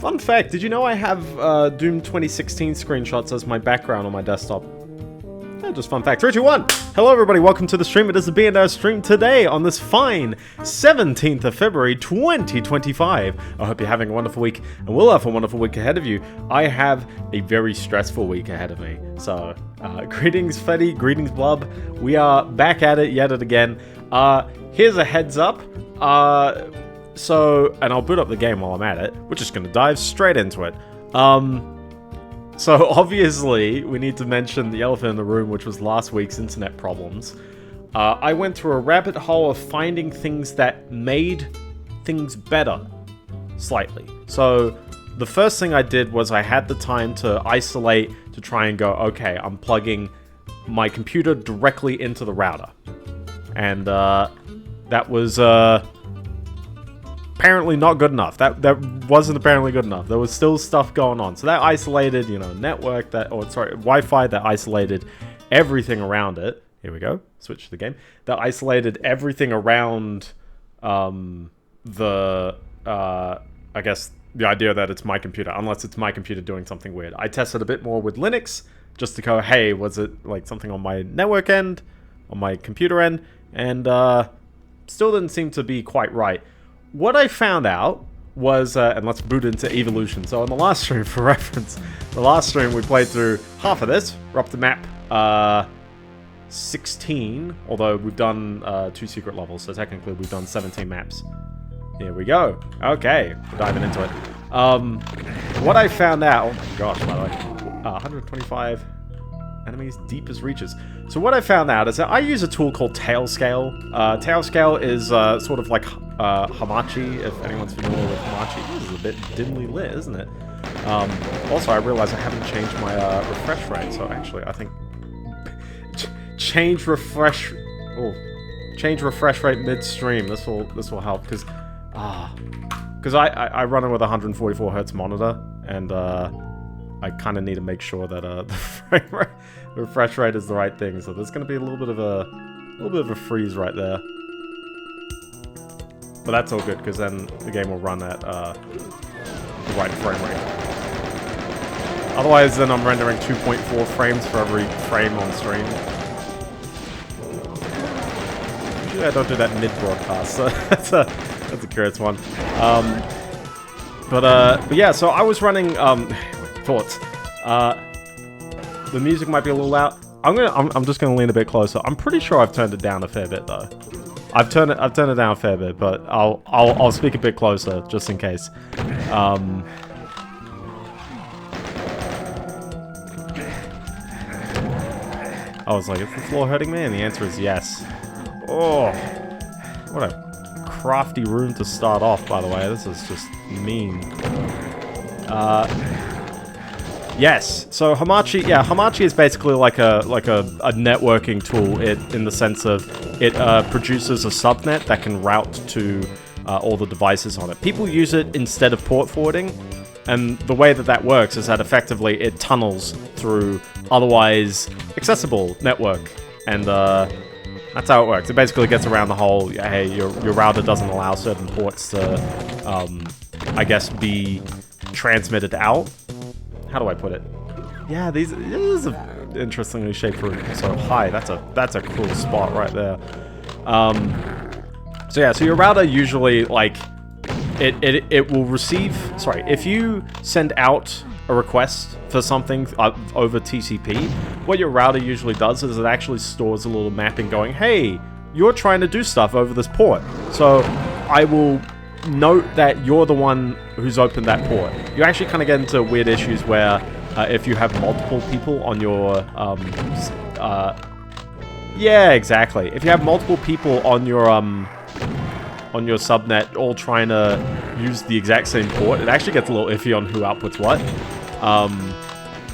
Fun fact, did you know I have Doom 2016 screenshots as my background on my desktop? Yeah, just fun fact. 3, 2, 1! Hello everybody, welcome to the stream. It is the Biendeo stream today on this fine 17th of February 2025. I hope you're having a wonderful week, and will have a wonderful week ahead of you. I have a very stressful week ahead of me. So, greetings Fetty, greetings Blub. We are back at it yet again. Here's a heads up. And I'll boot up the game while I'm at it. We're just going to dive straight into it. So obviously, we need to mention the elephant in the room, which was last week's internet problems. I went through a rabbit hole of finding things that made things better, slightly. So the first thing I did was I had the time to isolate, to try and go, okay, I'm plugging my computer directly into the router. And that was apparently not good enough. That wasn't apparently good enough. There was still stuff going on. So that isolated, network Wi-Fi that isolated everything around it. Here we go. Switch to the game. That isolated everything around I guess the idea that it's my computer, unless it's my computer doing something weird. I tested a bit more with Linux just to go, hey, was it like something on my network end, on my computer end, and still didn't seem to be quite right. What I found out was, and let's boot into Evilution. So on the last stream, for reference, the last stream we played through half of this. We're up to map 16, although we've done 2 secret levels, so technically we've done 17 maps. Here we go. Okay, we're diving into it. What I found out, oh my gosh, by the way, 125 enemies, deepest reaches. So what I found out is that I use a tool called Tailscale. Tailscale is sort of like Hamachi, if anyone's familiar with Hamachi. This is a bit dimly lit, isn't it? Also, I realize I haven't changed my refresh rate, so actually I think change refresh rate midstream. This will help because I run it with a 144 hertz monitor, and I kind of need to make sure that the refresh rate is the right thing. So there's going to be a little bit of a freeze right there, but that's all good because then the game will run at the right frame rate. Otherwise, then I'm rendering 2.4 frames for every frame on stream. Usually I don't do that mid-broadcast, so that's a curious one. But yeah, so I was running thoughts. The music might be a little loud. I'm just gonna lean a bit closer. I'm pretty sure I've turned it down a fair bit though. I've turned it down a fair bit, but I'll speak a bit closer just in case. I was like, is the floor hurting me? And the answer is yes. Oh, what a crafty room to start off, by the way. This is just mean. Yes, so Hamachi is basically like a networking tool in the sense of it produces a subnet that can route to all the devices on it. People use it instead of port forwarding, and the way that works is that effectively it tunnels through otherwise accessible network, and that's how it works. It basically gets around the whole, hey, your router doesn't allow certain ports to, I guess, be transmitted out. How do I put it? Yeah, this is an interestingly shaped room. So hi, that's a cool spot right there. So yeah, so your router usually like it will receive. Sorry, if you send out a request for something over TCP, what your router usually does is it actually stores a little mapping going, hey, you're trying to do stuff over this port. So I will note that you're the one who's opened that port. You actually kind of get into weird issues where if you have multiple people on your yeah, exactly. If you have multiple people on your subnet all trying to use the exact same port, it actually gets a little iffy on who outputs what.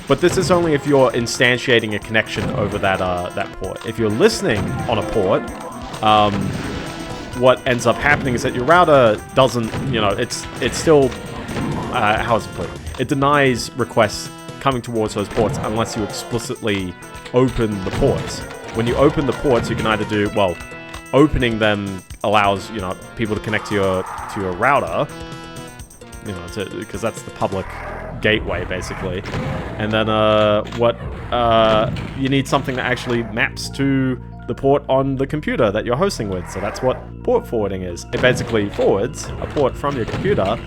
But this is only if you're instantiating a connection over that port. If you're listening on a port, what ends up happening is that your router doesn't, it's still, how is it put? It denies requests coming towards those ports unless you explicitly open the ports. When you open the ports, you can either do, well, opening them allows, people to connect to your router, you know, because that's the public gateway basically. And then you need something that actually maps to the port on the computer that you're hosting with. So that's what port forwarding is. It basically forwards a port from your computer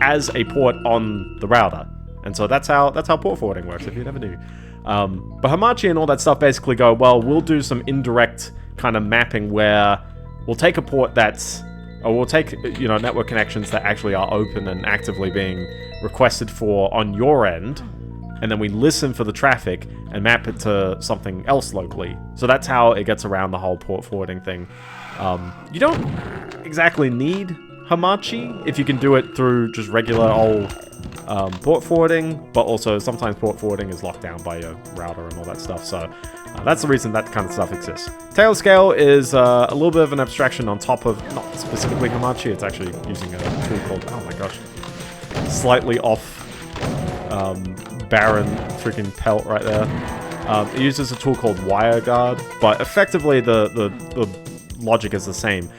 as a port on the router. And so that's how port forwarding works, if you never knew. But Hamachi and all that stuff basically go, well, we'll do some indirect kind of mapping where we'll take a port we'll take, you know, network connections that actually are open and actively being requested for on your end, and then we listen for the traffic and map it to something else locally. So that's how it gets around the whole port forwarding thing. You don't exactly need Hamachi if you can do it through just regular old port forwarding, but also sometimes port forwarding is locked down by your router and all that stuff. So that's the reason that kind of stuff exists. Tailscale is a little bit of an abstraction on top of, not specifically Hamachi, it's actually using a tool called, oh my gosh, slightly off barren freaking pelt right there. It uses a tool called WireGuard, but effectively the logic is the same.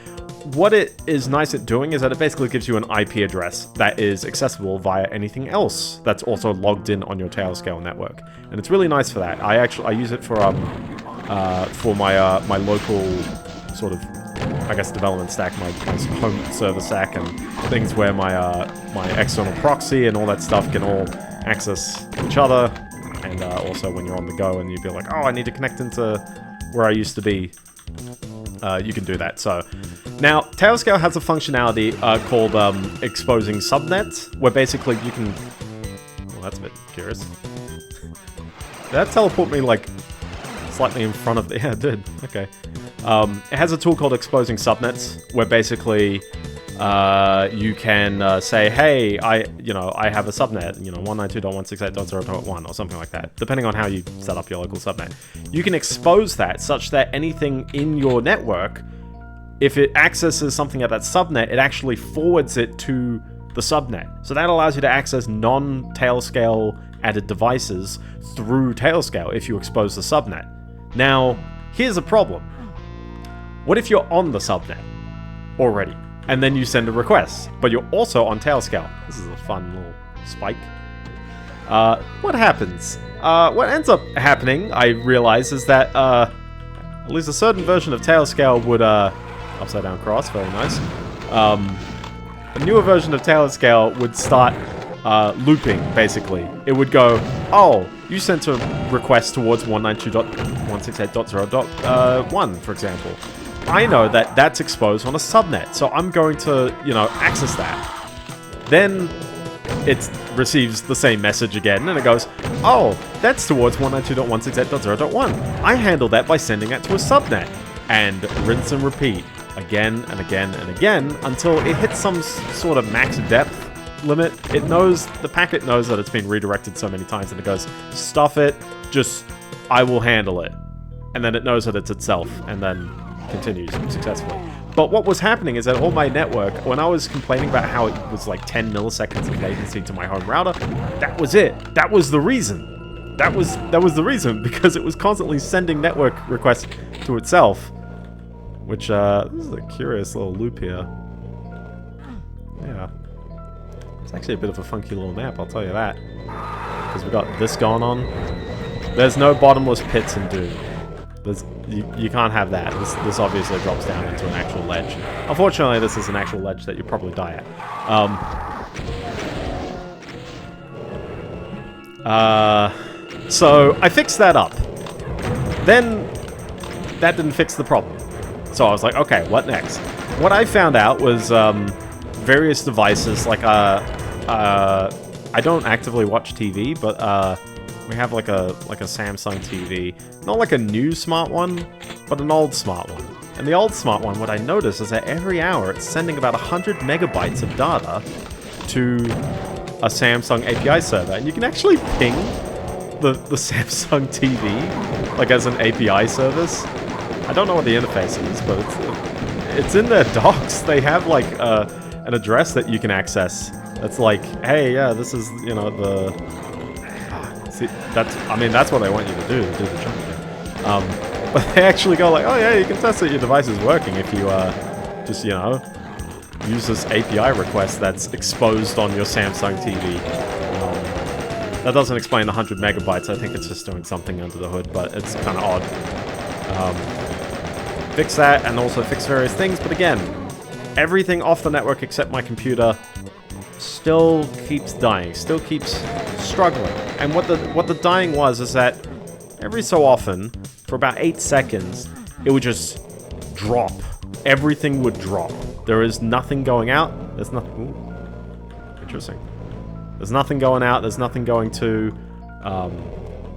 What it is nice at doing is that it basically gives you an IP address that is accessible via anything else that's also logged in on your Tailscale network, and it's really nice for that. I use it for my local sort of, I guess, development stack, my home server stack, and things where my external proxy and all that stuff can all access each other, and also when you're on the go and you'd be like, oh, I need to connect into where I used to be. You can do that. So now Tailscale has a functionality called exposing subnets, where basically you can, well, that's a bit curious. Did that teleport me like slightly in front of the, yeah, it did. Okay. It has a tool called exposing subnets, where basically you can say, hey, I have a subnet, 192.168.0.1 or something like that, depending on how you set up your local subnet. You can expose that such that anything in your network, if it accesses something at that subnet, it actually forwards it to the subnet. So that allows you to access non-Tailscale added devices through Tailscale if you expose the subnet. Now, here's a problem. What if you're on the subnet already? And then you send a request, but you're also on Tailscale. This is a fun little spike. What happens? What ends up happening, I realize, is that at least a certain version of Tailscale would upside down cross, very nice. A newer version of Tailscale would start looping, basically. It would go, oh, you sent a request towards 192.168.0.1, for example. I know that that's exposed on a subnet, so I'm going to, access that. Then it receives the same message again, and it goes, oh, that's towards 192.168.0.1. I handle that by sending that to a subnet. And rinse and repeat again and again and again until it hits some sort of max depth limit. The packet knows that it's been redirected so many times, and it goes, stuff it, I will handle it. And then it knows that it's itself, and then continues successfully. But what was happening is that on my network, when I was complaining about how it was like 10 milliseconds of latency to my home router, that was it. That was the reason. That was the reason, because it was constantly sending network requests to itself. Which, this is a curious little loop here. Yeah. It's actually a bit of a funky little map, I'll tell you that. Because we've got this going on. There's no bottomless pits in Doom. You can't have that. This obviously drops down into an actual ledge. Unfortunately, this is an actual ledge that you'd probably die at. So I fixed that up. Then that didn't fix the problem. So I was like, okay, what next? What I found out was various devices, like I don't actively watch TV, but we have like a Samsung TV. Not like a new smart one, but an old smart one. And the old smart one, what I noticed is that every hour it's sending about 100 megabytes of data to a Samsung API server. And you can actually ping the Samsung TV, like as an API service. I don't know what the interface is, but it's in their docs. They have like an address that you can access. That's like, hey, yeah, this is, the... See, that's what they want you to do the job. But they actually go like, oh yeah, you can test that your device is working if you just, use this API request that's exposed on your Samsung TV. That doesn't explain the 100 megabytes. I think it's just doing something under the hood, but it's kind of odd. Fix that and also fix various things, but again, everything off the network except my computer still keeps dying, still keeps struggling. And what the dying was is that every so often, for about 8 seconds, it would just drop. Everything would drop. There is nothing going out. There's nothing. Ooh, interesting. There's nothing going out. There's nothing going to.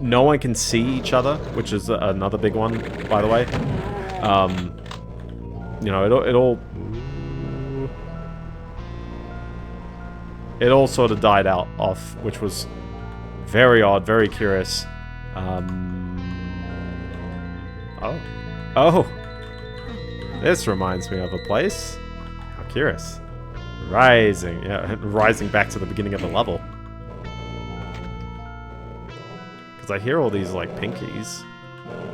No one can see each other, which is another big one, by the way. You know, it all sort of died out off, which was very odd, very curious. Oh, this reminds me of a place. How curious. Rising, yeah, rising back to the beginning of the level. Because I hear all these, like, pinkies.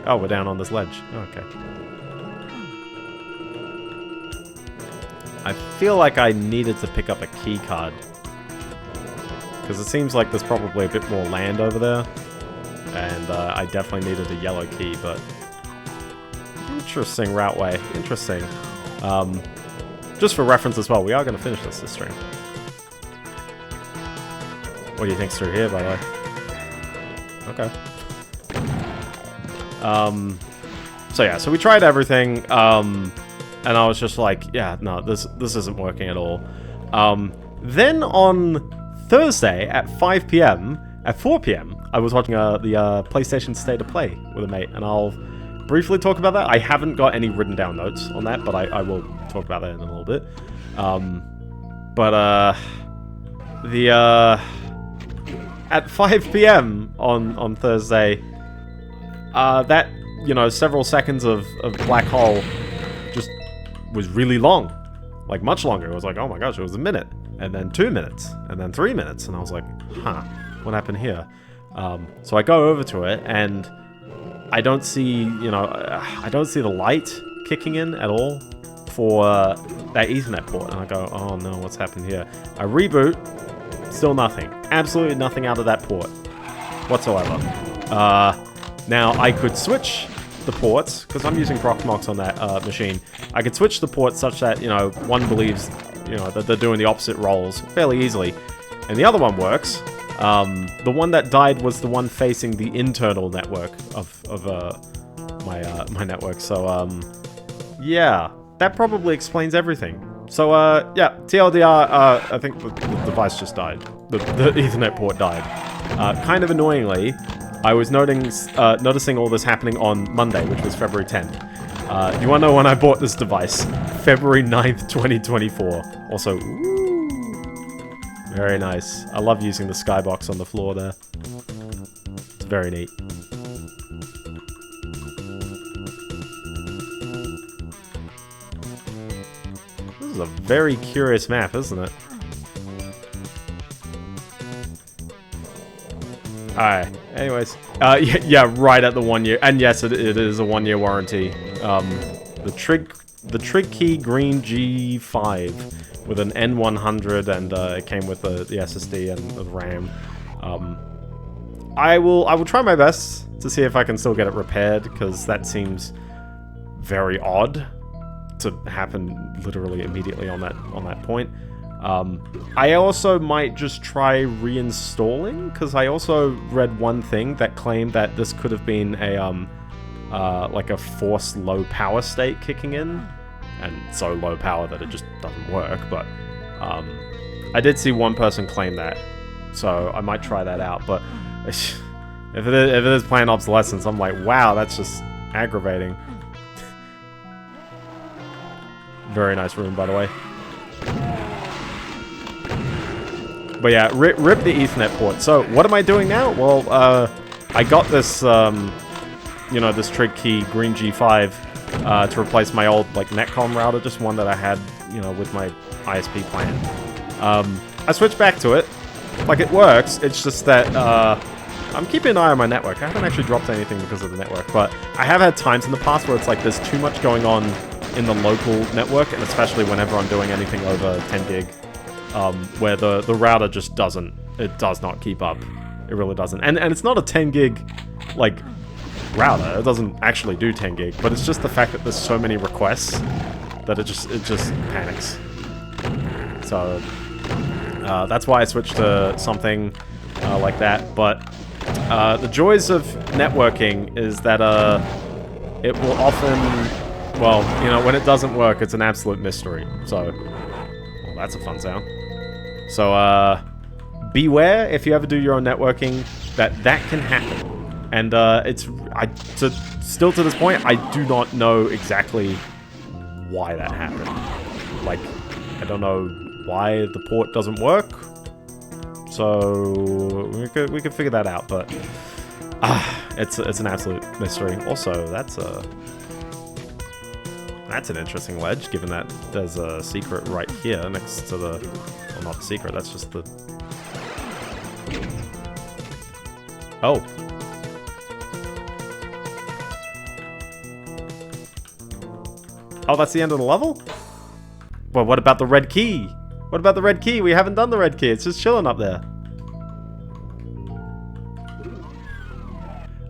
Oh, we're down on this ledge. Oh, okay. I feel like I needed to pick up a key card. Because it seems like there's probably a bit more land over there. And I definitely needed a yellow key, but... Interesting routeway. Interesting. Just for reference as well, we are going to finish this stream. What do you think's through here, by the way? Okay. So yeah, so we tried everything, and I was just like, yeah, no, this isn't working at all. Then on Thursday at 5 PM, at 4 PM, I was watching the PlayStation State of Play with a mate, and I'll briefly talk about that. I haven't got any written down notes on that, but I will talk about that in a little bit. At 5 PM on Thursday, that, you know, several seconds of black hole just was really long. Like, much longer. It was like, oh my gosh, it was a minute. And then 2 minutes. And then 3 minutes. And I was like, huh, what happened here? So I go over to it, and I don't see, you know, I don't see the light kicking in at all for that Ethernet port. And I go, oh no, what's happened here? I reboot, still nothing. Absolutely nothing out of that port whatsoever. Now, I could switch the ports, because I'm using Proxmox on that machine. I could switch the ports such that, you know, one believes, you know, that they're doing the opposite roles fairly easily. And the other one works. The one that died was the one facing the internal network of my network. So, yeah, that probably explains everything. So, yeah, TLDR, I think the device just died. The Ethernet port died. Kind of annoyingly, I was noticing all this happening on Monday, which was February 10th. Do you want to know when I bought this device? February 9th, 2024. Also, ooh, very nice. I love using the skybox on the floor there. It's very neat. This is a very curious map, isn't it? Alright, anyways. Yeah, right at the 1 year. And yes, it is a 1 year warranty. The Trig Key Green G5 with an N100, and it came with the SSD and the RAM. I will try my best to see if I can still get it repaired, because that seems very odd to happen literally immediately on that point. I also might just try reinstalling, because I also read one thing that claimed that this could have been a like a forced low power state kicking in, and so low power that it just doesn't work. But I did see one person claim that, so I might try that out. But if it is planned obsolescence, I'm like, wow, that's just aggravating. Very nice room, by the way. But yeah, rip the Ethernet port. So what am I doing now? Well, I got this, you know, this Trig Key Green G5 to replace my old, like, Netcom router, just one that I had, you know, with my ISP plan. I switched back to it. Like, it works. It's just that I'm keeping an eye on my network. I haven't actually dropped anything because of the network, but I have had times in the past where it's like there's too much going on in the local network, and especially whenever I'm doing anything over 10 gig, where the router just does not keep up. It really doesn't. And it's not a 10 gig, like, router. It doesn't actually do 10 gig, but it's just the fact that there's so many requests that it just panics. So that's why I switched to something like that. But the joys of networking is that it will often, well, you know, when it doesn't work, it's an absolute mystery. So, well, that's a fun sound. So beware if you ever do your own networking that can happen. And still to this point, I do not know exactly why that happened. Like, I don't know why the port doesn't work. So we could figure that out, but it's an absolute mystery. Also, that's an interesting ledge, given that there's a secret right here next to the, well, not secret. That's just the. Oh. Oh, that's the end of the level? Well, what about the red key? What about the red key? We haven't done the red key. It's just chilling up there.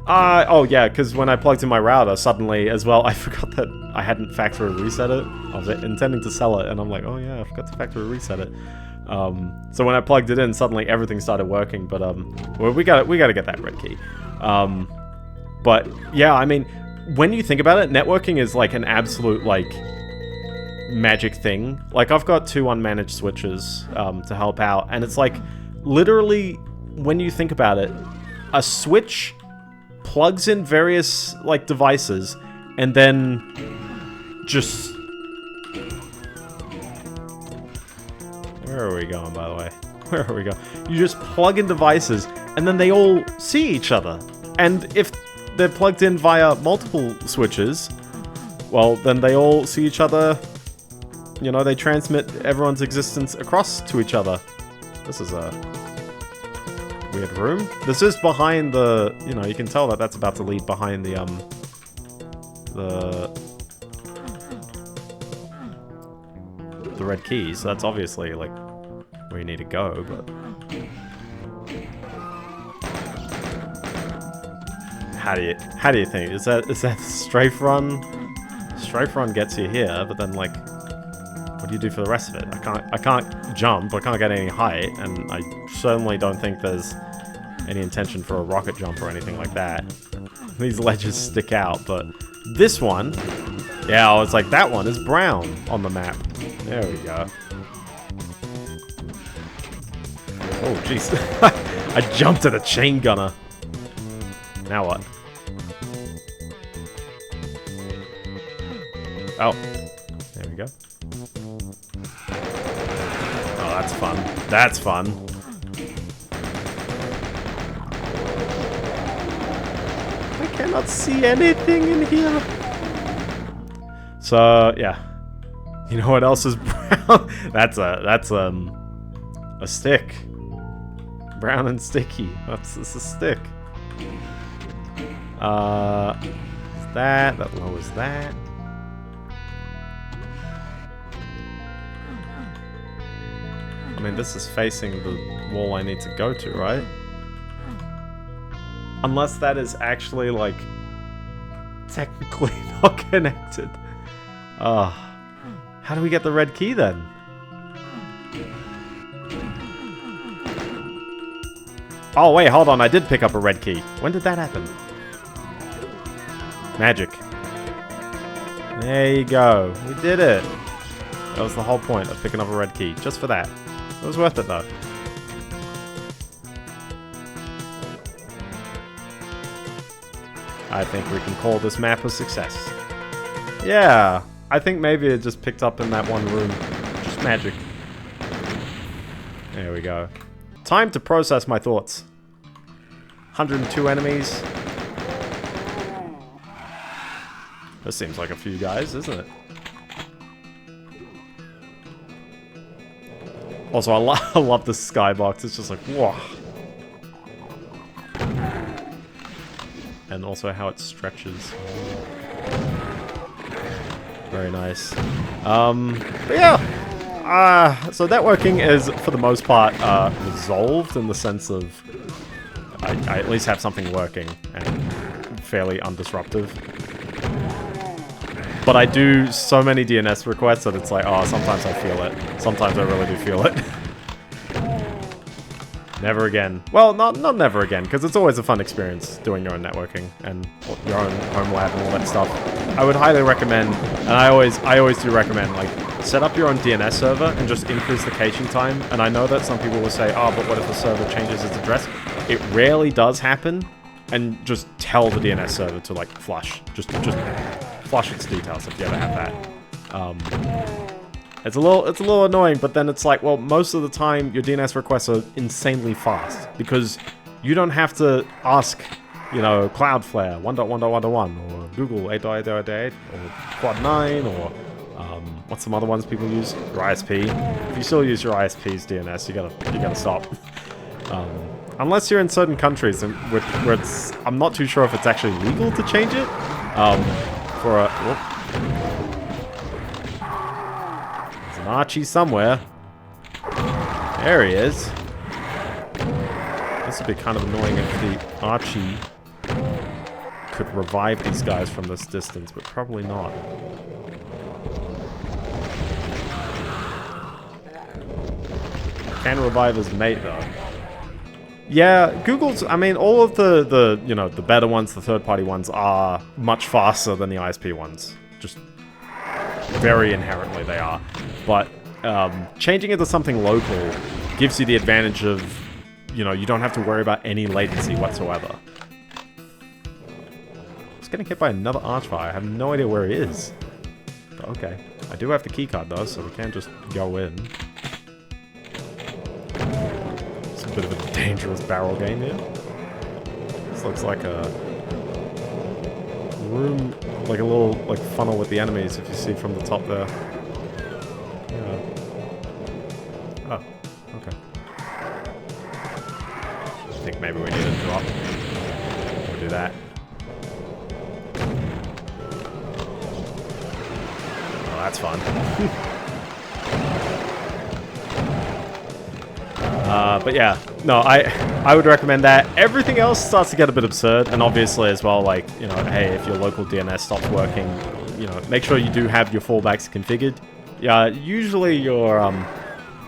Oh yeah, because when I plugged in my router, suddenly as well, I forgot that I hadn't factory reset it. I was intending to sell it, and I'm like, oh yeah, I forgot to factory reset it. So when I plugged it in, suddenly everything started working. But well, we gotta get that red key. But yeah, I mean, when you think about it, networking is like an absolute like magic thing. Like, I've got 2 unmanaged switches to help out, and it's like literally, when you think about it, a switch plugs in various like devices and then just, where are we going, by the way? Where are we going? You just plug in devices and then they all see each other, and if they're plugged in via multiple switches, well, then they all see each other. You know, they transmit everyone's existence across to each other. This is a weird room. This is behind the, you know, you can tell that that's about to lead behind the red key, so that's obviously like where you need to go, but how do you think? Is that strafe run? Strafe run gets you here, but then like, what do you do for the rest of it? I can't jump, I can't get any height, and I certainly don't think there's any intention for a rocket jump or anything like that. These ledges stick out, but this one, yeah, I was like, that one is brown on the map. There we go. Oh, jeez. I jumped at a chain gunner. Now what? Oh, there we go. Oh, that's fun. That's fun. I cannot see anything in here. So, yeah. You know what else is brown? That's a stick. Brown and sticky. That's a stick. That lowers that. I mean, this is facing the wall I need to go to, right? Unless that is actually, like, technically not connected. How do we get the red key then? Oh, wait, hold on. I did pick up a red key. When did that happen? Magic. There you go. We did it. That was the whole point of picking up a red key. Just for that. It was worth it, though. I think we can call this map a success. Yeah. I think maybe it just picked up in that one room. Just magic. There we go. Time to process my thoughts. 102 enemies. This seems like a few guys, isn't it? Also, I love the skybox. It's just like, whoa. And also how it stretches. Very nice. But yeah. So networking is, for the most part, resolved in the sense of I at least have something working and fairly undisruptive. But I do so many DNS requests that it's like, oh, sometimes I feel it. Sometimes I really do feel it. Never again. Well, not never again, because it's always a fun experience doing your own networking and your own home lab and all that stuff. I would highly recommend, and I always do recommend, like, set up your own DNS server and just increase the caching time. And I know that some people will say, oh, but what if the server changes its address? It rarely does happen, and just tell the DNS server to, like, flush. Just flush its details if you ever have that. It's a little annoying, but then it's like, well, most of the time your DNS requests are insanely fast because you don't have to ask, you know, Cloudflare 1.1.1.1 or Google 8.8.8 or Quad 9 or what's some other ones people use? Your ISP. If you still use your ISP's DNS, you gotta stop. Unless you're in certain countries where it's, I'm not too sure if it's actually legal to change it. For a there's an Archie somewhere. There he is. This would be kind of annoying if the Archie could revive these guys from this distance, but probably not. Can revive his mate though. Yeah, Google's, I mean, all of the you know, the better ones, the third-party ones are much faster than the ISP ones. Just very inherently they are. But changing it to something local gives you the advantage of, you know, you don't have to worry about any latency whatsoever. Just getting hit by another archfire. I have no idea where he is. But okay. I do have the keycard though, so we can't just go in. Bit of a dangerous barrel game here. This looks like a room, like a little like funnel with the enemies if you see from the top there. Yeah. Oh, okay. I think maybe we need a drop. We'll do that. Oh, that's fun. But yeah, no, I would recommend that. Everything else starts to get a bit absurd, and obviously as well, like, you know, hey, if your local DNS stops working, you know, make sure you do have your fallbacks configured. Yeah, usually your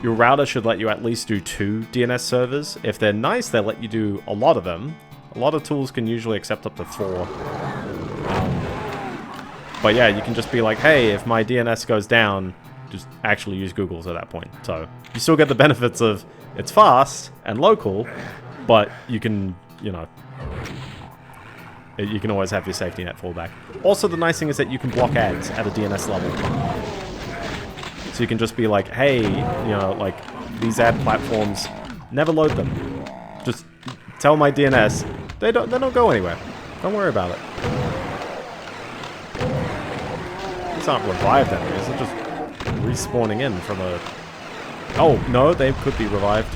router should let you at least do 2 DNS servers. If they're nice, they'll let you do a lot of them. A lot of tools can usually accept up to 4. But yeah, you can just be like, hey, if my DNS goes down, just actually use Google's at that point. So you still get the benefits of it's fast and local, but you can, you know, you can always have your safety net fallback. Also, the nice thing is that you can block ads at a DNS level. So you can just be like, hey, you know, like, these ad platforms, never load them. Just tell my DNS, they don't go anywhere. Don't worry about it. These aren't revived enemies, they're just respawning in from a... Oh, no, they could be revived.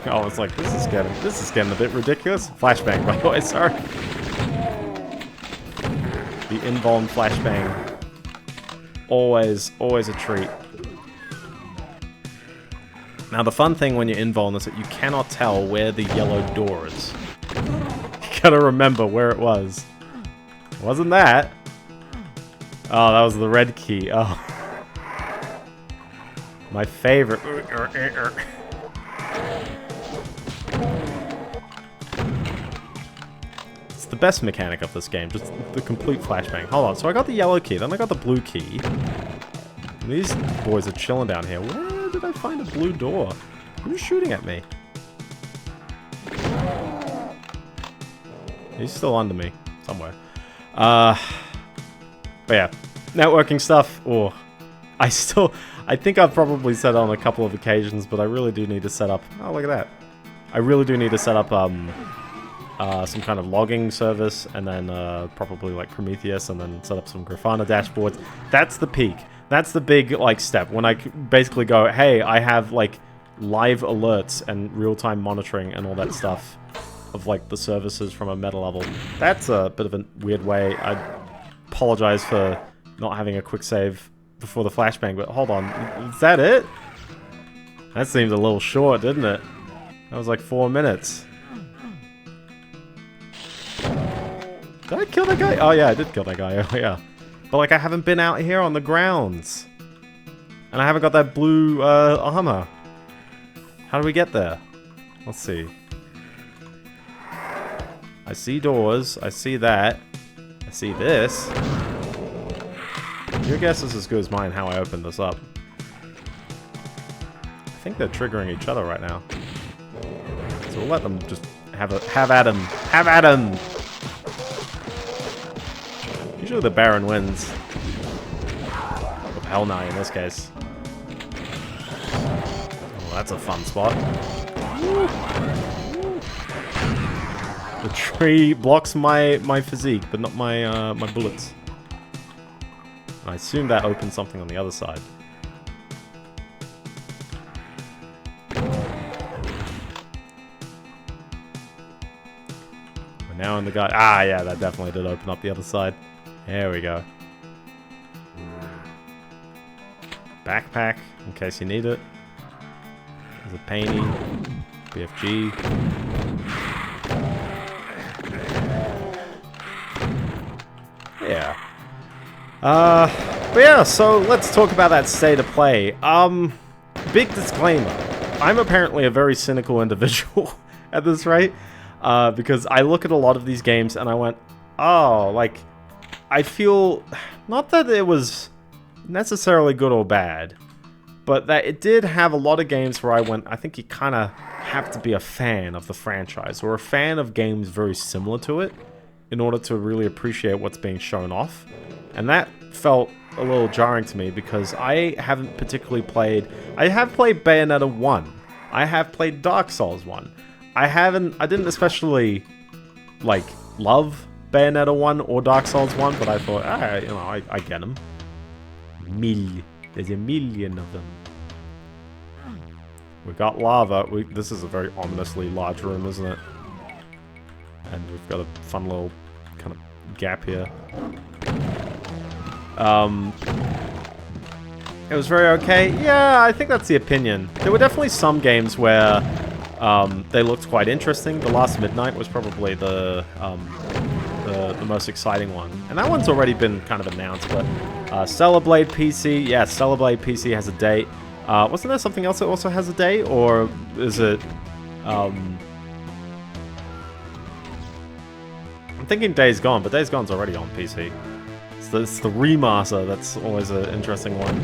Oh, it's like, this is getting a bit ridiculous. Flashbang, by the way, sorry. The invuln flashbang. Always a treat. Now, the fun thing when you're invuln is that you cannot tell where the yellow door is. You gotta remember where it was. It wasn't that. Oh, that was the red key. Oh. My favorite. It's the best mechanic of this game, just the complete flashbang. Hold on, so I got the yellow key, then I got the blue key. These boys are chilling down here. Where did I find a blue door? Who's shooting at me? He's still under me, somewhere. But yeah, networking stuff. Oh, I think I've probably said it on a couple of occasions, but I really do need to set up. Oh, look at that! I really do need to set up some kind of logging service, and then probably like Prometheus, and then set up some Grafana dashboards. That's the peak. That's the big like step when I basically go, hey, I have like live alerts and real-time monitoring and all that stuff of like the services from a meta level. That's a bit of a weird way. I apologize for not having a quick save before the flashbang, but hold on, is that it? That seemed a little short, didn't it? That was like 4 minutes. Did I kill that guy? Oh yeah, I did kill that guy. Oh yeah. But like I haven't been out here on the grounds. And I haven't got that blue armor. How do we get there? Let's see. I see doors. I see that. I see this. Your guess is as good as mine how I open this up. I think they're triggering each other right now. So we'll let them just have at him. Have at him! Usually the Baron wins. With Hell Knight in this case. Oh, that's a fun spot. The tree blocks my physique, but not my my bullets. I assume that opens something on the other side. We're now in the guy. Ah, yeah, that definitely did open up the other side. There we go. Backpack, in case you need it. There's a painting. BFG. Yeah. But yeah, so let's talk about that state of play. Big disclaimer. I'm apparently a very cynical individual at this rate. Because I look at a lot of these games and I went, oh, like, I feel, not that it was necessarily good or bad, but that it did have a lot of games where I went, I think you kind of have to be a fan of the franchise, or a fan of games very similar to it, in order to really appreciate what's being shown off. And that felt a little jarring to me, because I haven't particularly played, I have played Bayonetta 1, I have played Dark Souls 1, I didn't especially, like, love Bayonetta 1 or Dark Souls 1, but I thought, you know, I get them. There's a million of them. We got lava. This is a very ominously large room, isn't it? And we've got a fun little kind of gap here. It was very okay. Yeah, I think that's the opinion. There were definitely some games where they looked quite interesting. The Last Midnight was probably the most exciting one. And that one's already been kind of announced, but Stellar Blade PC, yeah, Stellar Blade PC has a date. Wasn't there something else that also has a date, or is it... I'm thinking Days Gone, but Days Gone's already on PC. It's the remaster that's always an interesting one.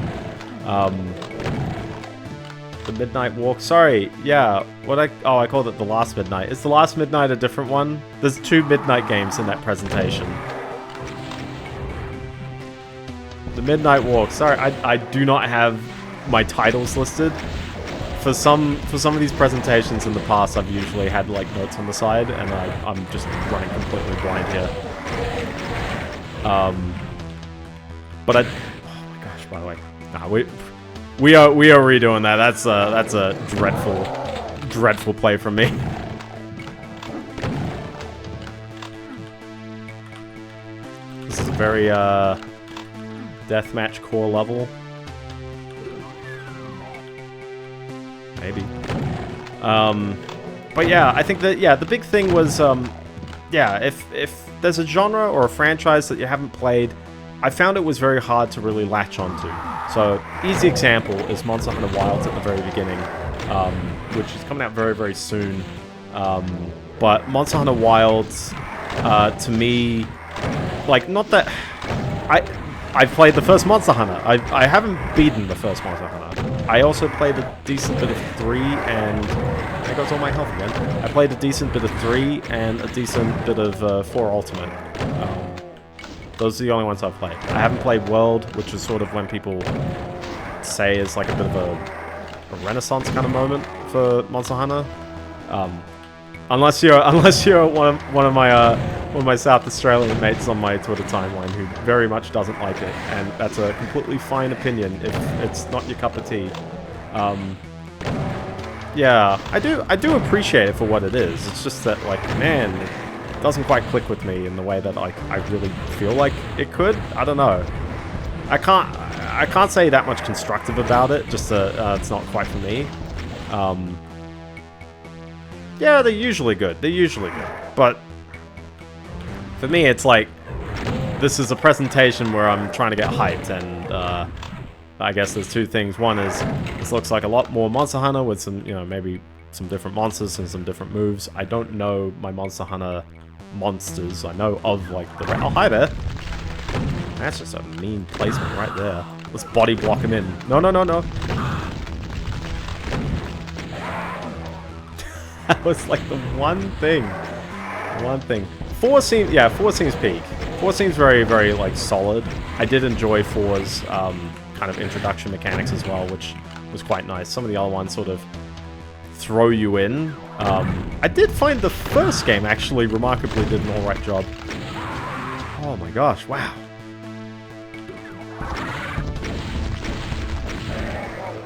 The Midnight Walk. Sorry, yeah. I called it The Last Midnight. Is The Last Midnight a different one? There's 2 Midnight games in that presentation. The Midnight Walk. Sorry, I do not have my titles listed. For some of these presentations in the past, I've usually had like notes on the side, and I'm just running completely blind here. But oh my gosh, by the way, nah, we are redoing that. That's a dreadful play from me. This is a very deathmatch core level. Maybe. But yeah, I think that the big thing was if there's a genre or a franchise that you haven't played, I found it was very hard to really latch onto. So, easy example is Monster Hunter Wilds at the very beginning, which is coming out very, very soon. But Monster Hunter Wilds, to me, like, not that... I've played the first Monster Hunter. I haven't beaten the first Monster Hunter. I also played a decent bit of 3 and... There goes all my health again. I played a decent bit of 3 and a decent bit of 4 Ultimate. Those are the only ones I've played. I haven't played World, which is sort of when people say is like a bit of a renaissance kind of moment for Monster Hunter. Unless you're one of my South Australian mates on my Twitter timeline who very much doesn't like it, and that's a completely fine opinion if it's not your cup of tea. Yeah, I do appreciate it for what it is. It's just that, like, man, it doesn't quite click with me in the way that, like, I really feel like it could. I don't know. I can't say that much constructive about it. Just it's not quite for me. Yeah, they're usually good. They're usually good. But for me, it's like, this is a presentation where I'm trying to get hyped, and I guess there's two things. One is, this looks like a lot more Monster Hunter with some, you know, maybe some different monsters and some different moves. I don't know my Monster Hunter monsters. I know of, like, the... Oh, hi there. That's just a mean placement right there. Let's body block him in. No, no, no, no. That was, like, the one thing. One thing. 4 seems... Yeah, 4 seems peak. 4 seems very, very, like, solid. I did enjoy 4's, kind of introduction mechanics as well, which was quite nice. Some of the other ones sort of throw you in. I did find the first game actually remarkably did an alright job. Oh my gosh, wow.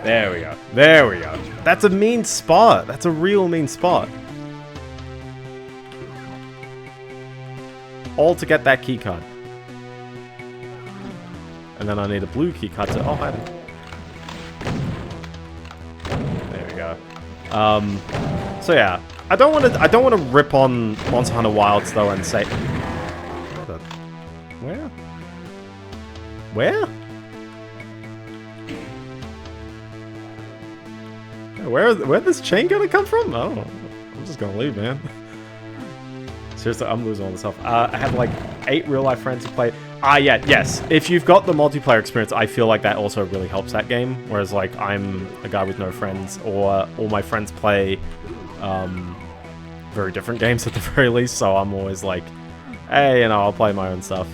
There we go. There we go. That's a mean spot. That's a real mean spot. All to get that keycard. And then I need a blue keycard to... Oh, hi there. There we go. So yeah, I don't want to rip on Monster Hunter Wilds though and say... Where? Where? Where'd this chain gonna come from? Oh, I'm just gonna leave, man. Seriously, I'm losing all this stuff. I have like 8 real-life friends who play... yeah, yes. If you've got the multiplayer experience, I feel like that also really helps that game. Whereas, like, I'm a guy with no friends, or all my friends play very different games at the very least, so I'm always like, hey, you know, I'll play my own stuff.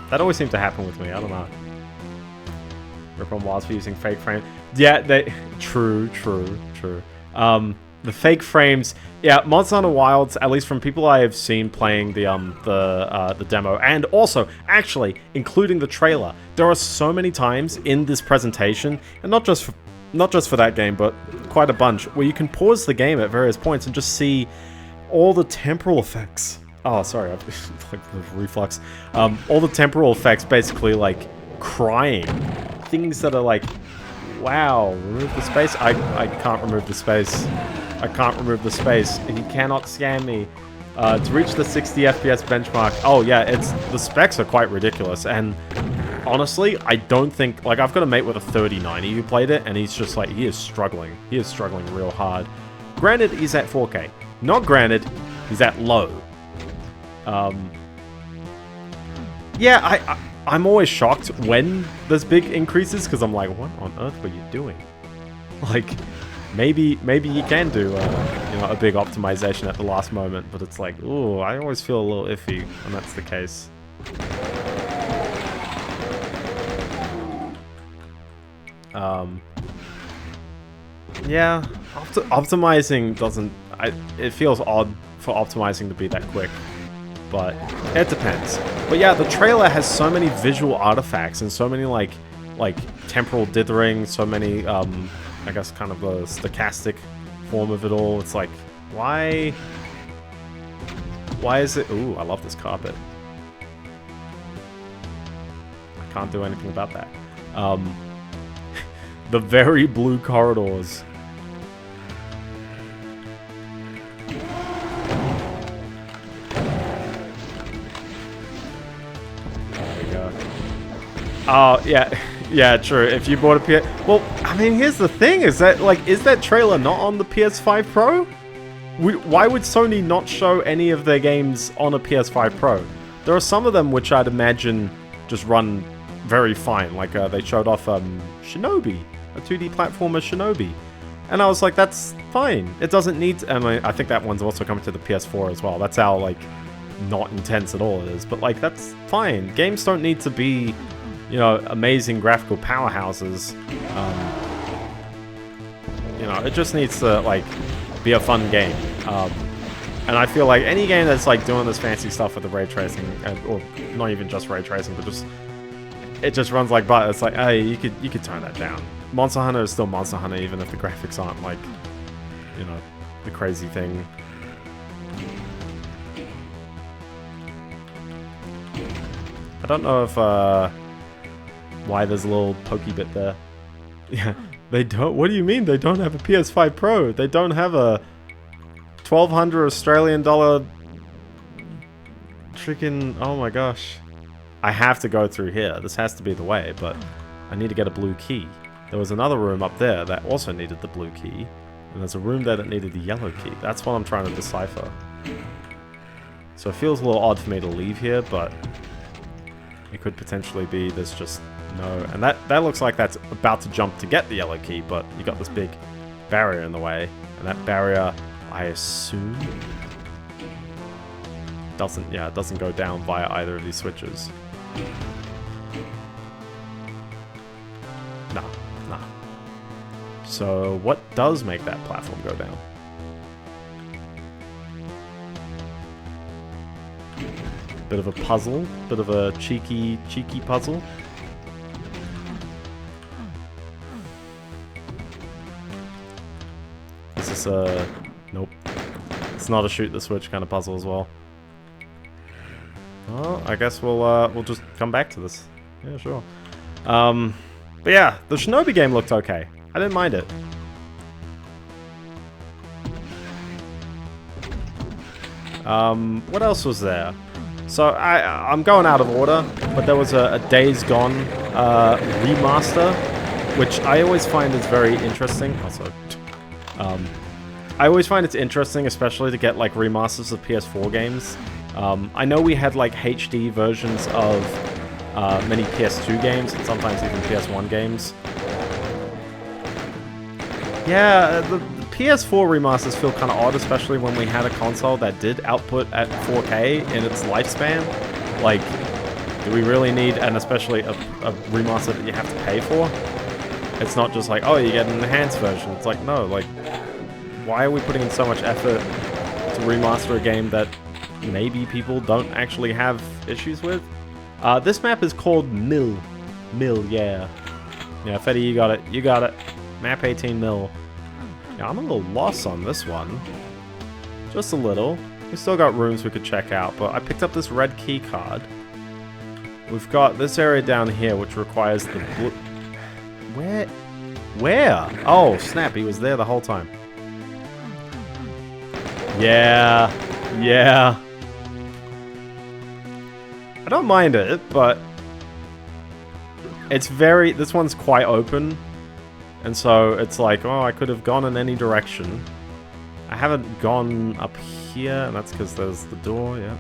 That always seems to happen with me. I don't know. Rip on Wilds for using fake frame. Yeah, they... True. The fake frames, yeah, Monster Hunter Wilds, at least from people I have seen playing the demo, and also, actually, including the trailer, there are so many times in this presentation, and not just for that game, but quite a bunch, where you can pause the game at various points and just see all the temporal effects. Oh, sorry, I've like the reflux. All the temporal effects, basically, like, crying. Things that are like, wow, remove the space? I can't remove the space. I can't remove the space. He cannot scam me. To reach the 60 FPS benchmark. Oh yeah, the specs are quite ridiculous. And honestly, I don't think... Like, I've got a mate with a 3090 who played it, and he's just like, he is struggling. He is struggling real hard. Granted, he's at 4K. Not granted, he's at low. Yeah, I'm always shocked when there's big increases, because I'm like, what on earth were you doing? Like... Maybe you can do you know, a big optimization at the last moment, but it's like, ooh, I always feel a little iffy when that's the case. Yeah, optimizing doesn't... it feels odd for optimizing to be that quick, but it depends. But yeah, the trailer has so many visual artifacts and so many like temporal dithering, so many I guess kind of the stochastic form of it all. It's like, why is it... Ooh, I love this carpet. I can't do anything about that. The very blue corridors. There we go. Oh, yeah. Yeah, true. If you bought a PS... Well, I mean, here's the thing. Is that trailer not on the PS5 Pro? Why would Sony not show any of their games on a PS5 Pro? There are some of them which I'd imagine just run very fine. Like, they showed off Shinobi, a 2D platformer Shinobi. And I was like, that's fine. It doesn't need to... I think that one's also coming to the PS4 as well. That's how, like, not intense at all it is. But, like, that's fine. Games don't need to be... you know, amazing graphical powerhouses. You know, it just needs to, like, be a fun game. And I feel like any game that's, like, doing this fancy stuff with the ray tracing, or not even just ray tracing, but just... It just runs like butter. It's like, hey, you could tone that down. Monster Hunter is still Monster Hunter, even if the graphics aren't, like, you know, the crazy thing. I don't know if, why there's a little pokey bit there. Yeah, they don't, what do you mean they don't have a PS5 Pro? They don't have a 1,200 Australian dollar freaking, oh my gosh. I have to go through here. This has to be the way, but I need to get a blue key. There was another room up there that also needed the blue key. And there's a room there that needed the yellow key. That's what I'm trying to decipher. So it feels a little odd for me to leave here, but it could potentially be there's just no... And that looks like that's about to jump to get the yellow key, but you got this big barrier in the way. And that barrier, I assume... it doesn't go down via either of these switches. Nah. So what does make that platform go down? Bit of a puzzle, bit of a cheeky puzzle. Is this a... Nope. It's not a shoot the switch kind of puzzle as well. Well, I guess we'll just come back to this. Yeah, sure. But yeah, the Shinobi game looked okay. I didn't mind it. What else was there? So I'm going out of order, but there was a Days Gone remaster, which I always find is very interesting. Also, I always find it's interesting, especially to get like remasters of PS4 games. I know we had like HD versions of many PS2 games and sometimes even PS1 games. Yeah, the PS4 remasters feel kind of odd, especially when we had a console that did output at 4K in its lifespan. Like, do we really need, and especially a remaster that you have to pay for? It's not just like, oh, you get an enhanced version. It's like, no, like, why are we putting in so much effort to remaster a game that maybe people don't actually have issues with? This map is called Mill. Mill, yeah. Yeah, Fetty, you got it. You got it. Map 18 Mill. Yeah, I'm a little lost on this one. Just a little. We still got rooms we could check out, but I picked up this red key card. We've got this area down here, which requires the blue... Where? Oh, snap, he was there the whole time. Yeah. I don't mind it, but it's very... This one's quite open. And so it's like, oh, I could have gone in any direction. I haven't gone up here, and that's because there's the door, yeah.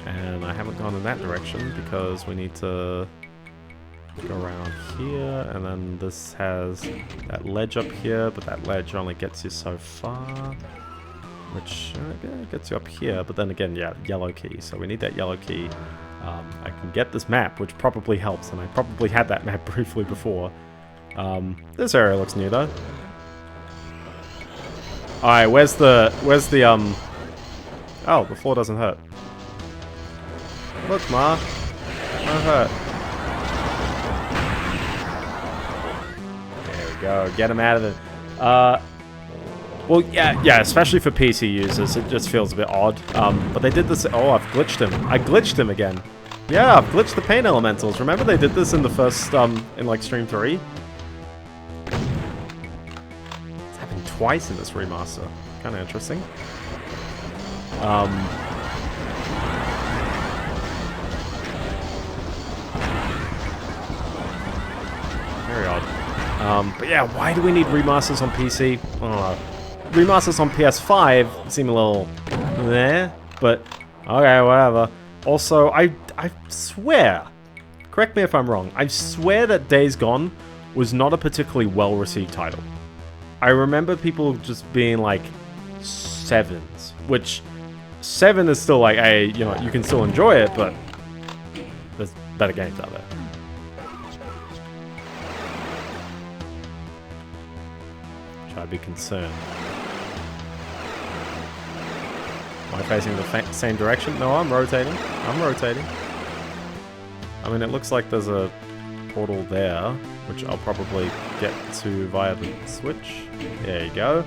And I haven't gone in that direction because we need to go around here, and then this has that ledge up here, but that ledge only gets you so far. Which gets you up here, but then again, yeah, yellow key. So we need that yellow key. I can get this map, which probably helps, and I probably had that map briefly before. This area looks new though. Alright, where's the oh, the floor doesn't hurt. Look, Ma. No hurt. There we go. Get him out of it. Well, yeah, especially for PC users, it just feels a bit odd. But they did this... Oh, I've glitched him. I glitched him again. Yeah, I've glitched the paint elementals. Remember they did this in the first, in like Stream 3? It's happened twice in this remaster. Kind of interesting. Very odd. But yeah, why do we need remasters on PC? I don't know. Remasters on PS5 seem a little there, but okay, whatever. Also, I swear, correct me if I'm wrong, I swear that Days Gone was not a particularly well-received title. I remember people just being like 7s, which 7 is still like, hey, you know, you can still enjoy it, but there's better games out there. Should I be concerned? Am I facing the same direction? No, I'm rotating. I'm rotating. I mean, it looks like there's a portal there, which I'll probably get to via the switch. There you go.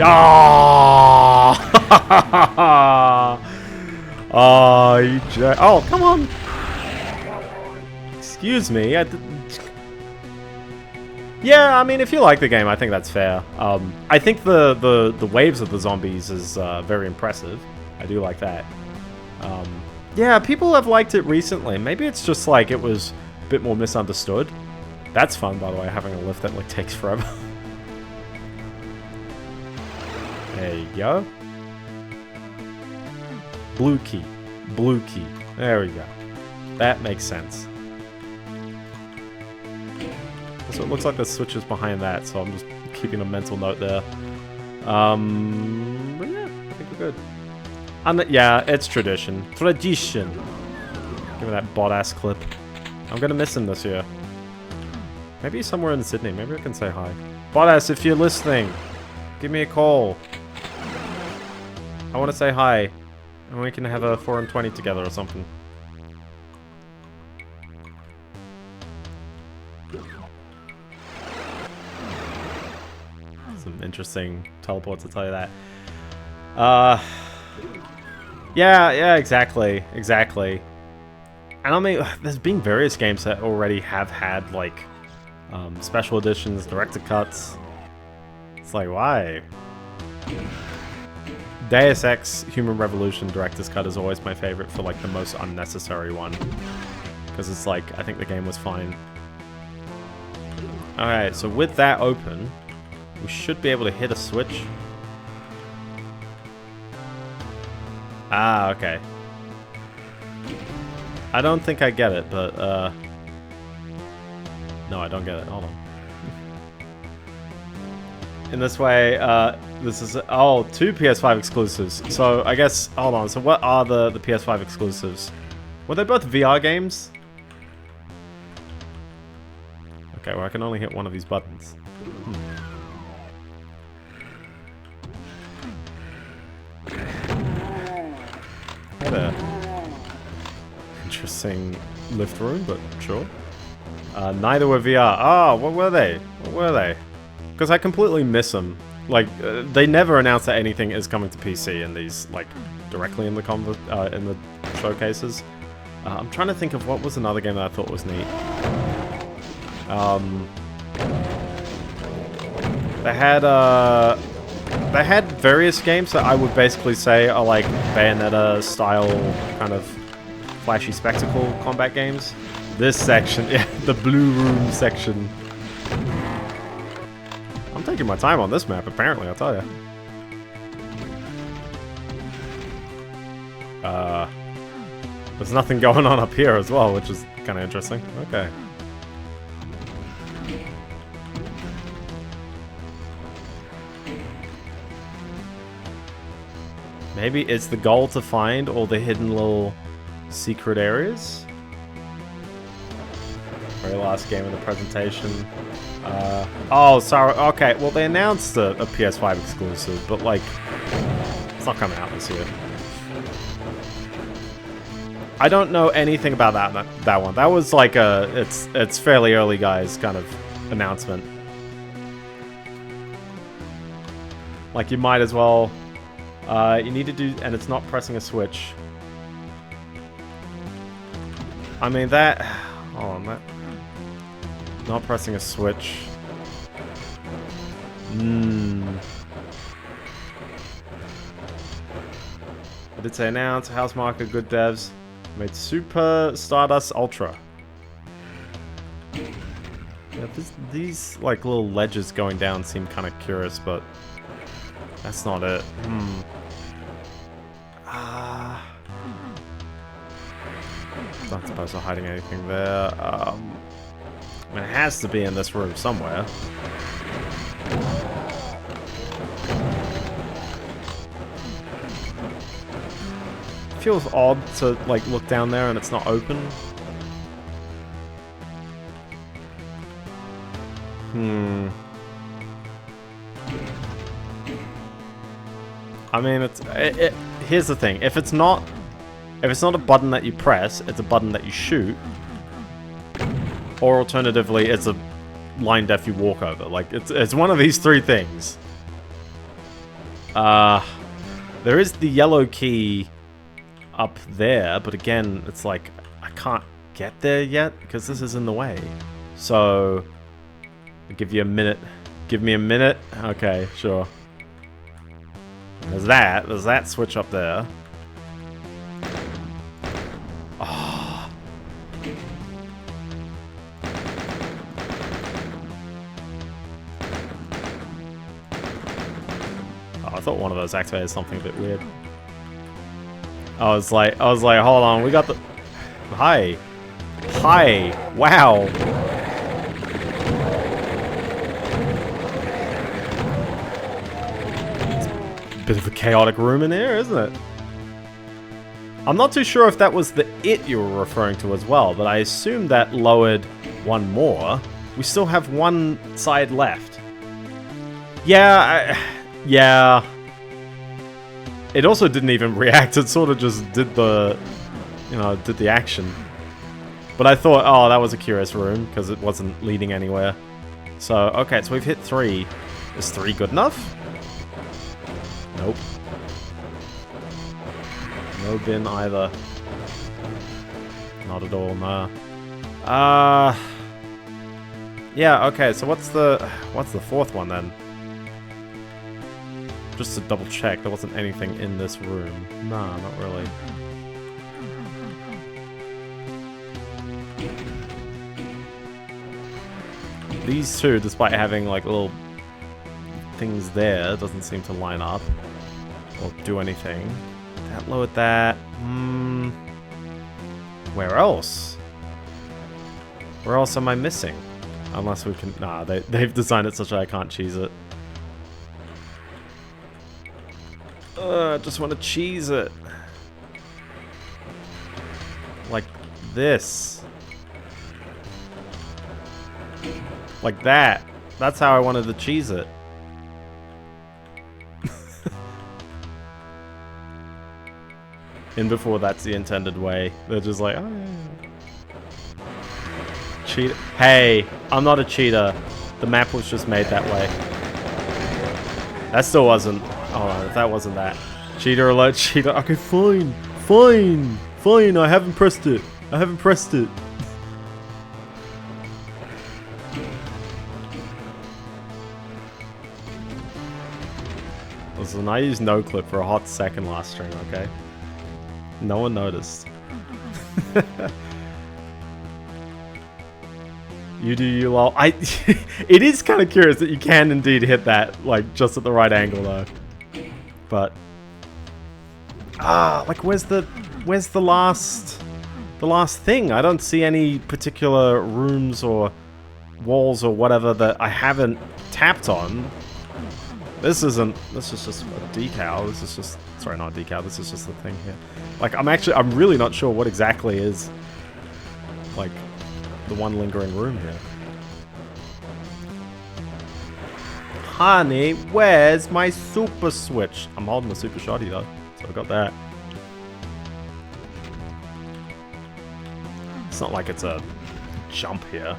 Oh! Oh, you oh, come on! Excuse me. Yeah, I mean, if you like the game, I think that's fair. I think the waves of the zombies is very impressive. I do like that. Yeah, people have liked it recently. Maybe it's just like it was a bit more misunderstood. That's fun, by the way, having a lift that like takes forever. There you go. Blue key. Blue key. There we go. That makes sense. So it looks like the switch is behind that, so I'm just keeping a mental note there. But yeah, I think we're good. Yeah, it's tradition. Tradition. Give me that bot-ass clip. I'm gonna miss him this year. Maybe he's somewhere in Sydney. Maybe I can say hi. Bot-ass, if you're listening, give me a call. I want to say hi. And we can have a 4 and 20 together or something. Some interesting teleports, to tell you that. Yeah, exactly. And I mean, there's been various games that already have had, like, special editions, director cuts. It's like, why? Deus Ex Human Revolution Director's Cut is always my favorite for, like, the most unnecessary one. Because it's like, I think the game was fine. Alright, so with that open, we should be able to hit a switch. Ah, okay. I don't think I get it, but, no, I don't get it. Hold on. In this way, this is... Oh, 2 PS5 exclusives. So, I guess... Hold on. So, what are the PS5 exclusives? Were they both VR games? Okay, well, I can only hit one of these buttons. Hey there. Interesting lift room, but sure. Neither were VR. Ah, what were they? What were they? Because I completely miss them. Like, they never announced that anything is coming to PC in these, like, directly in the showcases. I'm trying to think of what was another game that I thought was neat. They had various games that I would basically say are like Bayonetta style kind of flashy spectacle combat games. This section, yeah, the blue room section. I'm taking my time on this map, apparently, I'll tell you. There's nothing going on up here as well, which is kind of interesting. Okay. Maybe it's the goal to find all the hidden little secret areas. Very last game of the presentation. Oh, sorry. Okay, well, they announced a PS5 exclusive, but, like, it's not coming out this year. I don't know anything about that one. That was like it's fairly early, guys, kind of announcement. Like, you might as well... you need to do... And it's not pressing a switch. I mean, that... Hold on, that... Not pressing a switch. I did say announce, house marker, good devs. Made Super Stardust Ultra. Yeah, these like little ledges going down seem kind of curious, but that's not it. Not supposed to hiding anything there. I mean, it has to be in this room somewhere. It feels odd to like look down there and it's not open. I mean, here's the thing. If it's not a button that you press, it's a button that you shoot. Or alternatively, it's a line death you walk over. Like, it's one of these three things. There is the yellow key up there, but again, it's like, I can't get there yet because this is in the way. So, I'll give you a minute. Give me a minute? Okay, sure. There's that switch up there. Oh. I thought one of those activated something a bit weird. I was like, hold on, we got the... Hi. Wow. Bit of a chaotic room in here, isn't it? I'm not too sure if that was the it you were referring to as well, but I assume that lowered one more. We still have one side left. Yeah, yeah. It also didn't even react. It sort of just did the, did the action. But I thought, oh, that was a curious room because it wasn't leading anywhere. So, okay, so we've hit 3. Is 3 good enough? Nope. No bin either. Not at all, no. Yeah, okay, so what's the 4th one then? Just to double check, there wasn't anything in this room. Nah, not really. These two, despite having like little things there, doesn't seem to line up or do anything. That lowered that. Where else? Where else am I missing? Unless we can... Nah, they've designed it such that I can't cheese it. I just want to cheese it. Like this. Like that. That's how I wanted to cheese it. In before that's the intended way. They're just like, oh yeah. Cheat. Hey, I'm not a cheater. The map was just made that way. That still wasn't. Oh, that wasn't that. Cheater alert, cheater. Okay, fine. Fine. I haven't pressed it. Listen, I used no clip for a hot second last stream, okay? No one noticed. You do you, lol. It is kind of curious that you can indeed hit that, like, just at the right angle, though. But... like, where's the last thing? I don't see any particular rooms or walls or whatever that I haven't tapped on. This is just a decal. This is just... Sorry, not a decal. This is just the thing here. Like, I'm really not sure what exactly is, like, the one lingering room here. Honey, where's my super switch? I'm holding the super shotty, though, so I got that. It's not like it's a jump here.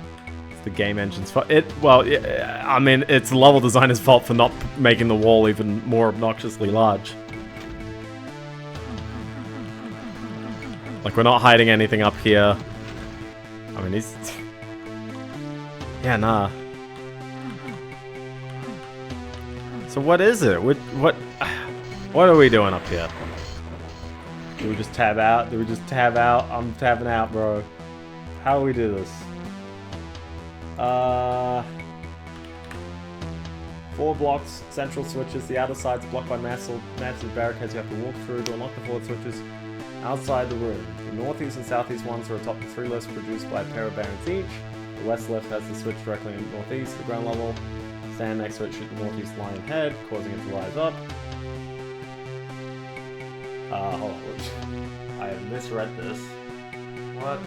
It's the game engine's fault. I mean, it's the level designer's fault for not making the wall even more obnoxiously large. Like, we're not hiding anything up here. I mean, he's... Yeah, nah. So what is it? What are we doing up here? Do we just tab out? I'm tabbing out, bro. How do we do this? 4 blocks, central switches. The outer side's blocked by massive barricades you have to walk through to unlock the forward switches outside the room. The northeast and southeast ones are atop the 3 lifts produced by a pair of barons each. The west lift has the switch directly in northeast, the ground level. Stand next to it, shoot the northeast line ahead, causing it to rise up. Hold on, I have misread this. What?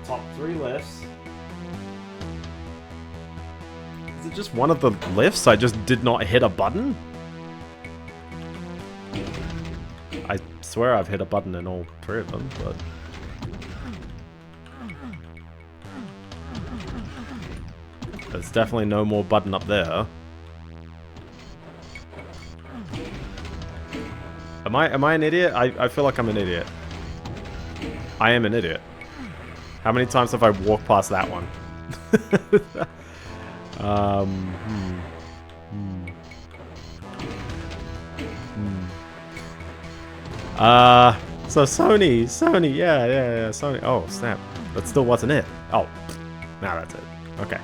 The top 3 lifts. Is it just one of the lifts? I just did not hit a button? I swear I've hit a button in all 3 of them, but... There's definitely no more button up there. Am I an idiot? I feel like I'm an idiot. I am an idiot. How many times have I walked past that one? So Sony, yeah, Sony. Oh, snap. That still wasn't it. Oh, now that's it. Okay.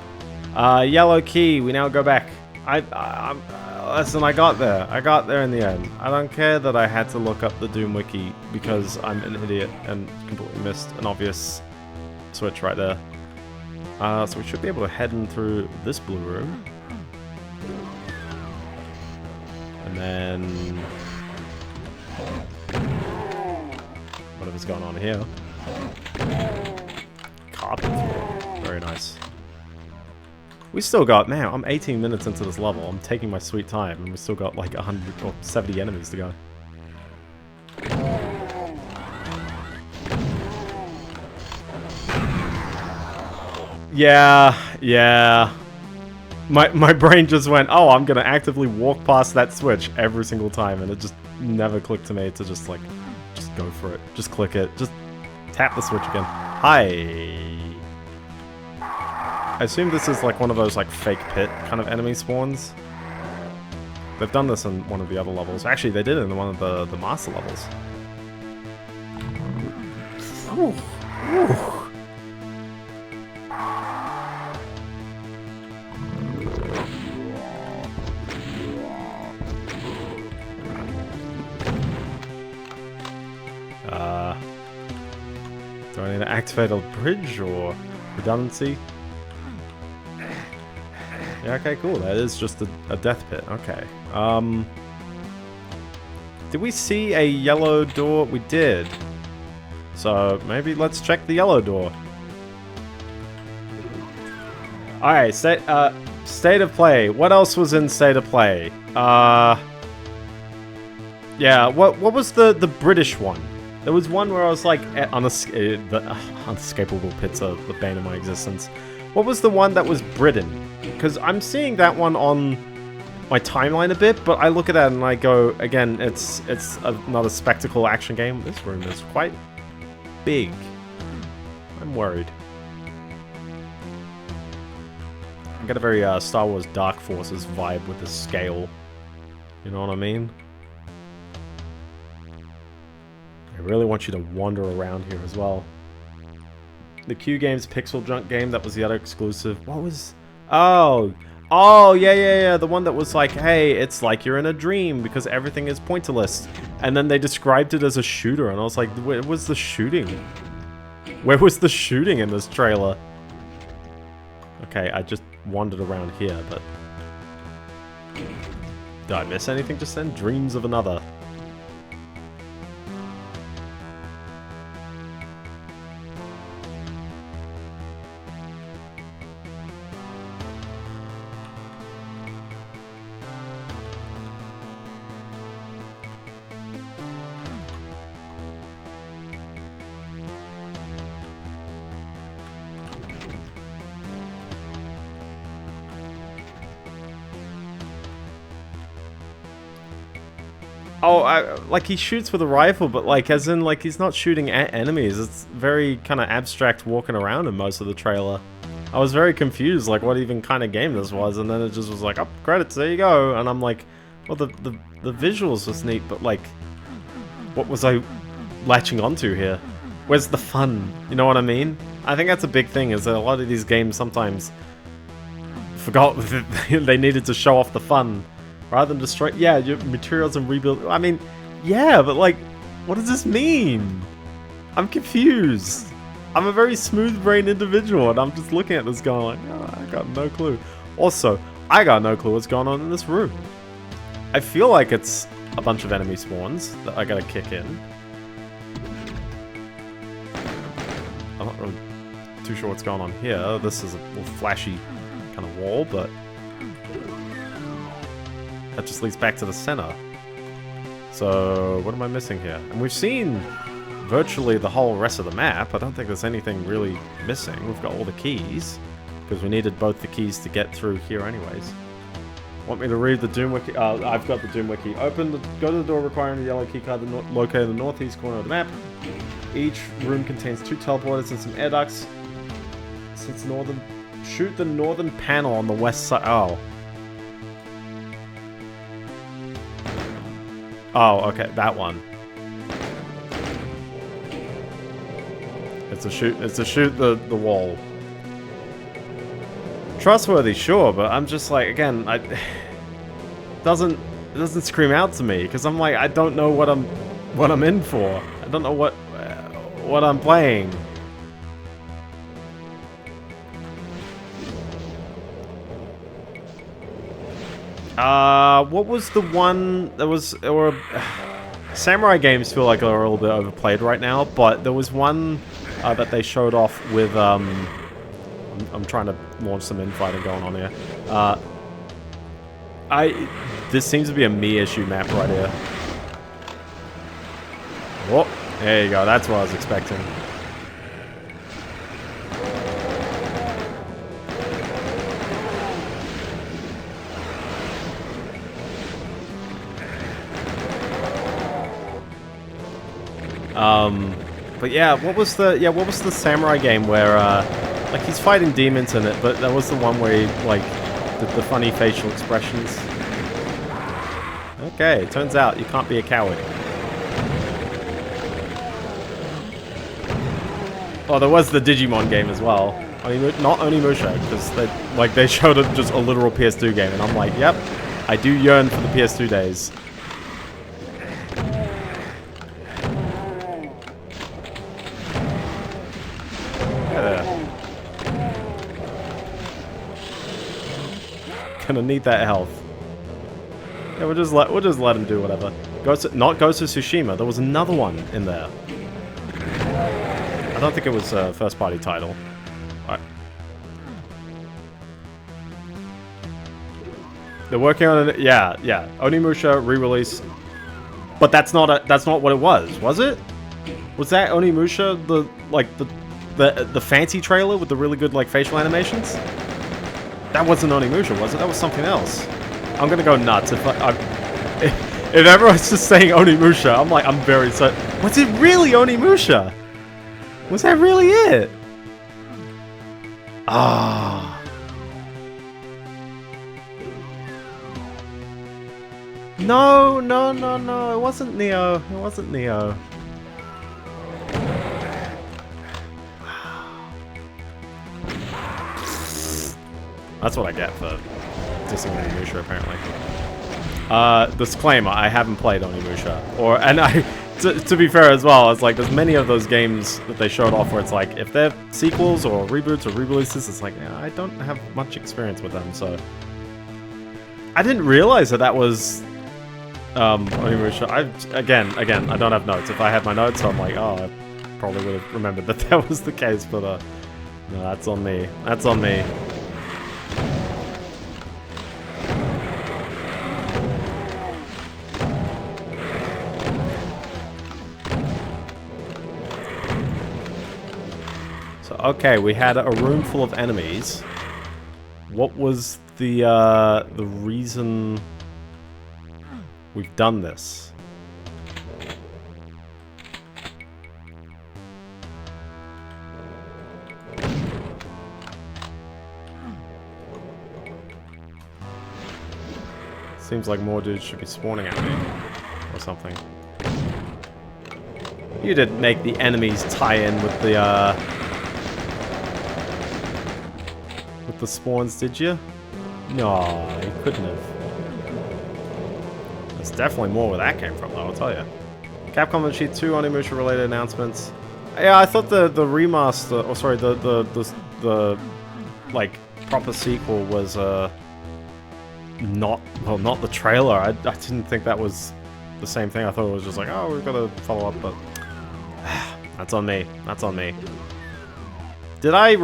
Yellow key, we now go back. Listen, I got there. I got there in the end. I don't care that I had to look up the Doom Wiki because I'm an idiot and completely missed an obvious switch right there. So we should be able to head in through this blue room. And then... whatever's going on here. Carpet floor. Very nice. We still got, man, I'm 18 minutes into this level. I'm taking my sweet time, and we still got like 100 or 70 enemies to go. Yeah. My brain just went, oh, I'm gonna actively walk past that switch every single time, and it just never clicked to me to just like, just go for it. Just click it. Just tap the switch again. Hi. I assume this is like one of those like fake pit kind of enemy spawns. They've done this in one of the other levels. Actually, they did it in one of the master levels. Ooh. Do I need to activate a bridge or redundancy? Yeah, okay, cool. That is just a death pit. Okay. Did we see a yellow door? We did. So maybe let's check the yellow door. Alright, state of play. What else was in state of play? Yeah, what was the British one? There was one where I was like, the unescapable pits are the bane of my existence. What was the one that was Britain? Because I'm seeing that one on my timeline a bit, but I look at that and I go, again, it's another spectacle action game. This room is quite big. I'm worried. I get a very Star Wars Dark Forces vibe with the scale. You know what I mean? I really want you to wander around here as well. The Q Games Pixel Junk game, that was the other exclusive. What was... Oh, yeah. The one that was like, hey, it's like you're in a dream because everything is pointless. And then they described it as a shooter, and I was like, where was the shooting? Where was the shooting in this trailer? Okay, I just wandered around here, but... Did I miss anything just then? Dreams of another. Oh, like he shoots with a rifle, but like as in like he's not shooting at enemies. It's very kind of abstract walking around in most of the trailer. I was very confused like what even kind of game this was, and then it just was like, oh, credits, there you go. And I'm like, well, the visuals was neat, but like, what was I latching onto here? Where's the fun? You know what I mean? I think that's a big thing, is that a lot of these games sometimes forgot that they needed to show off the fun. Rather than destroy, yeah, your materials and rebuild. I mean, yeah, but like, what does this mean? I'm confused. I'm a very smooth-brained individual, and I'm just looking at this going like, oh, I got no clue. Also, I got no clue what's going on in this room. I feel like it's a bunch of enemy spawns that I gotta kick in. I'm not really too sure what's going on here. This is a little flashy kind of wall, but... that just leads back to the center. So, what am I missing here? And we've seen virtually the whole rest of the map. I don't think there's anything really missing. We've got all the keys. because we needed both the keys to get through here anyways. Want me to read the Doom Wiki? I've got the Doom Wiki. Go to the door requiring the yellow keycard located in the northeast corner of the map. Each room contains 2 teleporters and some air ducts. Shoot the northern panel on the west side. Oh. Oh, okay, that one. It's to shoot the wall. Trustworthy, sure, but I'm just like, again, it doesn't scream out to me because I'm like, I don't know what I'm in for. I don't know what I'm playing. What was the one that was, samurai games feel like they're a little bit overplayed right now, but there was one that they showed off with I'm trying to launch some infighting going on here. This seems to be a me issue map right here. Whoop, there you go, that's what I was expecting. But yeah, what was the samurai game where like he's fighting demons in it, but that was the one where he like did the funny facial expressions. Okay, it turns out you can't be a coward. Oh, there was the Digimon game as well. I mean, not Onimusha, because they showed just a literal PS2 game, and I'm like, yep, I do yearn for the PS2 days. Gonna need that health. Yeah, we'll just let him do whatever. Not Ghost of Tsushima. There was another one in there. I don't think it was a first-party title. Alright. They're working on it. Yeah. Onimusha re-release. But that's not what it was it? Was that Onimusha the fancy trailer with the really good like facial animations? That wasn't Onimusha, was it? That was something else. I'm gonna go nuts if if everyone's just saying Onimusha. I'm like, I'm very so. Was it really Onimusha? Was that really it? Ah. No. It wasn't Neo. It wasn't Neo. That's what I get for dissing Onimusha, apparently. Disclaimer, I haven't played Onimusha. To be fair as well, it's like there's many of those games that they showed off where it's like, if they're sequels or reboots or re-releases, it's like, yeah, I don't have much experience with them, so... I didn't realize that was Onimusha. Again, I don't have notes. If I had my notes, I'm like, oh, I probably would have remembered that was the case, but no, that's on me. That's on me. Okay, we had a room full of enemies. What was the reason we've done this? Seems like more dudes should be spawning at me or something. You didn't make the enemies tie in with the spawns, did you? No, you couldn't have. There's definitely more where that came from, though, I'll tell you. Capcom and Sheet 2 Onimusha related announcements. Yeah, I thought the remaster, or sorry, the like proper sequel was not the trailer. I didn't think that was the same thing. I thought it was just like, oh, we've got to follow up, but that's on me. That's on me. Did I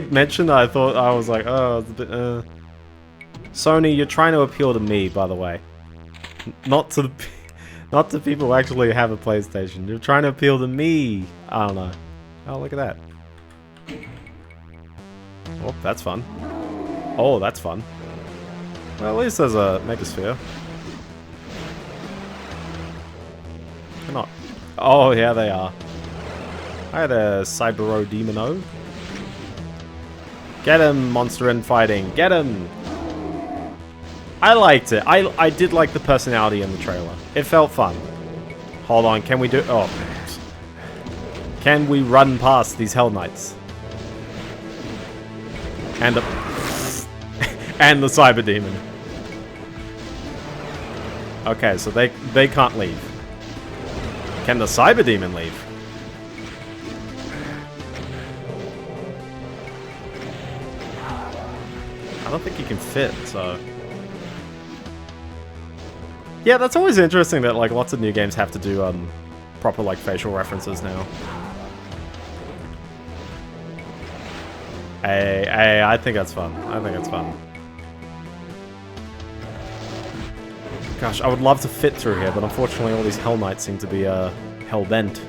mention that I thought I was like, oh, it's a bit, Sony, you're trying to appeal to me, by the way. Not to people who actually have a PlayStation. You're trying to appeal to me. I don't know. Oh, look at that. Oh, that's fun. Oh, that's fun. Well, at least there's a megasphere. They're not. Oh, yeah, they are. Hi there, Cybero Demino. Get him, monster infighting. Get him! I liked it. I did like the personality in the trailer. It felt fun. Hold on, can we do... Oh. Can we run past these Hell Knights? And the... and the Cyber Demon. Okay, so they can't leave. Can the Cyber Demon leave? I don't think he can fit, so... Yeah, that's always interesting that, like, lots of new games have to do, proper, like, facial references now. Hey, I think that's fun. I think it's fun. Gosh, I would love to fit through here, but unfortunately all these Hell Knights seem to be, hell-bent.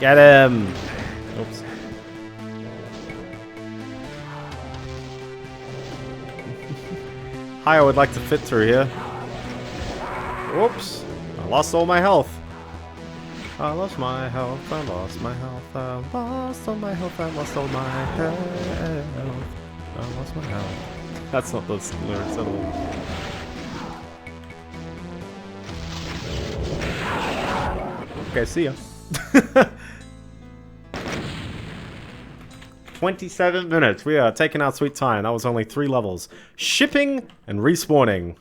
Get him! Oops. Hi, I would like to fit through here. Whoops. I lost all my health. I lost my health, I lost my health, I lost all my health, I lost all my health. I lost my health. That's not the lyrics at all. Okay, see ya. 27 minutes. We are taking our sweet time. That was only 3 levels. Shipping and respawning.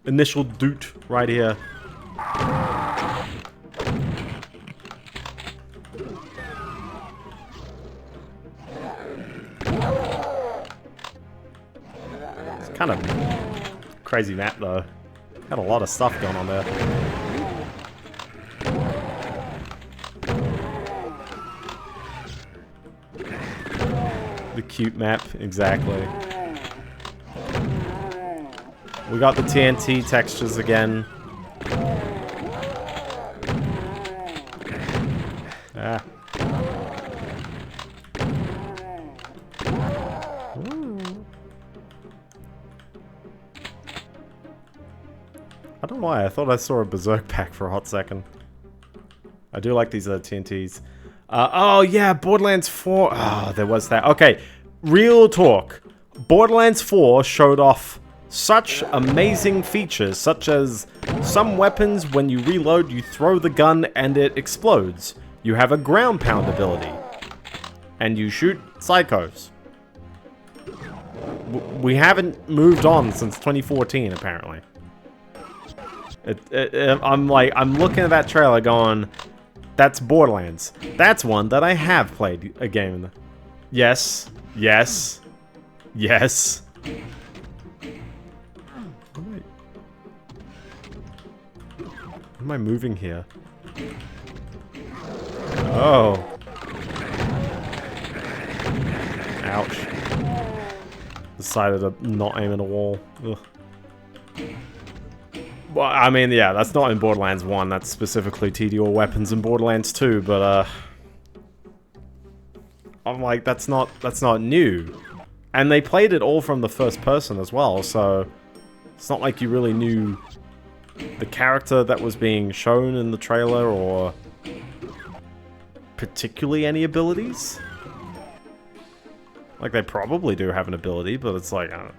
Initial doot right here. It's kind of crazy map though. Had a lot of stuff going on there. The cute map, exactly. We got the TNT textures again. Ah. Ooh. I don't know why, I thought I saw a Berserk pack for a hot second. I do like these TNTs. Oh yeah, Borderlands 4. Oh, there was that. Okay, real talk. Borderlands 4 showed off such amazing features, such as some weapons, when you reload, you throw the gun and it explodes. You have a ground pound ability. And you shoot psychos. We haven't moved on since 2014, apparently. I'm looking at that trailer going... That's Borderlands. That's one that I have played a game in. Yes. Yes. Yes. How am I moving here? Oh. Ouch. Decided to not aim at a wall. Ugh. Well, I mean, yeah, that's not in Borderlands 1. That's specifically TDR weapons in Borderlands 2, but, I'm like, that's not new. And they played it all from the first person as well, so it's not like you really knew the character that was being shown in the trailer or particularly any abilities. Like, they probably do have an ability, but it's like, I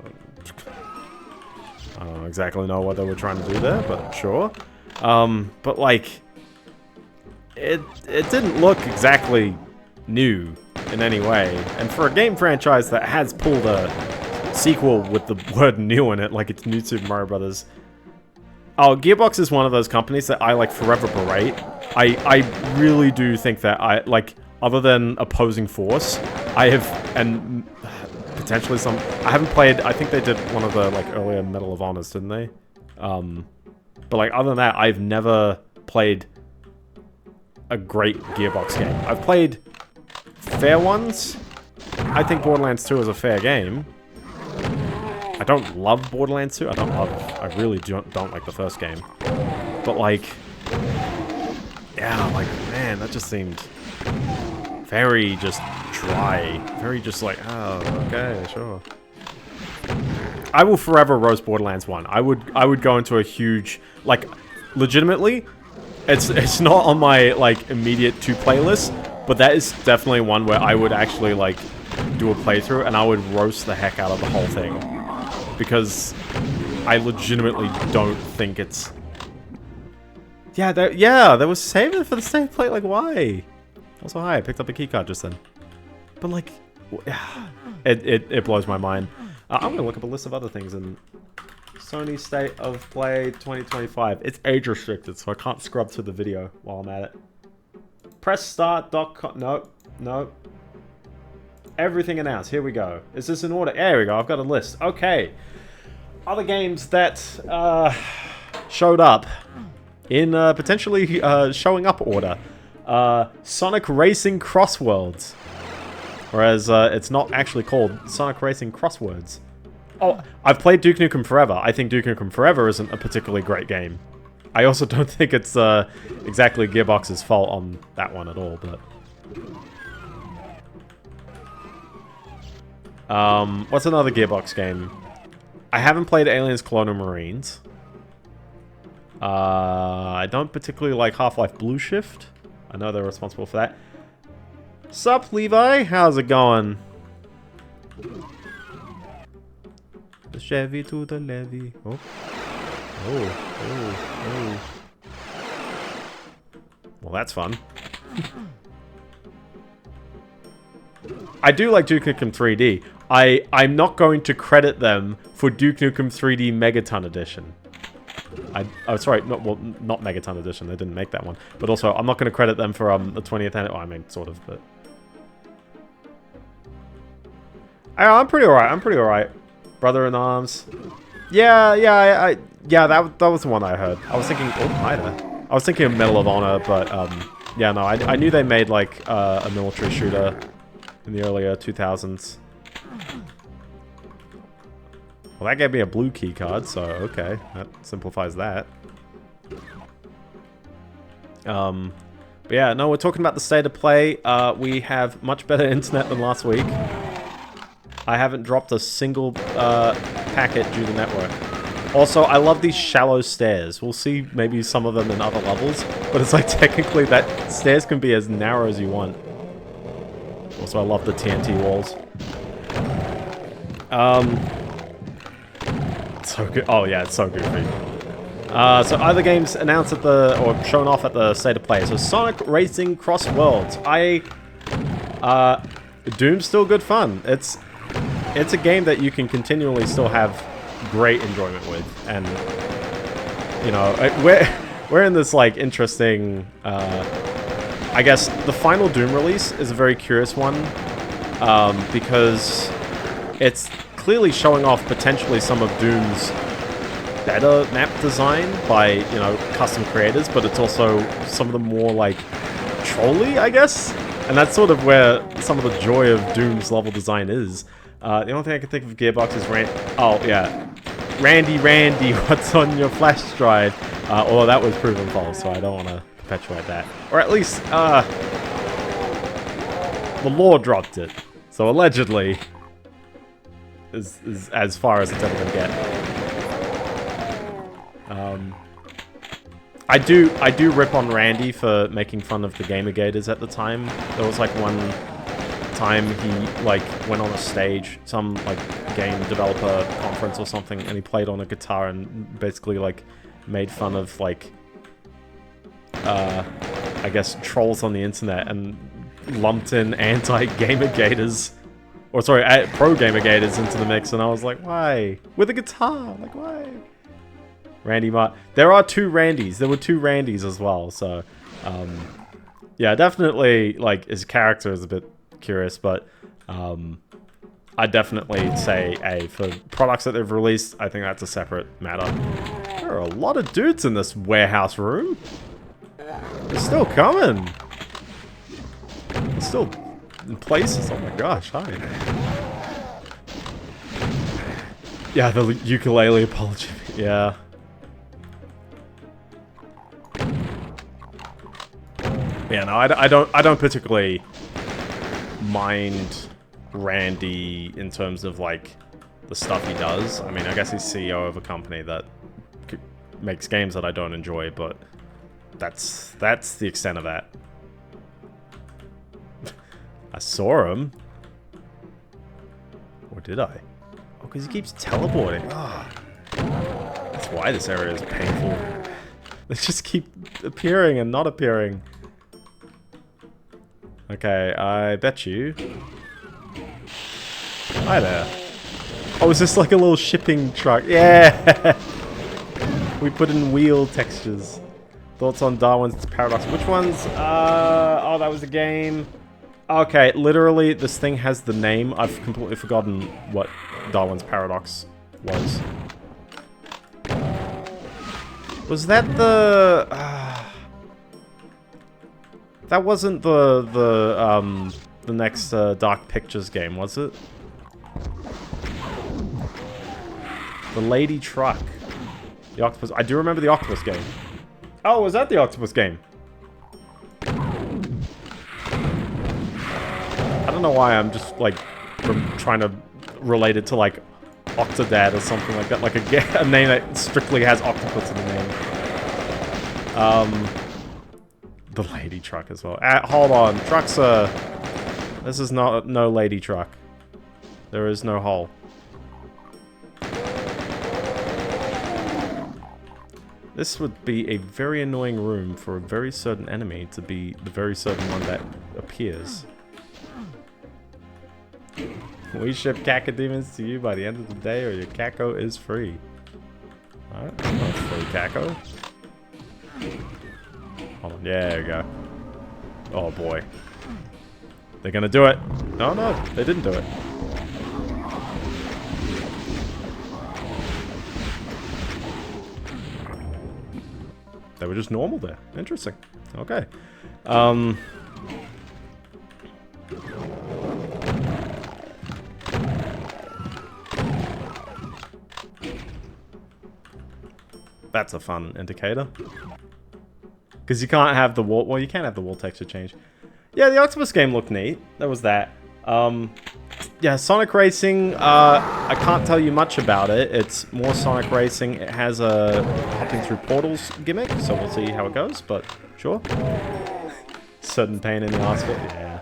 don't exactly know what they were trying to do there, but sure. But like, it didn't look exactly new in any way. And for a game franchise that has pulled a sequel with the word new in it, like it's New Super Mario Brothers. Oh, Gearbox is one of those companies that I like forever berate. I really do think that other than Opposing Force, I have, and potentially some... I haven't played... I think they did one of the, like, earlier Medal of Honors, didn't they? But, like, other than that, I've never played a great Gearbox game. I've played fair ones. I think Borderlands 2 is a fair game. I don't love Borderlands 2. I really don't like the first game. But, like... Yeah, like, man, that just seemed very just dry. Very just like, oh, okay, sure. I will forever roast Borderlands 1. I would go into a huge, like, legitimately, it's not on my, like, immediate to playlist, but that is definitely one where I would actually, like, do a playthrough and I would roast the heck out of the whole thing. Because I legitimately don't think it's... Yeah, they were saving it for the same plate, like, why? Also, hi, I picked up a keycard just then. But, like, it blows my mind. I'm gonna look up a list of other things in Sony State of Play 2025. It's age restricted, so I can't scrub through the video while I'm at it. PressStart.com. Nope. Everything announced. Here we go. Is this in order? There we go. I've got a list. Okay. Other games that showed up in potentially showing up order. Sonic Racing Crossworlds. Whereas it's not actually called Sonic Racing Crosswords. Oh, I've played Duke Nukem Forever. I think Duke Nukem Forever isn't a particularly great game. I also don't think it's exactly Gearbox's fault on that one at all, but... what's another Gearbox game? I haven't played Aliens Colonial Marines. I don't particularly like Half-Life Blue Shift. I know they're responsible for that. Sup, Levi? How's it going? The Chevy to the levee. Oh. Oh. Well, that's fun. I do like Duke Nukem 3D. I'm not going to credit them for Duke Nukem 3D Megaton Edition. Oh, sorry, not Megaton Edition. They didn't make that one. But also, I'm not going to credit them for the 20th anniversary. Well, I mean, sort of, but... I'm pretty alright. Brother in Arms. Yeah, that was the one I heard. I was thinking... Oh, hi there. I was thinking of Medal of Honor, but, yeah, no, I knew they made, like, a military shooter in the earlier 2000s. Well, that gave me a blue key card, so okay, that simplifies that. But yeah, no, we're talking about the state of play. We have much better internet than last week. I haven't dropped a single packet due to network. Also, I love these shallow stairs. We'll see maybe some of them in other levels, but it's like technically that stairs can be as narrow as you want. Also, I love the TNT walls. So good. Oh yeah, it's so goofy. So other games announced at or shown off at the State of Play. So Sonic Racing Cross Worlds. Doom's still good fun. It's a game that you can continually still have great enjoyment with, and you know we're in this like interesting. I guess the final Doom release is a very curious one because it's clearly showing off potentially some of Doom's better map design by, you know, custom creators, but it's also some of the more, like, trolly, I guess? And that's sort of where some of the joy of Doom's level design is. The only thing I can think of Gearbox is oh, yeah. Randy, what's on your flash drive? Although that was proven false, so I don't want to perpetuate that. Or at least, the lore dropped it. So allegedly... is as far as it's ever gonna get. I do rip on Randy for making fun of the Gamergators at the time. There was like one time he like went on a stage, some like game developer conference or something, and he played on a guitar and basically like made fun of like I guess trolls on the internet and lumped in anti-Gamergators. Or sorry, pro Gamergators into the mix, and I was like, why? With a guitar, like why? Randy Mart. There are two Randys. There were two Randys as well, so yeah, definitely like his character is a bit curious, but I definitely say, hey, for products that they've released, I think that's a separate matter. There are a lot of dudes in this warehouse room. They're still coming. They're still in places. Oh my gosh, hi. Yeah, the ukulele apology. Yeah. Yeah, no, I don't particularly mind Randy in terms of like the stuff he does. I mean, I guess he's CEO of a company that makes games that I don't enjoy, but that's the extent of that. I saw him. Or did I? Oh, because he keeps teleporting. Ah. That's why this area is painful. They just keep appearing and not appearing. Okay, I bet you. Hi there. Oh, is this like a little shipping truck? Yeah! We put in wheel textures. Thoughts on Darwin's Paradox. Which ones? Oh, that was a game. Okay, literally, this thing has the name. I've completely forgotten what Darwin's Paradox was. Was that the... that wasn't the next Dark Pictures game, was it? The Lady Truck. The Octopus... I do remember the Octopus game. Oh, was that the Octopus game? I don't know why I'm just, like, trying to relate it to, like, Octodad or something like that. Like a name that strictly has octopus in the name. The Lady Truck as well. Hold on. Trucks are... This is not no Lady Truck. There is no hole. This would be a very annoying room for a very certain enemy to be the very certain one that appears. We ship Cacodemons to you by the end of the day or your Caco is free. Alright, that's free Caco. Hold on, yeah, there you go. Oh boy. They're gonna do it. No, no, they didn't do it. They were just normal there. Interesting. Okay. That's a fun indicator. Because you can't have the wall... Well, you can't have the wall texture change. Yeah, the Octopus game looked neat. There was that. Yeah, Sonic Racing, I can't tell you much about it. It's more Sonic Racing. It has a hopping through portals gimmick, so we'll see how it goes, but sure. Certain pain in the ass. Yeah.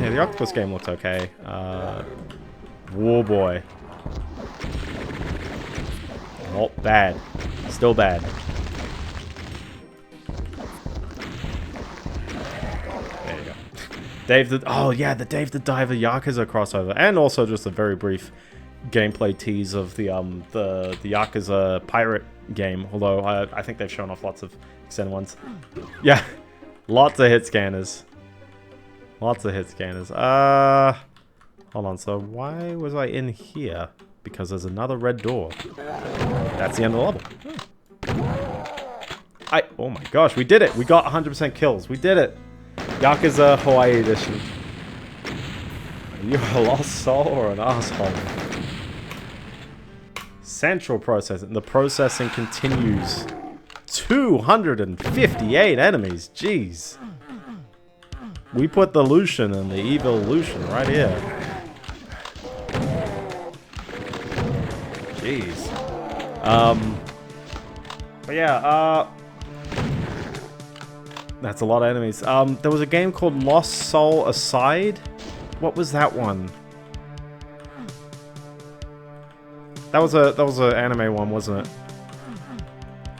Yeah, the Octopus game looked okay. War boy. Not bad. Still bad. There you go. Dave the... Oh, yeah, the Dave the Diver Yakuza crossover. And also just a very brief gameplay tease of the Yakuza pirate game. Although, I think they've shown off lots of extended ones. Yeah. Lots of hit scanners. Lots of hit scanners. Hold on. So, why was I in here? Because there's another red door. That's the end of the level. Oh my gosh, we did it! We got 100% kills. We did it! Yakuza Hawaii Edition. Are you a lost soul or an asshole? Central processing. The processing continues. 258 enemies. Jeez. We put the Lucian and the Evilution right here. Jeez. But yeah, that's a lot of enemies. There was a game called Lost Soul Aside. What was that one? That was a anime one, wasn't it?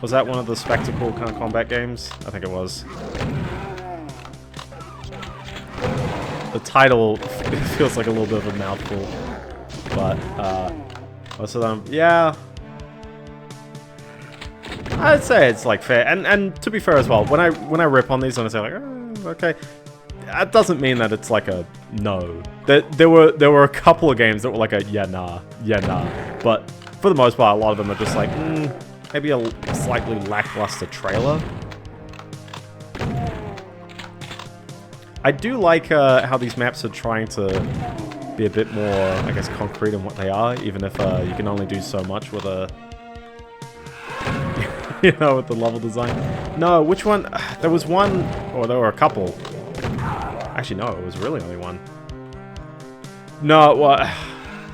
Was that one of the spectacle kind of combat games? I think it was. The title feels like a little bit of a mouthful, but most of them, yeah. I'd say it's like fair, and to be fair as well, when I rip on these and I say like, oh, okay, that doesn't mean that it's like a no. There were a couple of games that were like a yeah nah, but for the most part, a lot of them are just like maybe a slightly lackluster trailer. I do like how these maps are trying to be a bit more, I guess, concrete in what they are, even if you can only do so much with a... you know, with the level design. No, which one? There was one, or there were a couple. Actually, no, it was really only one. No, well,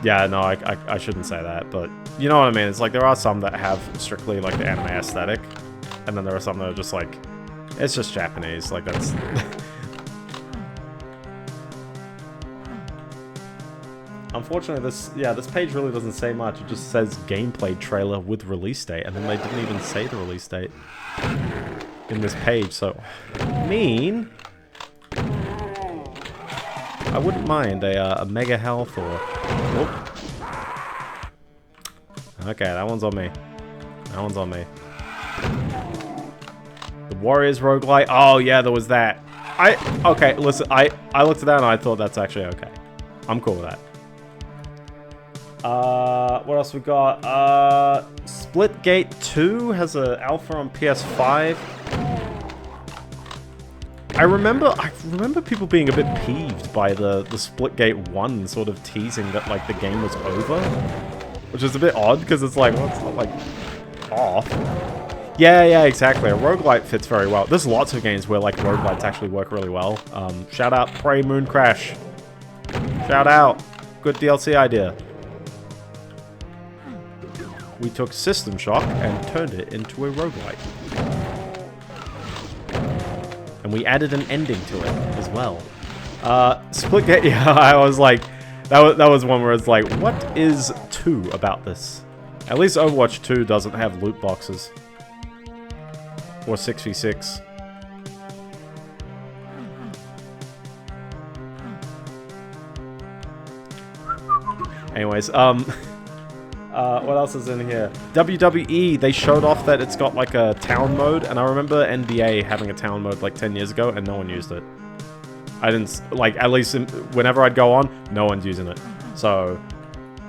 yeah, no, I shouldn't say that, but you know what I mean. It's like there are some that have strictly like the anime aesthetic, and then there are some that are just like, it's just Japanese. Like that's. Unfortunately, this page really doesn't say much. It just says gameplay trailer with release date, and then they didn't even say the release date in this page. So, I wouldn't mind a mega health or. Whoop. Okay, that one's on me. That one's on me. The Warriors roguelite. Oh yeah, there was that. Okay, listen. I looked at that and I thought that's actually okay. I'm cool with that. What else we got? Splitgate 2 has an alpha on PS5. I remember people being a bit peeved by the Splitgate 1 sort of teasing that like the game was over, which is a bit odd because it's like, well, it's not like off. Yeah, exactly. A roguelite fits very well. There's lots of games where like roguelites actually work really well. Shout out Prey Moon Crash. Shout out. Good DLC idea. We took System Shock and turned it into a roguelite. And we added an ending to it as well. Splitgate, yeah, I was like, that was one where it's like, what is 2 about this? At least Overwatch 2 doesn't have loot boxes. Or 6v6. Anyways, what else is in here? WWE, they showed off that it's got like a town mode, and I remember NBA having a town mode like 10 years ago, and no one used it. I didn't, like, at least whenever I'd go on, no one's using it. So,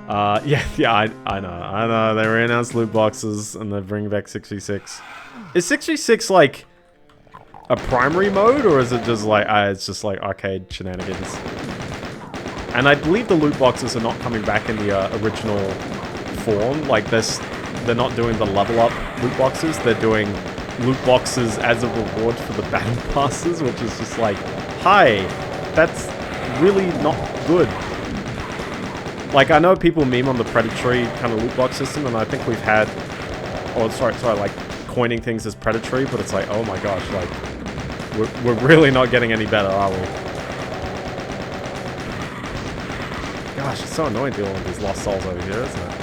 yeah, I know. They re-announced loot boxes, and they're bringing back 6v6. Is 6v6 like a primary mode, or is it just like, it's just like arcade shenanigans? And I believe the loot boxes are not coming back in the original form. Like this, they're not doing the level up loot boxes. They're doing loot boxes as a reward for the battle passes, which is just like, hi, that's really not good. Like I know people meme on the predatory kind of loot box system, and I think we've had, sorry, like coining things as predatory, but it's like, oh my gosh, like we're really not getting any better, are we? Gosh, it's so annoying dealing with these lost souls over here, isn't it?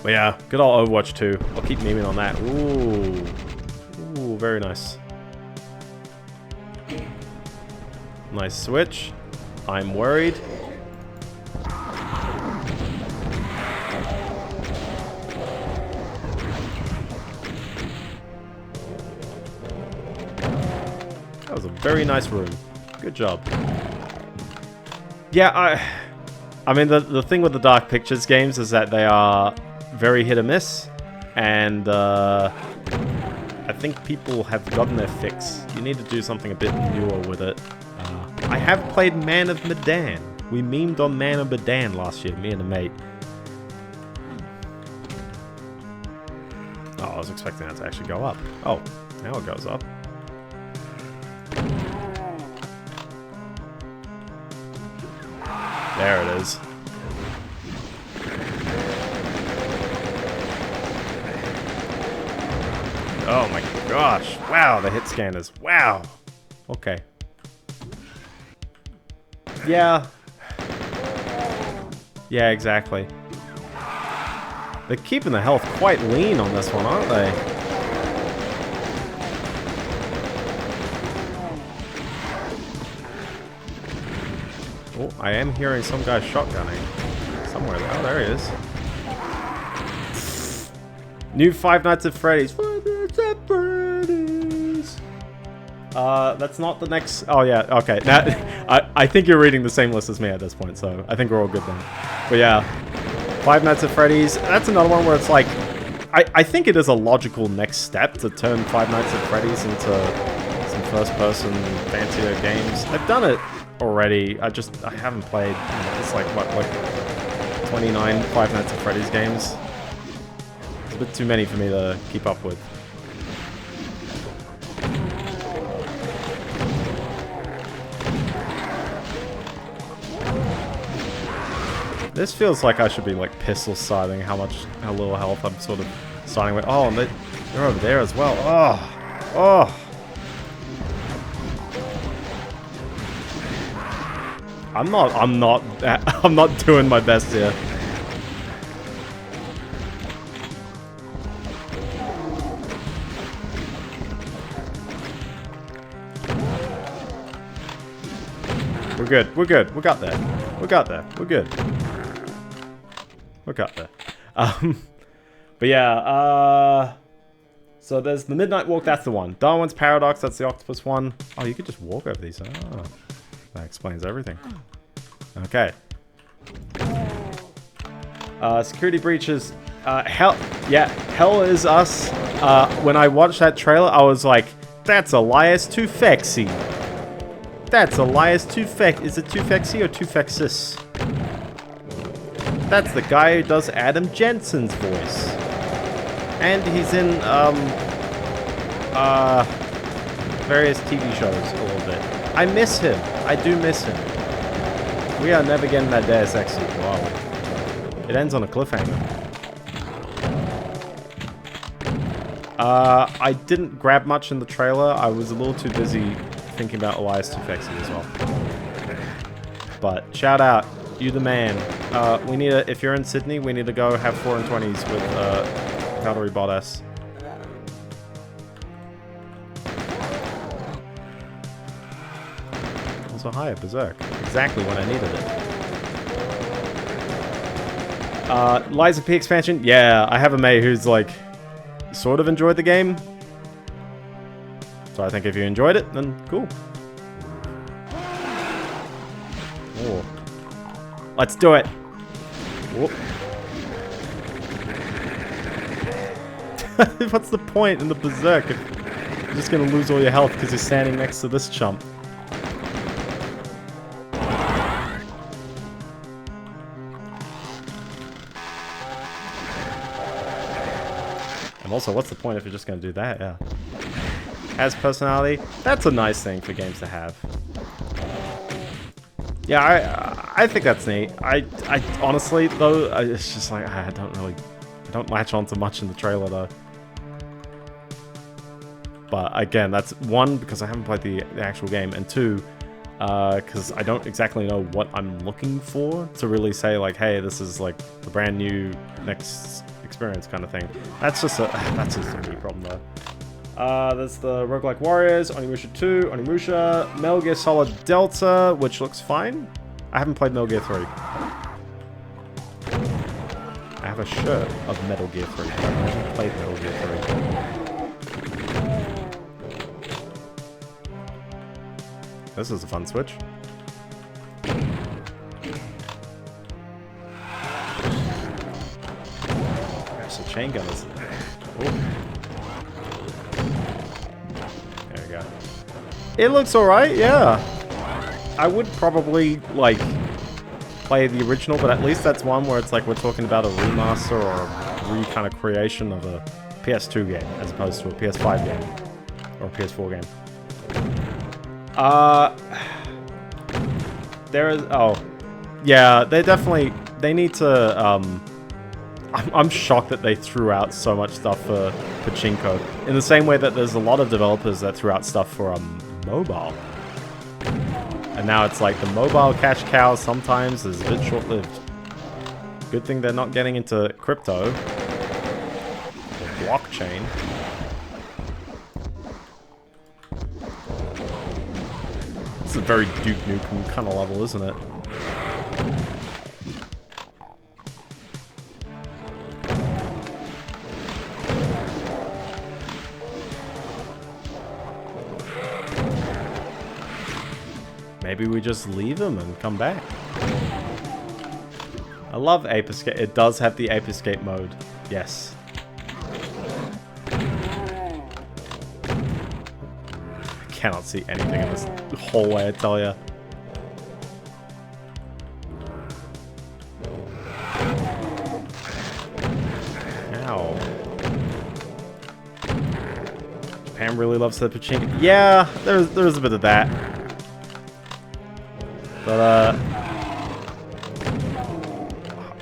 But yeah, good old Overwatch 2. I'll keep memeing on that. Ooh, very nice. Nice switch. I'm worried. That was a very nice room. Good job. Yeah, I mean, the thing with the Dark Pictures games is that they are very hit or miss, and I think people have gotten their fix. You need to do something a bit newer with it. I have played Man of Medan. We memed on Man of Medan last year, me and a mate. Oh, I was expecting that to actually go up. Oh, now it goes up. There it is. Oh my gosh. Wow, the hit scanners. Wow. Okay. Yeah. Yeah, exactly. They're keeping the health quite lean on this one, aren't they? Oh, I am hearing some guy shotgunning. Somewhere. Oh, there he is. New Five Nights at Freddy's. Five Nights at Freddy's. That's not the next... Oh, yeah, okay. Now, I think you're reading the same list as me at this point, so I think we're all good then. But yeah, Five Nights at Freddy's. That's another one where it's like... I think it is a logical next step to turn Five Nights at Freddy's into some first-person fancier games. I've done it already. I haven't played. It's like, what, like 29 Five Nights at Freddy's games. It's a bit too many for me to keep up with. This feels like I should be like pistol sighting how little health I'm sort of starting with. Oh, and they're over there as well. Oh, oh. I'm not doing my best here. We're good. We're good. We got there. We got there. We're good. We got there. But yeah, so there's the Midnight Walk, that's the one. Darwin's Paradox, that's the octopus one. Oh, you could just walk over these. Oh, that explains everything. Okay. Security breaches. Hell, yeah, Hell Is Us. When I watched that trailer, I was like, that's Elias too fexy. That's Elias too fex. Is it too fexy or too fexis? That's the guy who does Adam Jensen's voice. And he's in, various TV shows a little bit. I miss him. I do miss him. We are never getting that Deus Ex sequel, are we? It ends on a cliffhanger. I didn't grab much in the trailer. I was a little too busy thinking about Elias too fexy as well. But shout out, you the man. We need if you're in Sydney, we need to go have 4 and 20s with Powdery Badass. Also, hi, Berserk. Exactly when I needed it. Lies of P expansion. Yeah, I have a mate who's like sort of enjoyed the game. So I think if you enjoyed it, then cool. Oh. Let's do it. Whoop. What's the point in the Berserk if you're just gonna lose all your health because you're standing next to this chump? And also, what's the point if you're just gonna do that? Yeah. Has personality. That's a nice thing for games to have. Yeah, I think that's neat. I honestly though, it's just like I don't latch on to much in the trailer though. But again, that's one because I haven't played the actual game, and two, because I don't exactly know what I'm looking for to really say like, hey, this is like the brand new next experience kind of thing. That's just a me problem though. There's the Roguelike Warriors, Onimusha 2, Onimusha, Metal Gear Solid Delta, which looks fine. I haven't played Metal Gear 3. I have a shirt of Metal Gear 3, but I haven't played Metal Gear 3. This is a fun switch. There's a chain gunners. Ooh. It looks alright, yeah. I would probably, like, play the original, but at least that's one where it's like we're talking about a remaster or a kind of creation of a PS2 game, as opposed to a PS5 game. Or a PS4 game. There is, oh. Yeah, they need to, I'm shocked that they threw out so much stuff for Pachinko. In the same way that there's a lot of developers that threw out stuff for, mobile. And now it's like the mobile cash cow sometimes is a bit short-lived. Good thing they're not getting into crypto. Or blockchain. This is a very Duke Nukem kind of level, isn't it? Maybe we just leave him and come back. I love Ape Escape. It does have the Ape Escape mode. Yes. I cannot see anything in this hallway, I tell ya. Ow. Japan really loves the pachinko. Yeah, there's a bit of that. But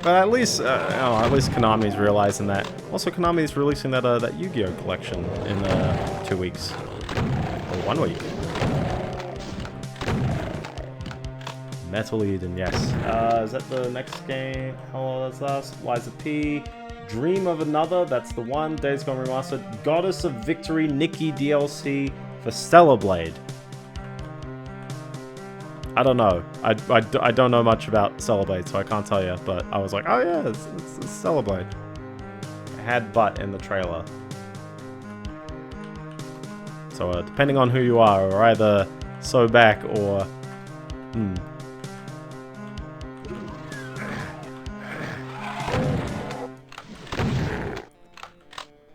at least Konami's realizing that. Also, Konami's releasing that Yu-Gi-Oh collection in 2 weeks or 1 week. Metal Eden, yes. Is that the next game? Hello, that's last. Liza P. Dream of Another, that's the one. Days Gone Remastered. Goddess of Victory, Nikki DLC for Stellar Blade. I don't know. I don't know much about Stellar Blade, so I can't tell you. But I was like, oh yeah, it's Stellar Blade. It had butt in the trailer. So depending on who you are, or either so back or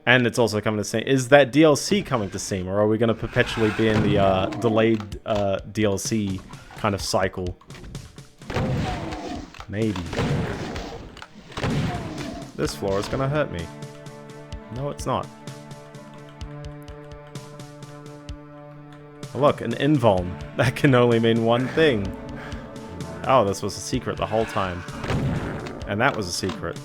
And it's also coming to Steam. Is that DLC coming to Steam, or are we going to perpetually be in the delayed DLC kind of cycle? Maybe. This floor is going to hurt me. No, it's not. Oh, look, an invuln. That can only mean one thing. Oh, this was a secret the whole time. And that was a secret.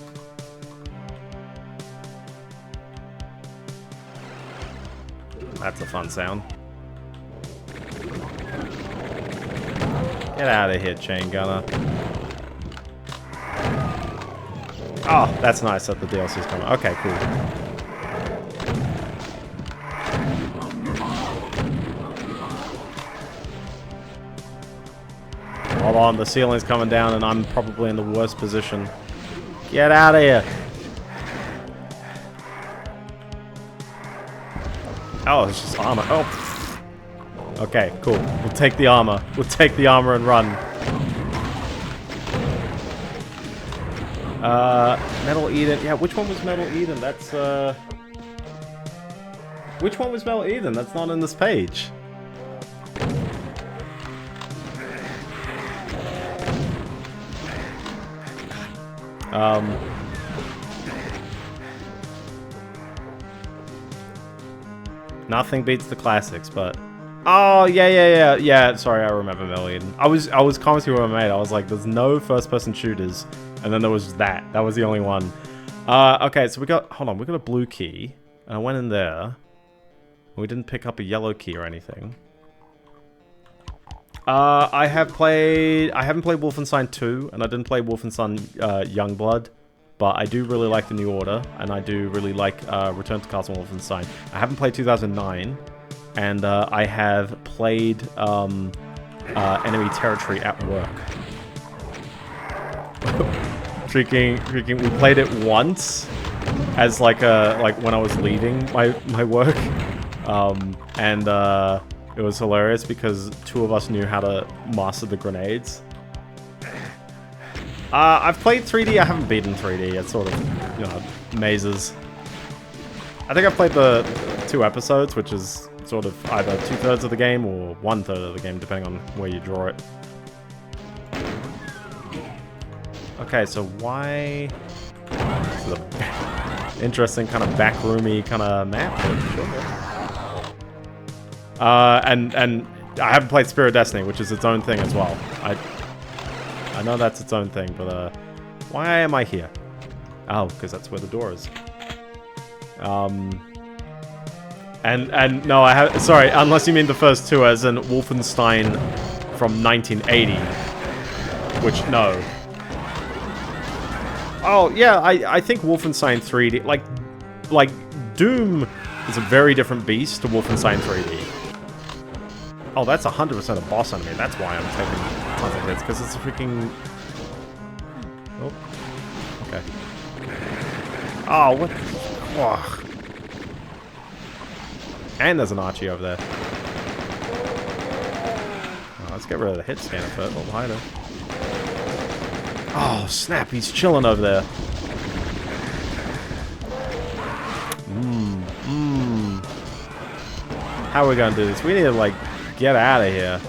That's a fun sound. Get out of here, chain gunner. Oh, that's nice that the DLC's coming. Okay, cool. Hold on, the ceiling's coming down and I'm probably in the worst position. Get out of here. Oh, it's just armor. Oh. Okay, cool. We'll take the armor. We'll take the armor and run. Metal Eden. Yeah, which one was Metal Eden? That's, Which one was Metal Eden? That's not in this page. Nothing beats the classics, but... Oh, yeah. Sorry, I remember Metal Eden. I was commenting with my mate. I was like, there's no first-person shooters. And then there was that. That was the only one. Okay, so we got... Hold on, we got a blue key. And I went in there. We didn't pick up a yellow key or anything. I haven't played Wolfenstein 2, and I didn't play Wolfenstein Youngblood. But I do really like The New Order, and I do really like Return to Castle Wolfenstein. I haven't played 2009, and I have played Enemy Territory at work. freaking, we played it once as like when I was leaving my work, and it was hilarious because two of us knew how to master the grenades. I've played 3D, I haven't beaten 3D, it's sort of, you know, mazes. I think I've played the 2 episodes, which is sort of either 2/3 of the game or 1/3 of the game, depending on where you draw it. Okay, so why... This is a interesting kind of backroomy kind of map. And I haven't played Spirit of Destiny, which is its own thing as well. I know that's its own thing, but why am I here? Oh, because that's where the door is. And no, I have... Sorry, unless you mean the first 2 as in Wolfenstein from 1980. Which, no. Oh, yeah, I think Wolfenstein 3D... Like, Doom is a very different beast to Wolfenstein 3D. Oh, that's 100% a boss enemy. That's why I'm taking tons of hits, because it's a freaking... Oh. Okay. Oh, what? Oh. And there's an Archie over there. Oh, let's get rid of the hit scanner first. We'll hide him. Oh, snap. He's chilling over there. How are we gonna do this? We need to, like, get out of here.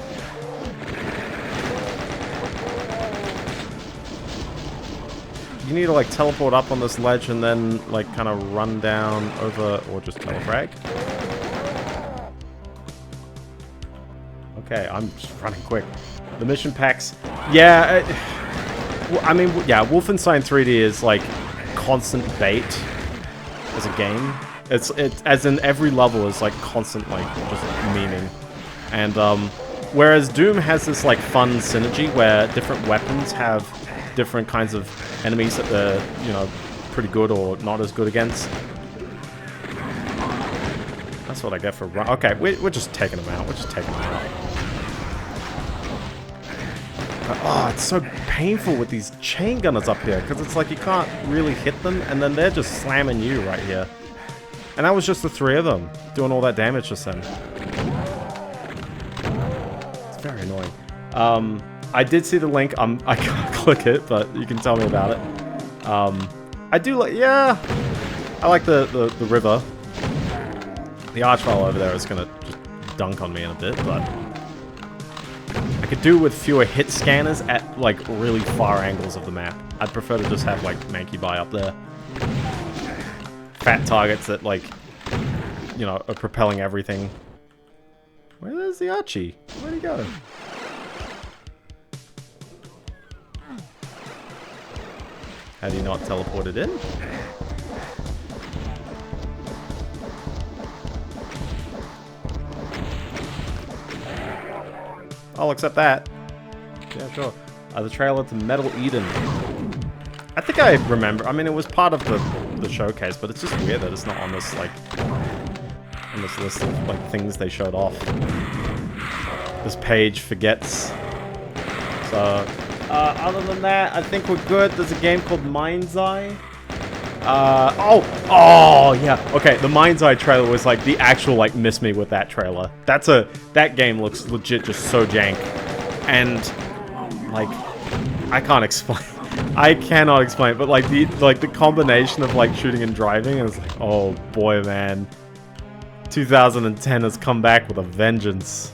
you need to like teleport up on this ledge and then like kind of run down over, or just telefrag. Okay, I'm just running quick. The mission packs, yeah. I mean, yeah, Wolfenstein 3D is like constant bait as a game. It's as in every level is like constant like just memeing, and whereas Doom has this like fun synergy where different weapons have different kinds of enemies that they're, you know, pretty good or not as good against. That's what I get for run. Okay, we're just taking them out. We're just taking them out. Oh, it's so painful with these chain gunners up here, because it's like you can't really hit them, and then they're just slamming you right here. And that was just the 3 of them doing all that damage just then. It's very annoying. I did see the link. I can't click it, but you can tell me about it. I do like, yeah, I like the river. The archvile over there is gonna just dunk on me in a bit, but I could do with fewer hit scanners at like really far angles of the map. I'd prefer to just have like Mankey Bai up there. Fat targets that like, you know, are propelling everything. Where's the Archie? Where'd he go? Had he not teleported in? I'll accept that. Yeah, sure. The trailer to Metal Eden. I think I remember. I mean, it was part of the showcase, but it's just weird that it's not on this like on this list of like things they showed off. This page forgets. So, other than that, I think we're good. There's a game called Mind's Eye. Oh, yeah. Okay, the Mind's Eye trailer was like the actual like miss me with that trailer. That game looks legit just so jank, and like I can't explain. I cannot explain, but like the combination of like shooting and driving, and it's like, oh boy, man. 2010 has come back with a vengeance.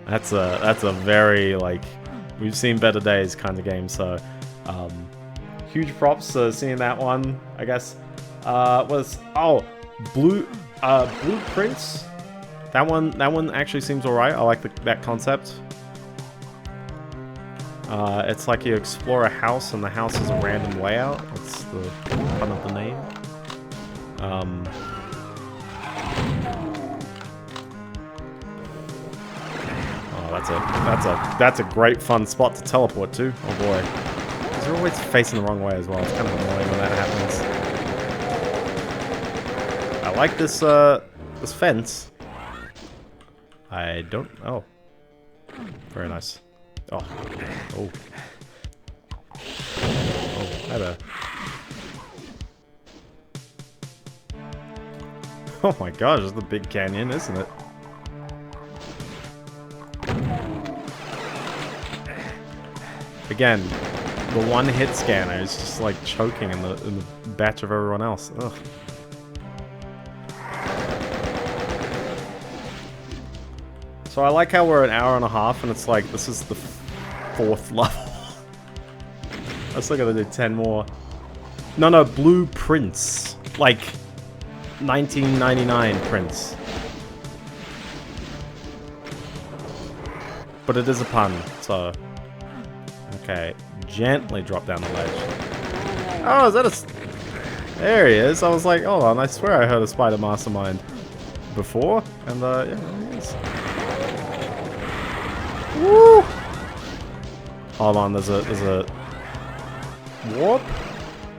That's a very like we've seen better days kind of game. So. Huge props to seeing that one, I guess. Blueprints. That one actually seems alright. I like that concept. It's like you explore a house and the house is a random layout. That's the fun of the name. Oh, that's a great fun spot to teleport to. Oh boy. They're always facing the wrong way as well. It's kind of annoying when that happens. I like this this fence. I don't. Oh, very nice. Oh, oh, oh. Hi there. Oh my gosh, it's the big canyon, isn't it? Again. The one-hit scanner is just like choking in the batch of everyone else. Ugh. So I like how we're an hour and a half and it's like this is the 4th level. I still gotta do 10 more. No, blueprints. Like 1999 prints. But it is a pun, so okay. Gently drop down the ledge. Oh, is that a... There he is. I was like, hold on, I swear I heard a spider mastermind before. And, yeah, there he is. Woo! Hold on, there's a... warp?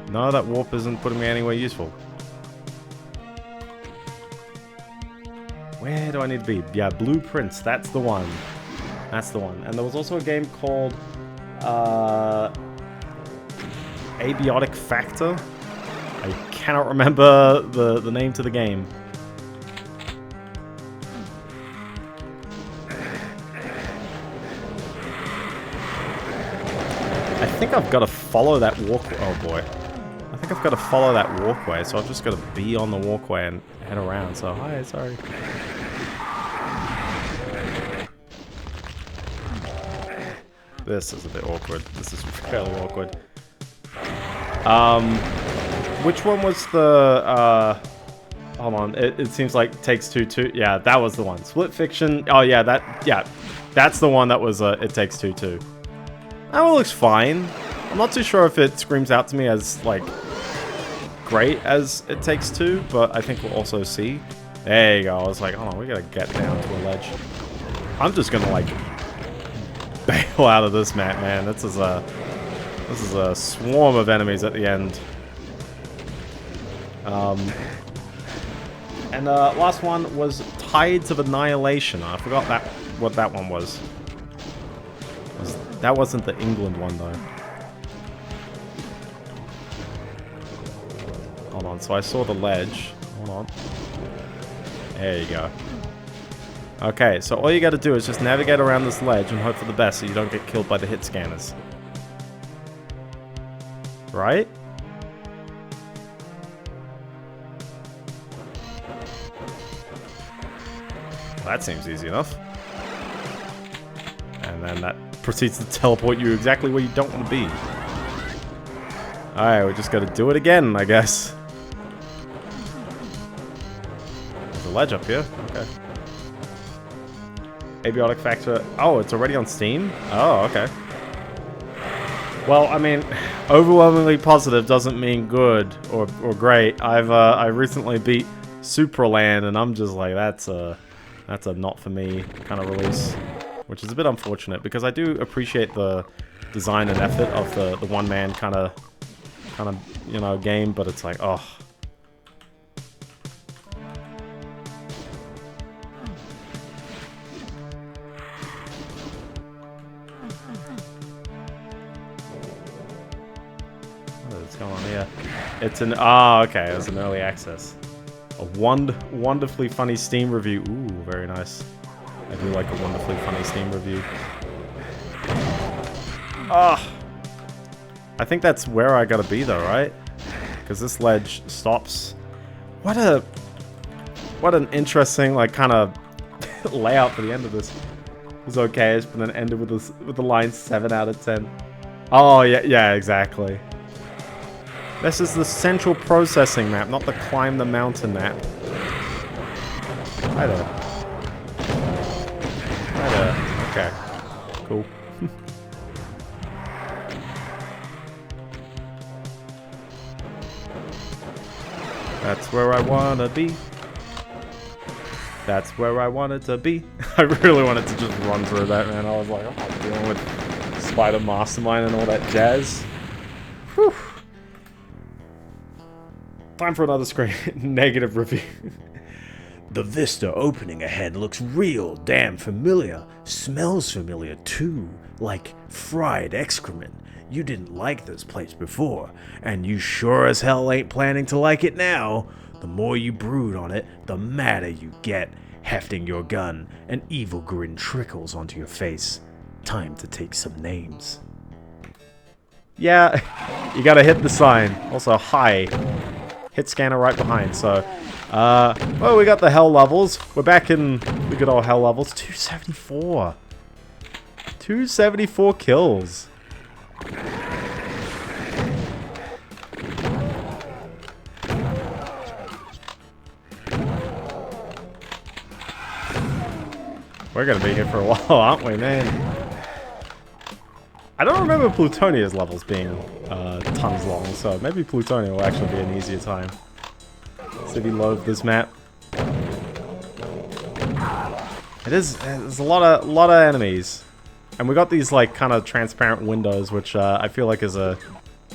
No, that warp isn't putting me anywhere useful. Where do I need to be? Yeah, blueprints. That's the one. That's the one. And there was also a game called... Abiotic Factor. I cannot remember the name to the game. I think I've got to follow that walkway. Oh boy. I think I've got to follow that walkway, so I've just got to be on the walkway and head around. So, hi, sorry. This is a bit awkward. This is fairly awkward. Which one was the, hold on, it seems like Takes Two too. Yeah, that was the one. Split Fiction. Oh yeah, that's the one that was It Takes Two too. That one looks fine. I'm not too sure if it screams out to me as like great as It Takes Two, but I think we'll also see. There you go. I was like, hold on, we gotta get down to a ledge. I'm just gonna like bail out of this map, man. This is a swarm of enemies at the end. And last one was Tides of Annihilation. I forgot what that one was. That wasn't the England one though. Hold on, so I saw the ledge. Hold on. There you go. Okay, so all you gotta do is just navigate around this ledge and hope for the best so you don't get killed by the hit scanners. Right? That seems easy enough. And then that proceeds to teleport you exactly where you don't want to be. Alright, we just gotta do it again, I guess. There's a ledge up here. Okay. Abiotic factor. Oh, it's already on Steam? Oh, okay. Well, I mean, overwhelmingly positive doesn't mean good or great. I recently beat Supraland, and I'm just like, that's a not for me kind of release, which is a bit unfortunate because I do appreciate the design and effort of the one man kind of you know game, but it's like, oh. What's going on here? It's an okay, it's an early access. A wonderfully funny Steam review. Ooh, very nice. I do like a wonderfully funny Steam review. Ah, I think that's where I gotta be though, right? Because this ledge stops. What an interesting like kind of layout for the end of this. It was okay, but then ended with the line 7 out of 10. Oh yeah, exactly. This is the central processing map, not the climb the mountain map. Hi there. Hi there. Okay. Cool. That's where I wanna be. That's where I wanted to be. I really wanted to just run through that, man. I was like, I'm not dealing with Spider Mastermind and all that jazz. Whew. Time for another screen negative review. The vista opening ahead looks real damn familiar. Smells familiar too, like fried excrement. You didn't like this place before, and you sure as hell ain't planning to like it now. The more you brood on it, the madder you get. Hefting your gun, an evil grin trickles onto your face. Time to take some names. Yeah, you gotta hit the sign. Also, hi. Hit scanner right behind, so... well, we got the hell levels. We're back in the good old hell levels. 274. 274 kills. We're gonna be here for a while, aren't we, man? I don't remember Plutonia's levels being tons long, so maybe Plutonia will actually be an easier time. City loathe this map. It is. There's a lot of enemies, and we got these like kind of transparent windows, which I feel like is a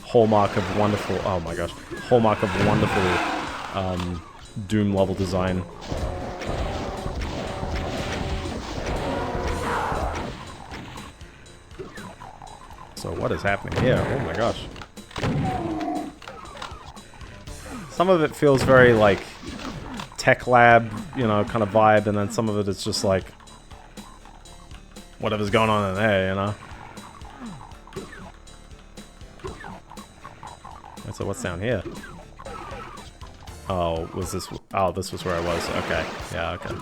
hallmark of wonderful. Oh my gosh, hallmark of wonderful Doom level design. So what is happening here? Oh my gosh. Some of it feels very like tech lab, you know, kind of vibe, and then some of it is just like whatever's going on in there, you know. And so what's down here? Oh, was this? Oh, this was where I was. Okay, yeah, okay.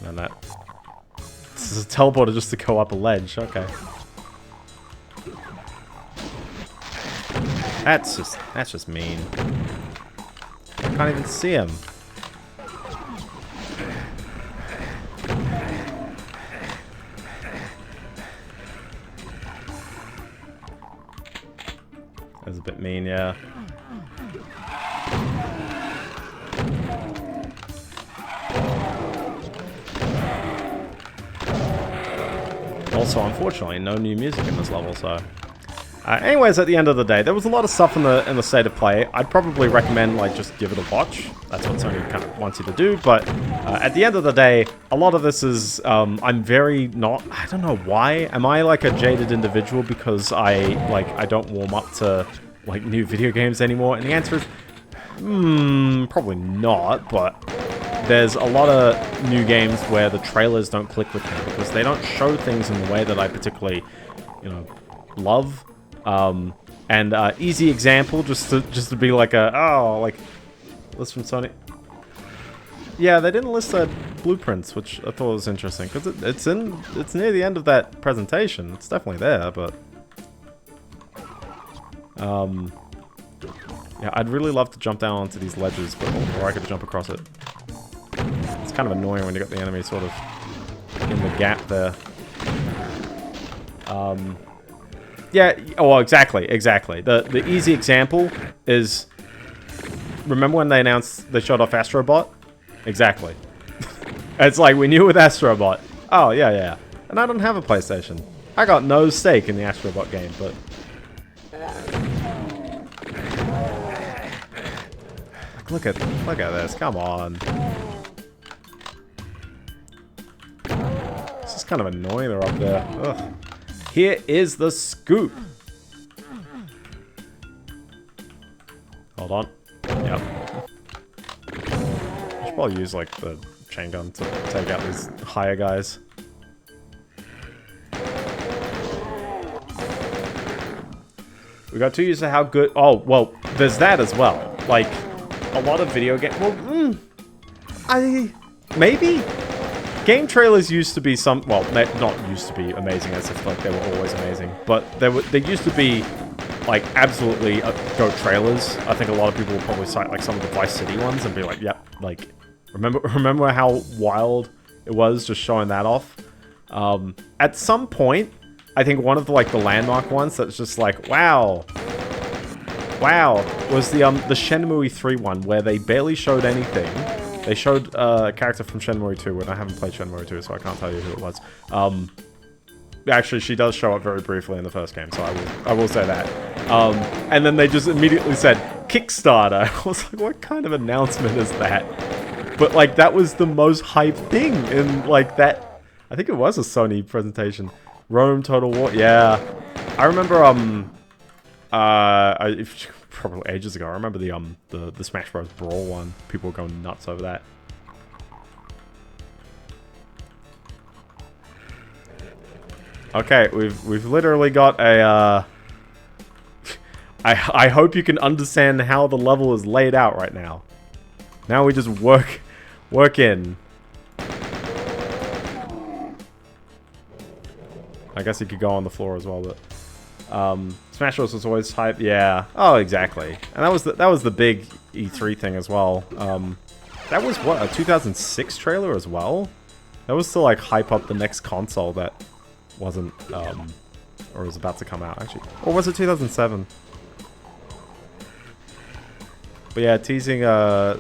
And that. This is a teleporter just to go up a ledge. Okay. That's just mean. I can't even see him. That's a bit mean, yeah. Also, unfortunately, no new music in this level, so... anyways, at the end of the day, there was a lot of stuff in the state of play. I'd probably recommend, like, just give it a watch. That's what Sony kind of wants you to do, but at the end of the day, a lot of this is, I'm very not... I don't know why. Am I, like, a jaded individual because I don't warm up to, like, new video games anymore? And the answer is, probably not, but... There's a lot of new games where the trailers don't click with me because they don't show things in the way that I particularly, you know, love. And easy example, just to be like list from Sony. Yeah, they didn't list their blueprints, which I thought was interesting because it's near the end of that presentation. It's definitely there, but yeah, I'd really love to jump down onto these ledges, but or I could jump across it. It's kind of annoying when you got the enemy sort of in the gap there. Yeah, well, exactly. The easy example is, remember when they announced they showed off Astrobot? Exactly. It's like, we knew with Astrobot. Oh, yeah. And I don't have a PlayStation. I got no stake in the Astrobot game, but... Look at this, come on. It's just kind of annoying they're up there. Ugh. Here is the scoop. Hold on. Yep. I should probably use like the chain gun to take out these higher guys. We got 2 years of how good... Oh, well, there's that as well. Like, a lot of video game... Well, maybe... Game trailers used to be some... Well, not used to be amazing as if like they were always amazing. But they used to be, like, absolutely go trailers. I think a lot of people will probably cite, like, some of the Vice City ones and be like, yep, like... Remember how wild it was just showing that off? At some point, I think one of the, like, the landmark ones that's just like, wow, was the Shenmue 3 one, where they barely showed anything. They showed a character from Shenmue 2, and I haven't played Shenmue 2, so I can't tell you who it was. Actually, she does show up very briefly in the first game, so I will say that. And then they just immediately said, Kickstarter. I was like, what kind of announcement is that? But, like, that was the most hyped thing in, like, that... I think it was a Sony presentation. Rome Total War, yeah. I remember, probably ages ago. I remember the Smash Bros. Brawl one. People were going nuts over that. Okay, we've literally got a I hope you can understand how the level is laid out right now. Now we just work in. I guess you could go on the floor as well, but Smash Bros was always hype. Yeah. Oh, exactly. And that was the big E3 thing as well. That was what, a 2006 trailer as well? That was to like hype up the next console that wasn't or was about to come out actually. Or was it 2007? But yeah, teasing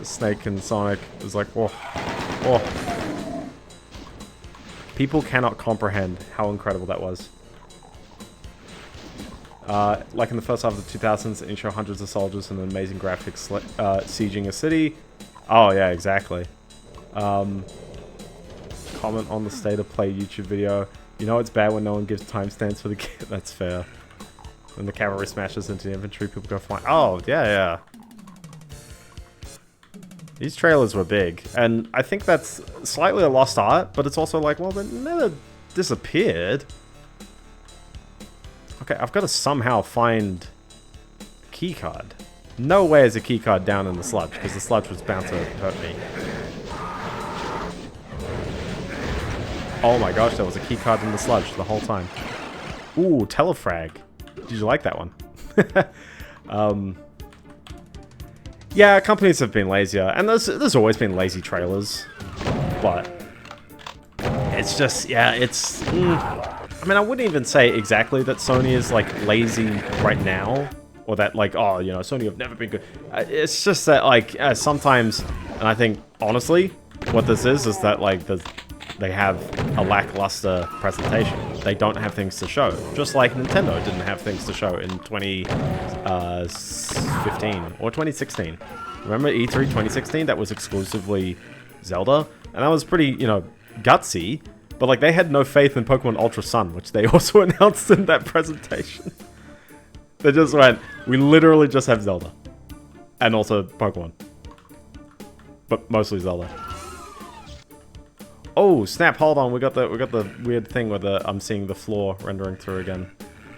Snake and Sonic was like, whoa. People cannot comprehend how incredible that was. Like in the first half of the 2000s, it showed hundreds of soldiers and amazing graphics sieging a city. Oh yeah, exactly. Comment on the state of play YouTube video. You know it's bad when no one gives timestamps for the game. That's fair. When the cavalry smashes into the infantry, people go flying. Oh, yeah. These trailers were big, and I think that's slightly a lost art, but it's also like, well, they never disappeared. Okay, I've got to somehow find a keycard. No way is a keycard down in the sludge, because the sludge was bound to hurt me. Oh my gosh, there was a keycard in the sludge the whole time. Ooh, telefrag. Did you like that one? Yeah, companies have been lazier, and there's always been lazy trailers, but it's just, yeah, it's... I mean, I wouldn't even say exactly that Sony is, like, lazy right now, or that, like, oh, you know, Sony have never been good. It's just that, like, sometimes, and I think, honestly, what this is that, like, they have a lackluster presentation. They don't have things to show. Just like Nintendo didn't have things to show in 2015 or 2016. Remember E3 2016? That was exclusively Zelda. And that was pretty, you know, gutsy. But, like, they had no faith in Pokemon Ultra Sun, which they also announced in that presentation. They just went, we literally just have Zelda. And also Pokemon. But mostly Zelda. Oh, snap, hold on, we got the weird thing where I'm seeing the floor rendering through again.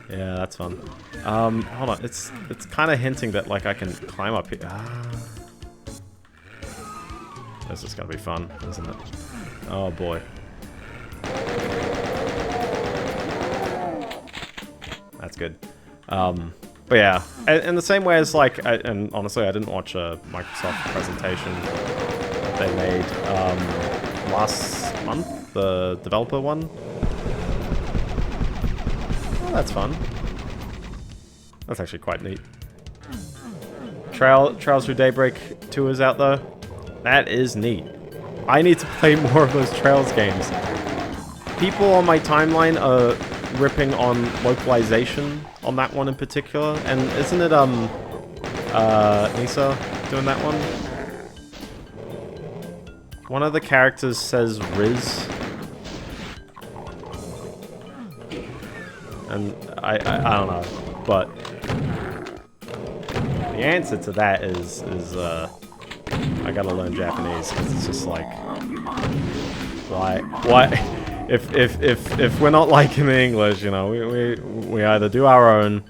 Yeah, that's fun. Hold on, it's kind of hinting that, like, I can climb up here. This is gonna be fun, isn't it? Oh boy. That's good. But yeah, in the same way as, like, and honestly, I didn't watch a Microsoft presentation that they made last month, the developer one. Oh, that's fun. That's actually quite neat. Trails Through Daybreak 2 is out though. That is neat. I need to play more of those Trails games. People on my timeline are ripping on localization on that one in particular, and isn't it Nisa doing that one? One of the characters says Riz, and I don't know, but the answer to that is I gotta learn Japanese, because it's just like, why if we're not liking the English, you know, we either do our own.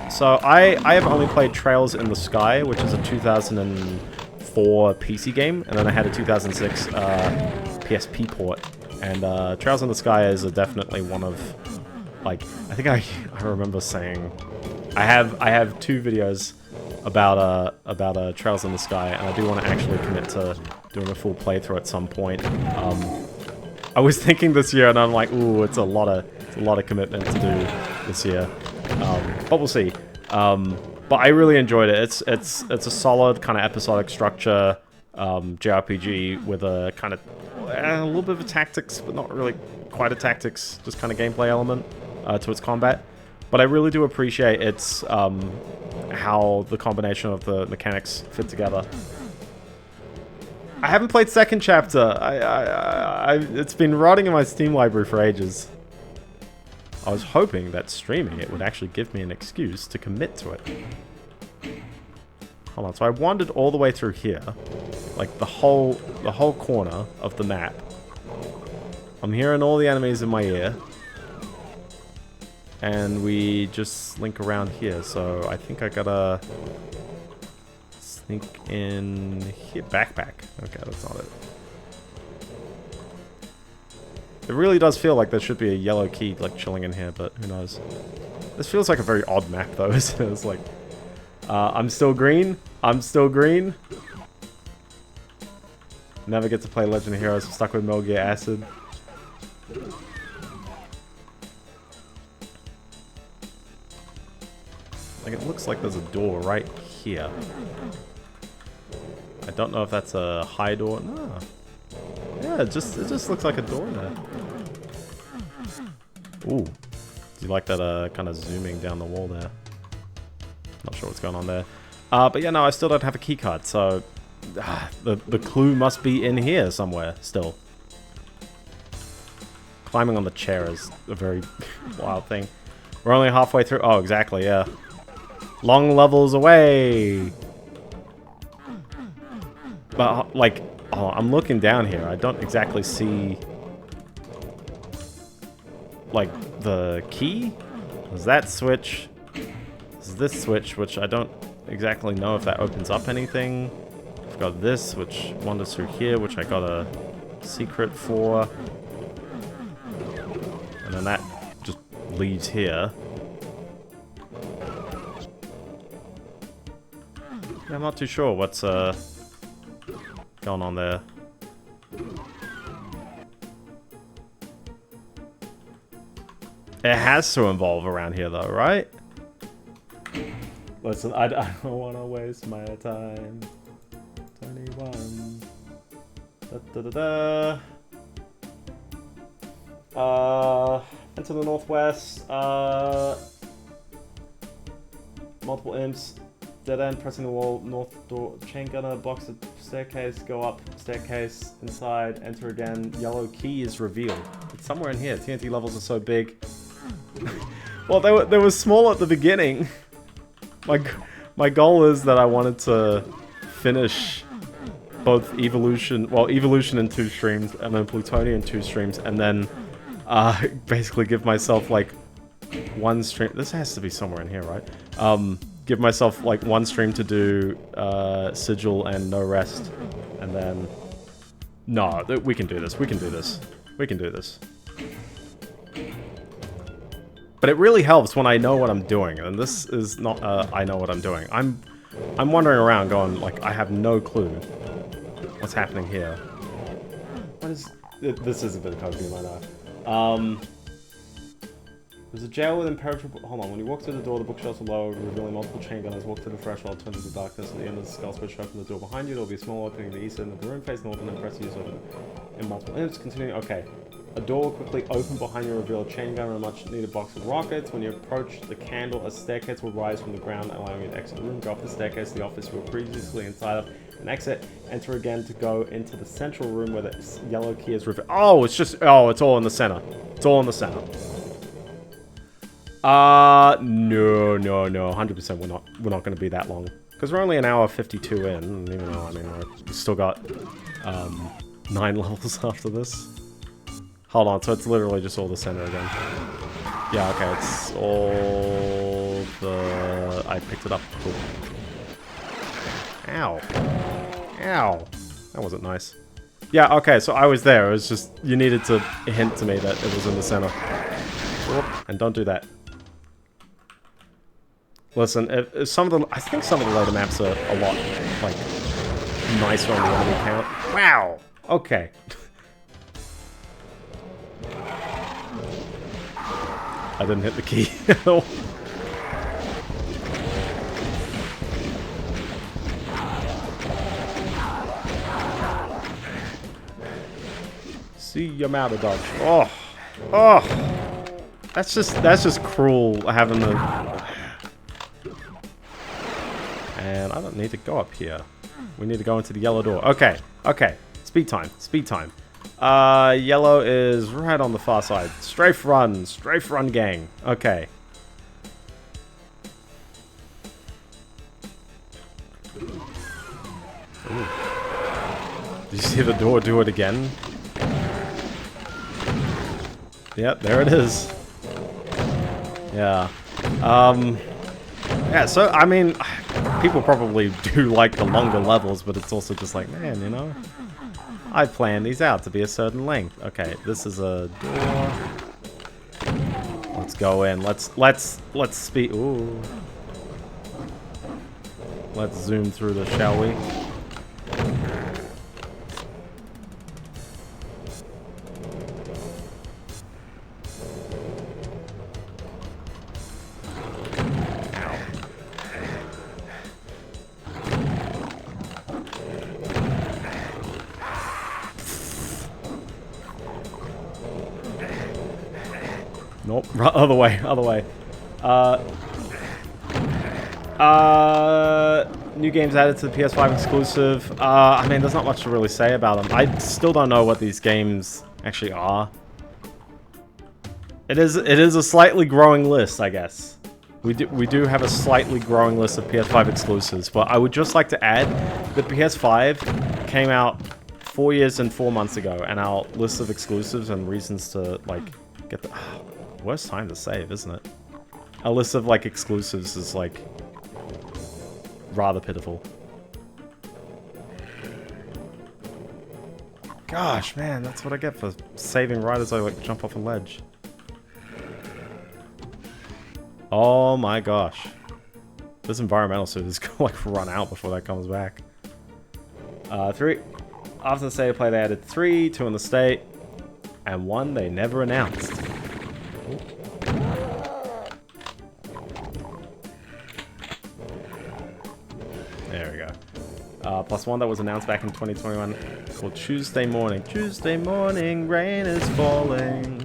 So I have only played Trails in the Sky, which is a 2004 PC game, and then I had a 2006 PSP port. And Trails in the Sky is definitely one of, like, I think I remember saying, I have 2 videos about Trails in the Sky, and I do want to actually commit to doing a full playthrough at some point. I was thinking this year, and I'm like, ooh, it's a lot of commitment to do this year. But we'll see. But I really enjoyed it. It's a solid kind of episodic structure JRPG with a kind of a little bit of a tactics, but not really quite a tactics, just kind of gameplay element to its combat. But I really do appreciate its how the combination of the mechanics fit together. I haven't played second chapter. It's been rotting in my Steam library for ages. I was hoping that streaming it would actually give me an excuse to commit to it. Hold on, so I wandered all the way through here, like the whole corner of the map. I'm hearing all the enemies in my ear, and we just slink around here. So I think I gotta sneak in here. Backpack. Okay, that's not it. It really does feel like there should be a yellow key, like, chilling in here, but who knows. This feels like a very odd map, though, isn't it? It's like, I'm still green. I'm still green. Never get to play Legend of Heroes. I'm stuck with Metal Gear Acid. Like, it looks like there's a door right here. I don't know if that's a high door. No. Yeah, it just looks like a door there. Ooh. Do you like that kind of zooming down the wall there? Not sure what's going on there. But yeah, no, I still don't have a keycard, so the clue must be in here somewhere still. Climbing on the chair is a very wild thing. We're only halfway through. Oh, exactly, yeah. Long levels away! But, like, oh, I'm looking down here. I don't exactly see, like, the key? Is that switch? Is this switch, which I don't exactly know if that opens up anything. I've got this, which wanders through here, which I got a secret for. then that just leaves here. Yeah, I'm not too sure what's going on there. It has to involve around here though, right? Listen, I don't want to waste my time. 21. Da, da, da, da. Into the northwest. Multiple imps. Dead end, pressing the wall. North door. Chain gunner, box of staircase. Go up. Staircase. Inside. Enter again. Yellow key is revealed. It's somewhere in here. TNT levels are so big. Well, they were small at the beginning. My goal is that I wanted to finish both Evolution, well, Evolution in 2 streams, and then Plutonia in 2 streams, and then basically give myself like 1 stream. This has to be somewhere in here, right? Give myself like 1 stream to do Sigil and No Rest, and then no, we can do this. We can do this. We can do this. But it really helps when I know what I'm doing, and this is not I know what I'm doing. I'm wandering around going like I have no clue what's happening here. What is this? Is a bit of Pokemon, I know. There's a jail with impenetrable. Hold on. When you walk through the door, the bookshelves are lower, revealing multiple chain gunners. Walk to the threshold, turn to the darkness. At the end of the skull spread shut from the door behind you. There will be a small opening to the east end of the room, face north, and then press use of it in multiple imps. Continuing. Okay. A door will quickly open behind you, reveal a chain gunner and a much needed box of rockets. When you approach the candle, a staircase will rise from the ground, allowing you to exit the room. Go up the staircase to the office you were previously inside of, and exit. Enter again to go into the central room where the yellow key is revealed. Oh, it's just, oh, it's all in the center. It's all in the center. No, 100% we're not going to be that long. Because we're only an hour 52 in, even though, I mean, we've still got 9 levels after this. Hold on, so it's literally just all the center again. Yeah, okay, it's all the... I picked it up. Cool. Ow. Ow. That wasn't nice. Yeah, okay, so I was there. It was just, you needed to hint to me that it was in the center. Whoop, and don't do that. Listen, if some of the... I think some of the later maps are a lot, like, nicer on the enemy count. Wow! Okay. I didn't hit the key at all. See your matter, dodge. Oh, oh, that's just cruel having the. And I don't need to go up here. We need to go into the yellow door. Okay, okay. Speed time. Speed time. Yellow is right on the far side. Strafe run, gang. Okay. Ooh. Did you see the door do it again? Yep, there it is. Yeah. Yeah, so, I mean, people probably do like the longer levels, but it's also just like, man, you know? I planned these out to be a certain length. Okay, this is a door. Let's go in. Let's speed. Ooh. Let's zoom through this, shall we? Nope, other way, other way. New games added to the PS5 exclusive. I mean, there's not much to really say about them. I still don't know what these games actually are. It is a slightly growing list, I guess. We do have a slightly growing list of PS5 exclusives, but I would just like to add that PS5 came out 4 years and 4 months ago, and our list of exclusives and reasons to, like, get the... worst time to save, isn't it? A list of, like, exclusives is, like, rather pitiful. Gosh, man, that's what I get for saving right as I, like, jump off a ledge. Oh my gosh. This environmental suit is gonna like run out before that comes back. 3. After the state of play, they added 3, 2 in the state, and 1 they never announced. There we go. +1 that was announced back in 2021 called Tuesday Morning. Tuesday morning, rain is falling.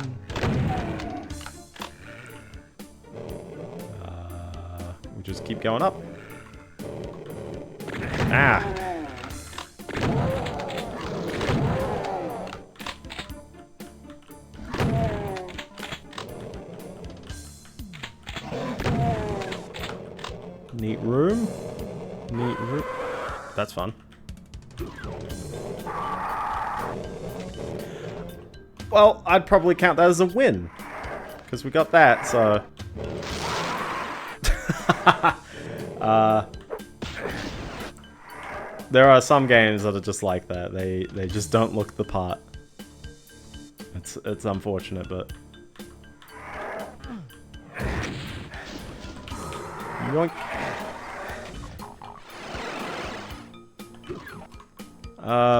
We just keep going up. Ah. Neat room. Neat room. That's fun. Well, I'd probably count that as a win. Because we got that, so... there are some games that are just like that. They just don't look the part. It's unfortunate, but... Yoink.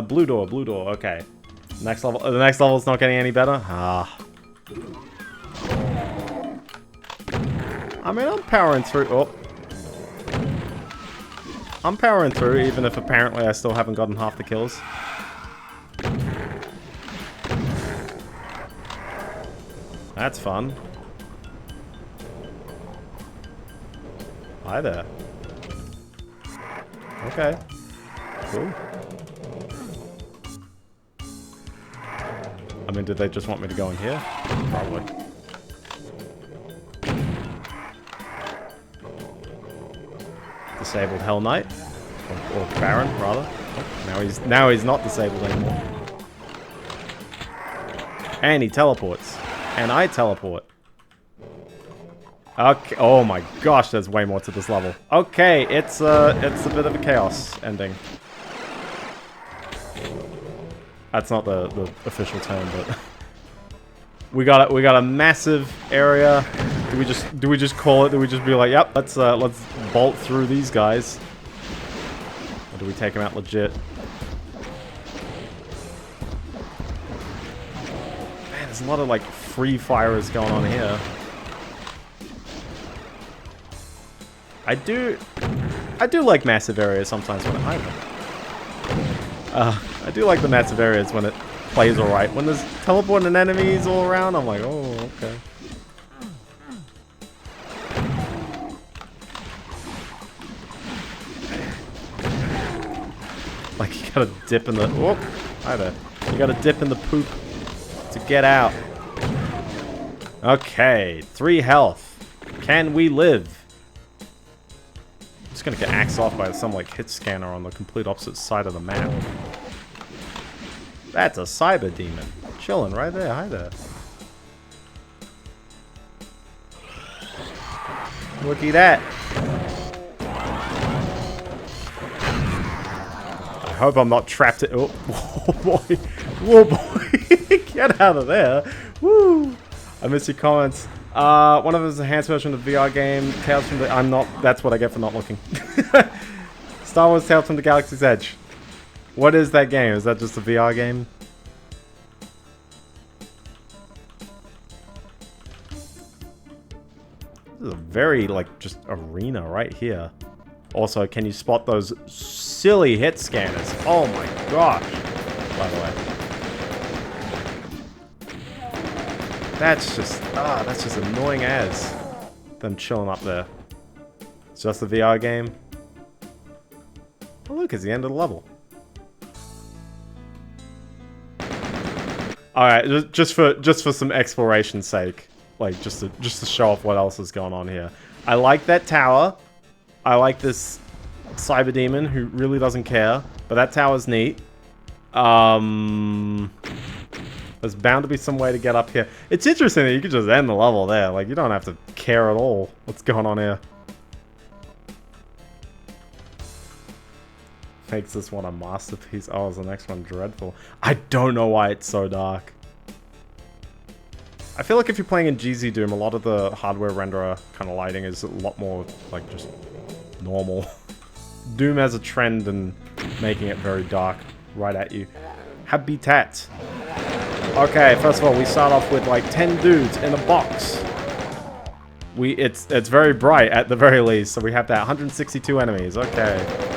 Blue door, okay. Next level, the next level's not getting any better? Ah. I mean, I'm powering through, oh. I'm powering through, even if apparently I still haven't gotten half the kills. That's fun. Hi there. Okay. Cool. I mean, did they just want me to go in here? Probably. Disabled Hell Knight. Or Baron, rather. Oh, now he's not disabled anymore. And he teleports. And I teleport. Okay. Oh my gosh, there's way more to this level. Okay, it's a bit of a chaos ending. That's not the official term, but we got a massive area. Do we just call it? Do we just be like, yep, let's bolt through these guys? Or do we take them out legit? Man, there's a lot of like free firers going on here. I do like massive areas sometimes when I do like the massive areas when it plays alright. When there's teleporting enemies all around, I'm like, oh, okay. Like, you gotta dip in the... Oh, hi there. You gotta dip in the poop to get out. Okay, 3 health. Can we live? Just gonna get axed off by some like hit scanner on the complete opposite side of the map. That's a cyber demon. Chilling right there. Hi there. Looky that. I hope I'm not trapped. Oh boy. Whoa boy. Get out of there. Woo. I missed your comments. One of them is a enhanced version of the VR game. Tales from the... I'm not... That's what I get for not looking. Star Wars Tales from the Galaxy's Edge. What is that game? Is that just a VR game? This is a very, like, just arena right here. Also, can you spot those silly hit scanners? Oh my gosh. By the way. That's just annoying as them chilling up there. It's just a VR game. Oh look, it's the end of the level. Alright, just for some exploration's sake. Like just to show off what else is going on here. I like that tower. I like this cyber demon who really doesn't care, but that tower's neat. There's bound to be some way to get up here. It's interesting that you could just end the level there. Like, you don't have to care at all what's going on here. Makes this one a masterpiece. Oh, is the next one dreadful? I don't know why it's so dark. I feel like if you're playing in GZ Doom, a lot of the hardware renderer kind of lighting is a lot more, like, just normal. Doom has a trend in making it very dark right at you. Habitat. Okay, first of all, we start off with, like, 10 dudes in a box. It's very bright at the very least, so we have that 162 enemies. Okay.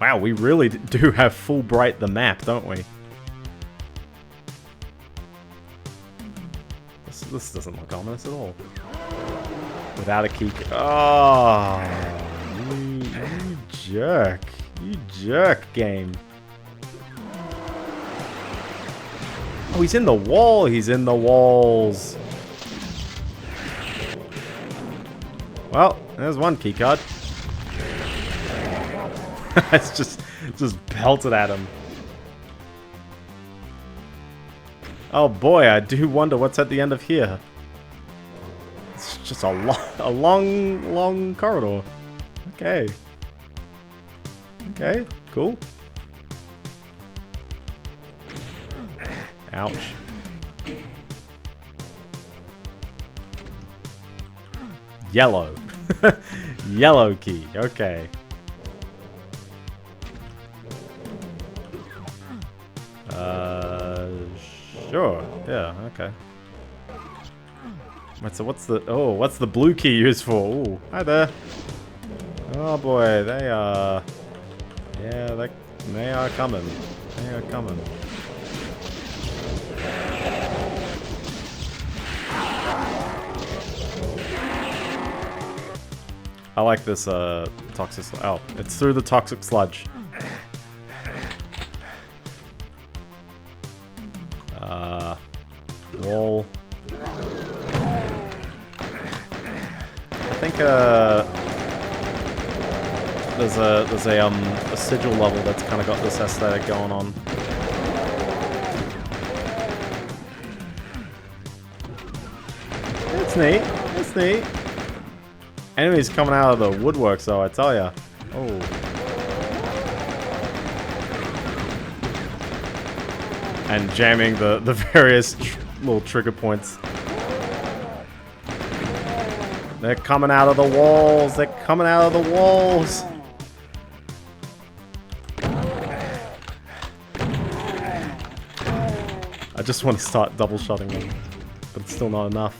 Wow, we really do have full bright the map, don't we? This doesn't look ominous at all. Without a key. Oh, you jerk. You jerk, game. Oh, he's in the wall. He's in the walls. Well, there's one key card. It's just pelted at him. Oh boy, I do wonder what's at the end of here. It's just a long corridor. Okay. Okay, cool. Ouch. Yellow. Yellow key, okay. Sure. Yeah, okay. Wait, so what's the blue key used for? Ooh, hi there. Oh boy, they are coming. They are coming. I like this toxic. Oh, it's through the toxic sludge. Wall. I think there's a sigil level that's kind of got this aesthetic going on. It's neat. It's neat. Enemies coming out of the woodworks, though, I tell ya. Oh. And jamming the various little trigger points. They're coming out of the walls. They're coming out of the walls. I just want to start double shotting them, but it's still not enough.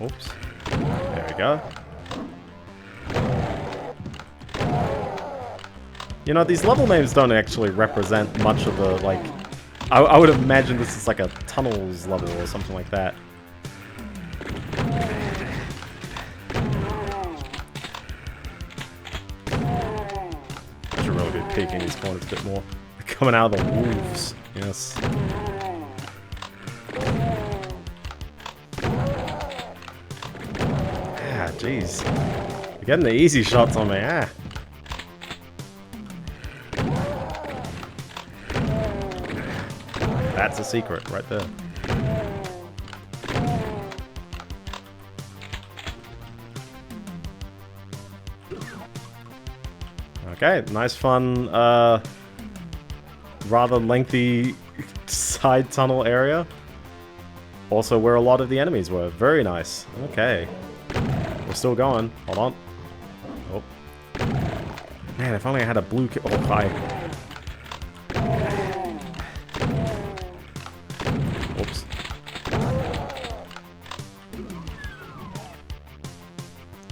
Oops. There we go. You know, these level names don't actually represent much of the, like... I would imagine this is like a tunnels level or something like that. I should really be peeking these corners a bit more. They're coming out of the wolves. Yes. Ah, jeez. You're getting the easy shots on me, ah. That's a secret right there. Okay, nice fun, rather lengthy side tunnel area. Also where a lot of the enemies were. Very nice. Okay. We're still going. Hold on. Oh. Man, if only I had a blue kit. Oh, hi. Whoops.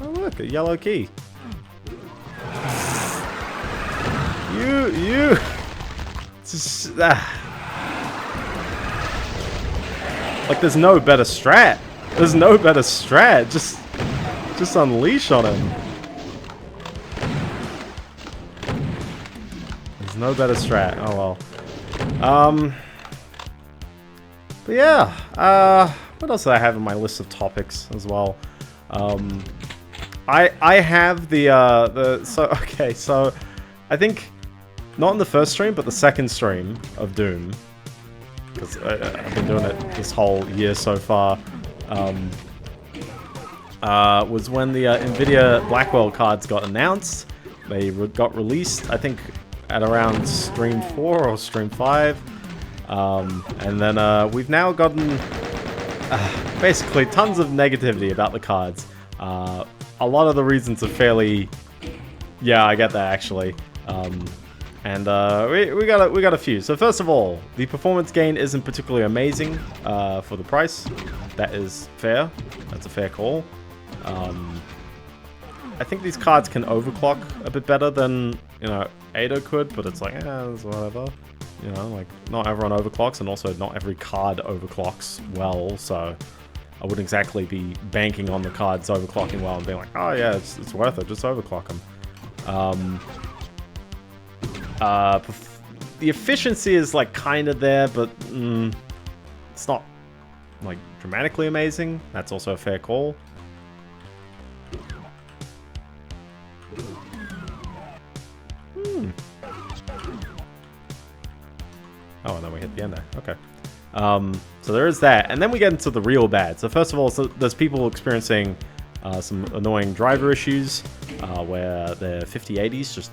Oh, look, a yellow key. You. Just, like, there's no better strat. There's no better strat. Just unleash on him. There's no better strat. Oh well. But yeah. What else do I have in my list of topics as well? I have so I think not in the first stream, but the second stream of Doom, because I've been doing it this whole year so far, was when the Nvidia Blackwell cards got announced. They got released, I think, at around stream 4 or stream 5. And then we've now gotten basically tons of negativity about the cards. A lot of the reasons are fairly... Yeah, I get that, actually. And we got a few. So first of all, the performance gain isn't particularly amazing for the price. That is fair. That's a fair call. I think these cards can overclock a bit better than, you know, Ada could, but it's like, it's whatever. You know, like, not everyone overclocks, and also not every card overclocks well, so I wouldn't exactly be banking on the cards overclocking well and being like, oh yeah, it's worth it, just overclock them. The efficiency is, like, kind of there, but it's not, like, dramatically amazing. That's also a fair call. Oh, and then we hit the end there. Okay. So there is that. And then we get into the real bad. So first of all, there's people experiencing some annoying driver issues where their 5080s just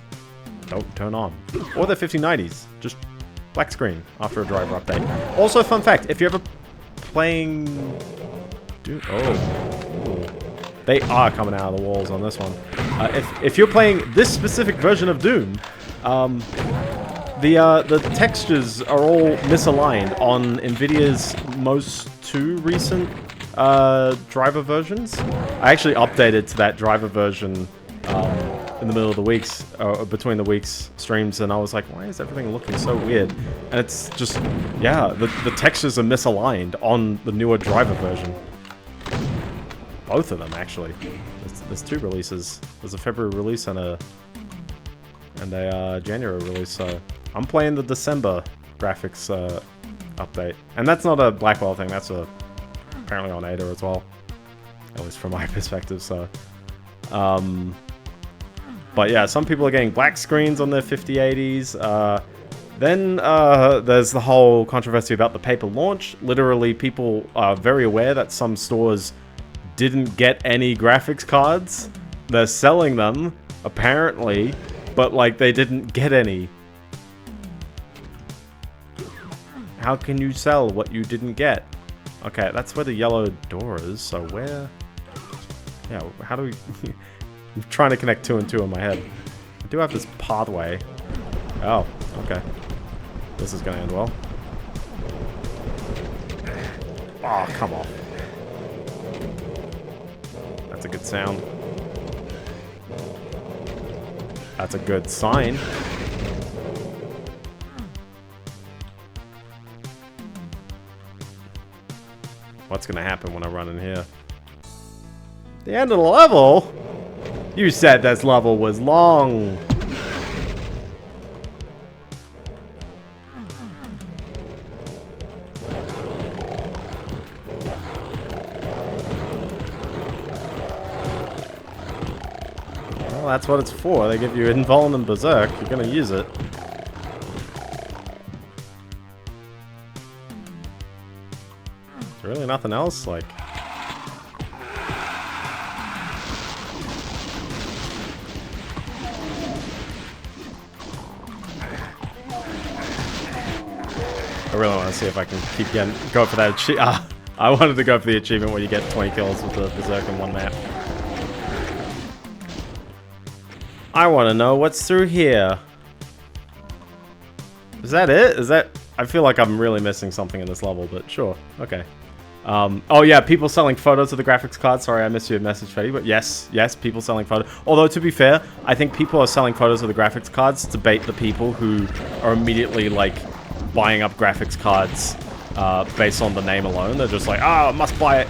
don't turn on. Or their 5090s. Just black screen after a driver update. Also, fun fact, if you're ever playing... Dude, oh. They are coming out of the walls on this one. If you're playing this specific version of Doom, the textures are all misaligned on Nvidia's most two recent driver versions. I actually updated to that driver version in the middle of the weeks, between the weeks streams, and I was like, why is everything looking so weird? And it's just, yeah, the textures are misaligned on the newer driver version. Both of them, actually. There's two releases. There's a February release and a January release, so I'm playing the December graphics update. And that's not a Blackwell thing, that's apparently on Ada as well. At least from my perspective, so... but yeah, some people are getting black screens on their 5080s. Then there's the whole controversy about the paper launch. Literally, people are very aware that some stores didn't get any graphics cards. They're selling them, apparently, but like they didn't get any. How can you sell what you didn't get? Okay, that's where the yellow door is, so where... Yeah, how do we... I'm trying to connect 2 and 2 in my head. I do have this pathway. Oh, okay. This is gonna end well. Oh, come on. That's a good sound. That's a good sign. What's gonna happen when I run in here? The end of the level? You said this level was long. Well, that's what it's for. They give you Invuln and Berserk. You're gonna use it. Is there really nothing else? Like... I really want to see if I can keep going for that achievement. I wanted to go for the achievement where you get 20 kills with the Berserk in one map. I want to know what's through here. Is that it? Is that... I feel like I'm really missing something in this level, but sure. Okay. Oh yeah, people selling photos of the graphics card. Sorry, I missed your message, Fetty, but yes, people selling photos. Although, to be fair, I think people are selling photos of the graphics cards to bait the people who are immediately, like, buying up graphics cards based on the name alone. They're just like, I must buy it.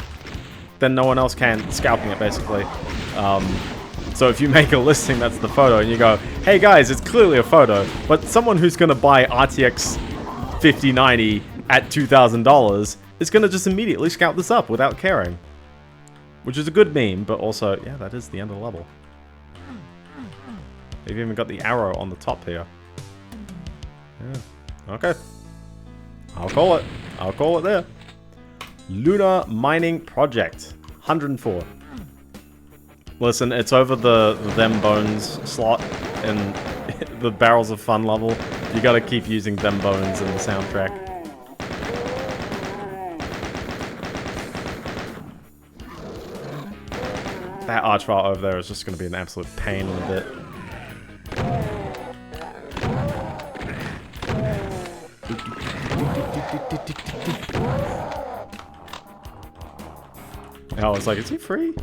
Then no one else can. Scalping it, basically. So if you make a listing that's the photo and you go, hey guys, it's clearly a photo, but someone who's going to buy RTX 5090 at $2,000 is going to just immediately scalp this up without caring. Which is a good meme, but also, yeah, that is the end of the level. They've even got the arrow on the top here. Yeah. Okay. I'll call it. I'll call it there. Lunar Mining Project. 104. Listen, it's over the them bones slot in the Barrels of Fun level. You gotta keep using them bones in the soundtrack. That archvile over there is just gonna be an absolute pain in a bit. I was like, is he free?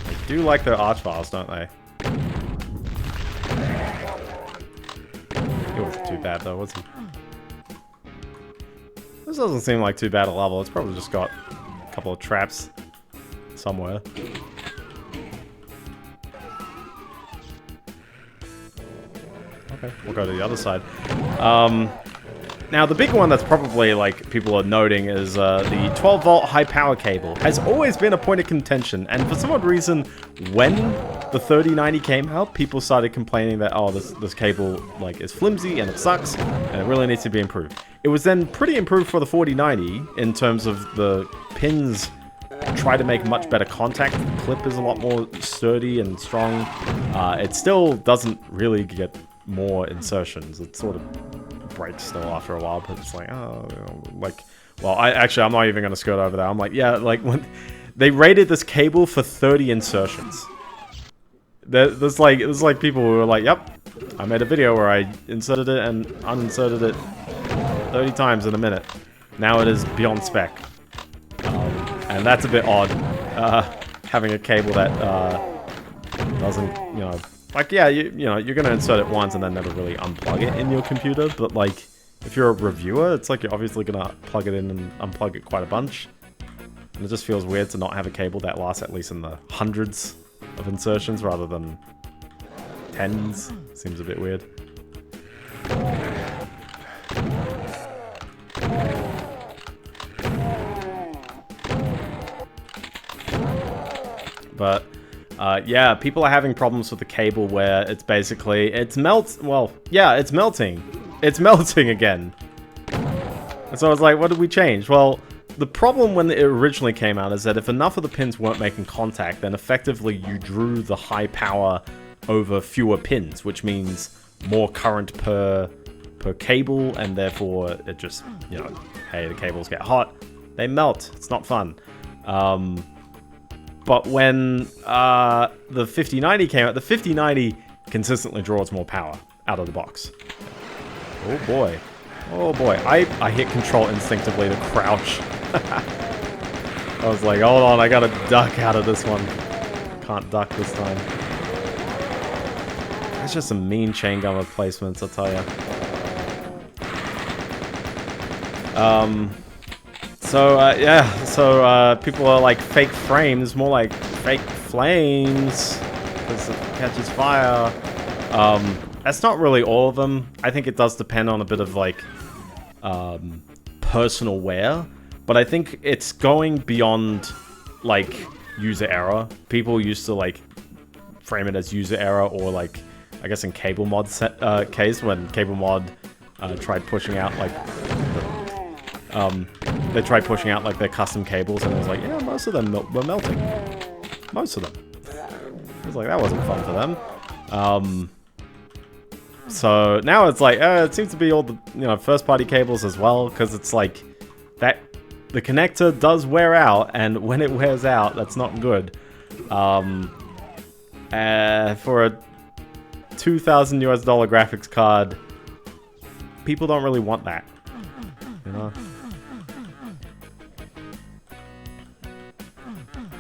They do like their archviles, don't they? He wasn't too bad though, was he? This doesn't seem like too bad a level. It's probably just got a couple of traps somewhere. Okay, we'll go to the other side. Now, the big one that's probably, like, people are noting is the 12-volt high-power cable. Has always been a point of contention, and for some odd reason, when the 3090 came out, people started complaining that, oh, this cable, like, is flimsy and it sucks, and it really needs to be improved. It was then pretty improved for the 4090 in terms of the pins try to make much better contact. The clip is a lot more sturdy and strong. It still doesn't really get more insertions. It sort of breaks still after a while, but it's like, oh, like, well, I'm not even going to skirt over that. I'm like, yeah, like, when they rated this cable for 30 insertions. There's like people who were like, yep, I made a video where I inserted it and uninserted it 30 times in a minute. Now it is beyond spec. And that's a bit odd, having a cable that doesn't, you know, like, yeah, you know, you're going to insert it once and then never really unplug it in your computer, but, like, if you're a reviewer, it's like you're obviously going to plug it in and unplug it quite a bunch. And it just feels weird to not have a cable that lasts at least in the hundreds of insertions rather than tens. Seems a bit weird. But yeah, people are having problems with the cable where it's basically, it's melting. It's melting again. And so I was like, what did we change? Well, the problem when it originally came out is that if enough of the pins weren't making contact, then effectively you drew the high power over fewer pins, which means more current per cable, and therefore it just, you know, hey, the cables get hot, they melt. It's not fun. But when the 5090 came out, the 5090 consistently draws more power out of the box. Oh boy. Oh boy. I hit control instinctively to crouch. I was like, hold on, I gotta duck out of this one. Can't duck this time. That's just some mean chain gun replacements, I'll tell you. So people are like fake frames, more like fake flames, because it catches fire. That's not really all of them. I think it does depend on a bit of like personal wear, but I think it's going beyond like user error. People used to like frame it as user error, or like I guess in Cable Mod's case, when Cable Mod tried pushing out like they tried pushing out like their custom cables, and it was like, yeah, most of them were melting. Most of them. I was like, that wasn't fun for them. So now it's like, it seems to be all the, you know, first-party cables as well, because it's like that the connector does wear out, and when it wears out, that's not good. For a $2,000 US graphics card, people don't really want that, you know.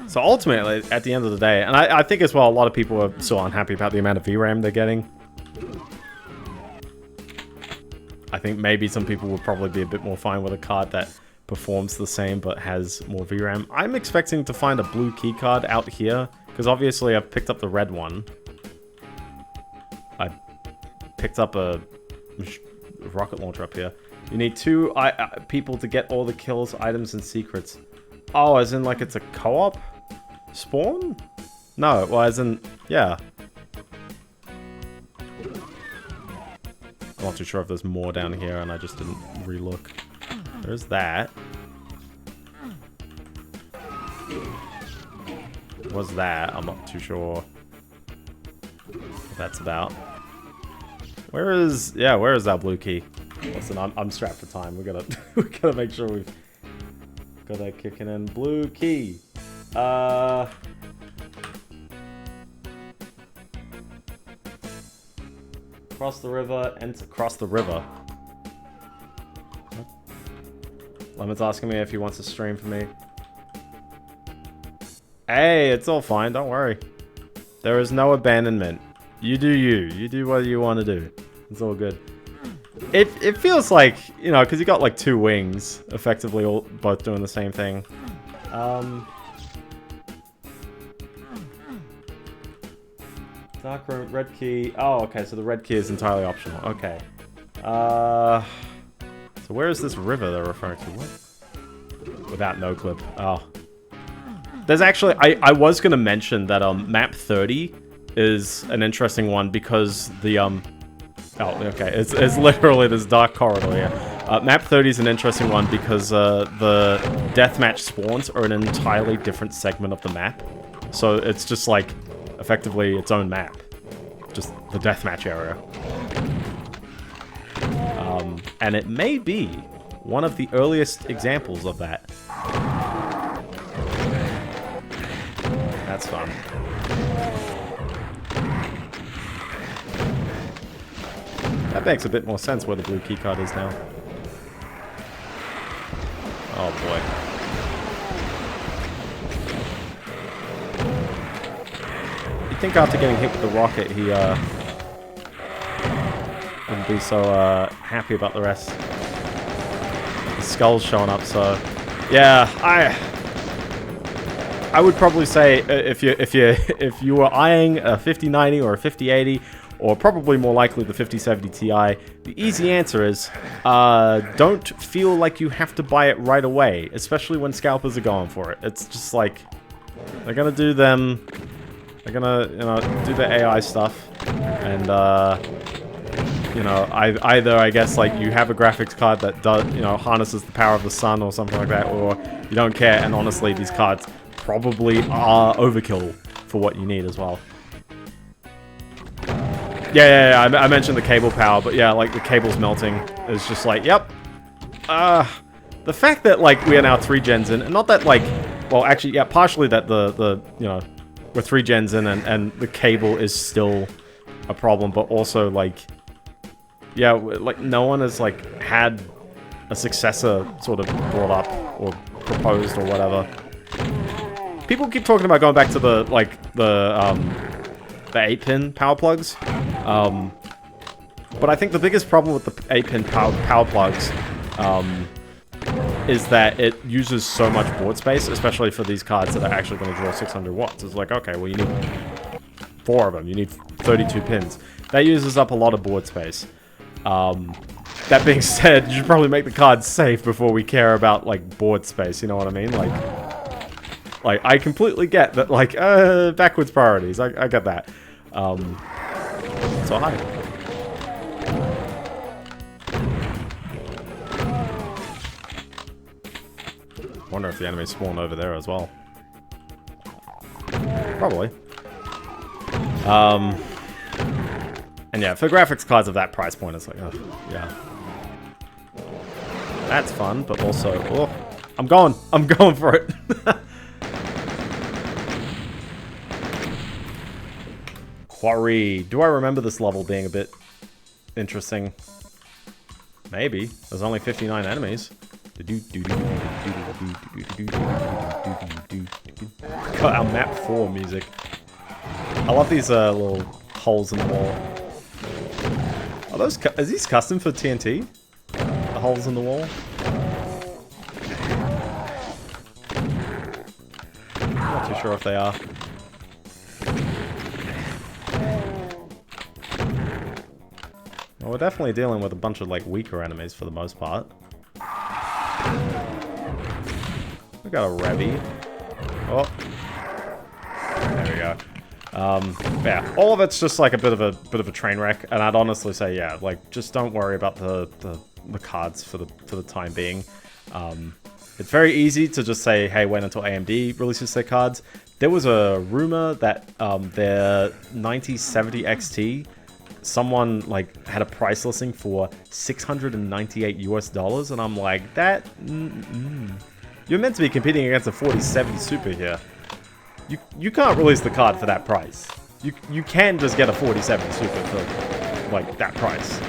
So ultimately, at the end of the day, and I think as well, a lot of people are still unhappy about the amount of VRAM they're getting. I think maybe some people will probably be a bit more fine with a card that performs the same but has more VRAM. I'm expecting to find a blue keycard out here, because obviously I've picked up the red one. I picked up a rocket launcher up here. You need 2 people to get all the kills, items, and secrets. Oh, as in like it's a co-op spawn? No, well, as in, yeah. I'm not too sure if there's more down here and I just didn't re-look. There's that. What's that? I'm not too sure what that's about. Where is our blue key? Listen, I'm strapped for time. We gotta make sure we've got that kicking in. Blue key. Cross the river, enter. Cross the river. Lemon's asking me if he wants to stream for me. Hey, it's all fine. Don't worry. There is no abandonment. You do you. You do what you want to do. It's all good. It feels like, you know, because you got like 2 wings, effectively all both doing the same thing. Dark room, red key. Oh, okay, so the red key is entirely optional. Okay. So where is this river they're referring to? What? Without no clip. Oh. There's actually, I was going to mention that map 30 is an interesting one because the oh, okay, it's literally this dark corridor here. Map 30 is an interesting one because the deathmatch spawns are an entirely different segment of the map. So it's just like effectively its own map, just the deathmatch area. And it may be one of the earliest examples of that. That's fun. That makes a bit more sense where the blue keycard is now. Oh boy. You'd think after getting hit with the rocket, he wouldn't be so happy about the rest. The skull's showing up, so yeah, I would probably say if you were eyeing a 5090 or a 5080, or probably more likely the 5070 Ti, the easy answer is don't feel like you have to buy it right away, especially when scalpers are going for it. It's just like they're gonna do them, they're gonna do the AI stuff, and either I guess like you have a graphics card that does harnesses the power of the sun or something like that, or you don't care. And honestly, these cards probably are overkill for what you need as well. Yeah, I mentioned the cable power, but yeah, like the cable's melting is just like, yep. The fact that like we are now 3 gens in, and not that like, well, actually, yeah, partially that the we're 3 gens in and the cable is still a problem, but also like, yeah, like no one has like had a successor sort of brought up or proposed or whatever. People keep talking about going back to the 8-pin power plugs. But I think the biggest problem with the 8-pin power plugs is that it uses so much board space, especially for these cards that are actually going to draw 600 watts. It's like, okay, well, you need 4 of them. You need 32 pins. That uses up a lot of board space. That being said, you should probably make the cards safe before we care about, like, board space, you know what I mean? Like I completely get that, like, backwards priorities. I get that. So hi. Wonder if the enemies spawn over there as well. Probably. And yeah, for graphics cards of that price point, it's like, oh, yeah. That's fun, but also, oh, I'm going for it. Quarry. Do I remember this level being a bit interesting? Maybe. There's only 59 enemies. Got our map 4 music. I love these little holes in the wall. Are those? Is these custom for TNT? The holes in the wall. I'm not too sure if they are. Well, we're definitely dealing with a bunch of, like, weaker enemies for the most part. We got a Revy. Oh. There we go. Yeah, all of it's just like a bit of a train wreck, and I'd honestly say, yeah, like just don't worry about the cards for the time being. It's very easy to just say, hey, wait until AMD releases their cards. There was a rumor that their 9070 XT, someone like had a price listing for $698 US, and I'm like, that. You're meant to be competing against a 4070 Super here. You can't release the card for that price. You can just get a 4070 Super for like that price.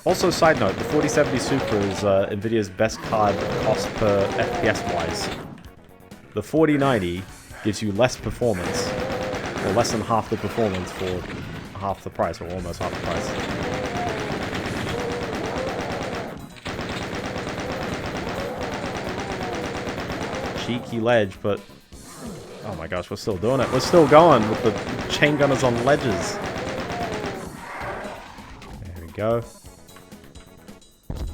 Also, side note, the 4070 Super is Nvidia's best card cost per FPS wise. The 4090 gives you less performance, or less than half the performance for half the price, or almost half the price. Cheeky ledge, but oh my gosh, we're still doing it. We're still going with the chain gunners on ledges. There we go.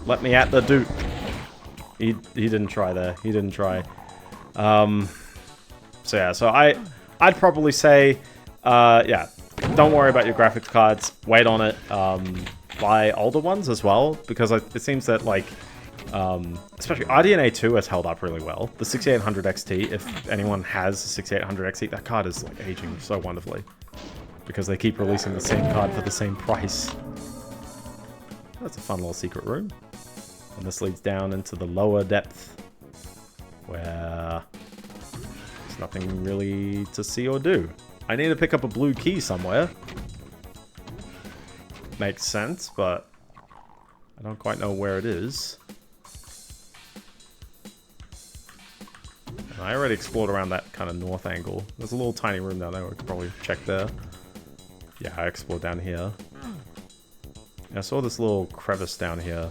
Let me at the dude. He didn't try there. He didn't try. So yeah, so I'd probably say, yeah, don't worry about your graphics cards. Wait on it. Buy older ones as well, because it seems that like, especially RDNA 2 has held up really well. The 6800 XT, if anyone has a 6800 XT, that card is like aging so wonderfully, because they keep releasing the same card for the same price. That's a fun little secret room. And this leads down into the lower depth, where there's nothing really to see or do. I need to pick up a blue key somewhere. Makes sense, but I don't quite know where it is. And I already explored around that kind of north angle. There's a little tiny room down there. We could probably check there. Yeah, I explored down here. I saw this little crevice down here.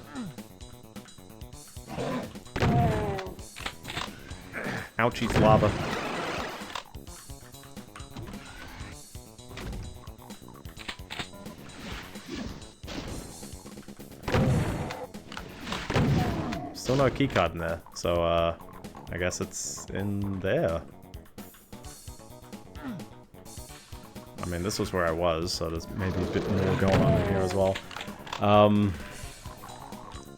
Ouchie's lava. Still no keycard in there, so I guess it's in there. I mean, this was where I was, so there's maybe a bit more going on in here as well.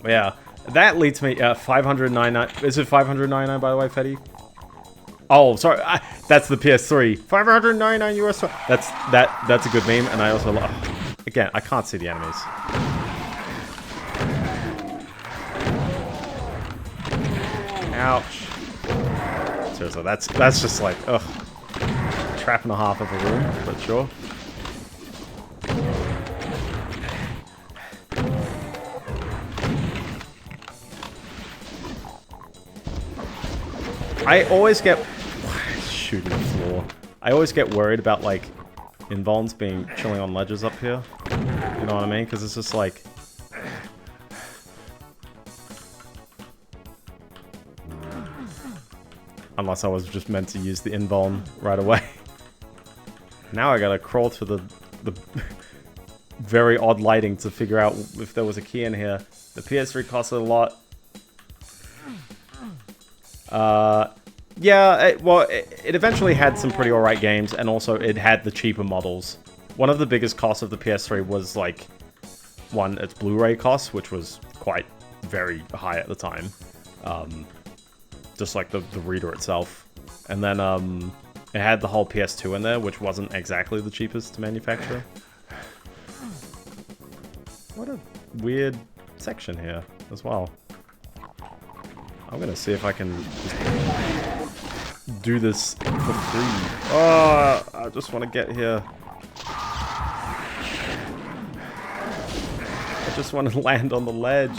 Yeah, that leads me 599. Is it 599 by the way, Fetty? Oh, sorry, that's the PS3. 599 US. That's a good meme, and I also again, I can't see the enemies. Ouch. Seriously, that's just like ugh. Trap and a half of a room, but sure. I always get shooting the floor. I always get worried about like invulns being chilling on ledges up here. You know what I mean? Because it's just like unless I was just meant to use the invuln right away. Now I gotta crawl to the very odd lighting to figure out if there was a key in here. The PS3 costed a lot. Yeah, well, it eventually had some pretty alright games, and also it had the cheaper models. One of the biggest costs of the PS3 was, like, one, its Blu-ray cost, which was quite very high at the time. Just like the reader itself. And then, it had the whole PS2 in there, which wasn't exactly the cheapest to manufacture. What a weird section here as well. I'm gonna see if I can just do this for free. Oh, I just want to get here. I just want to land on the ledge.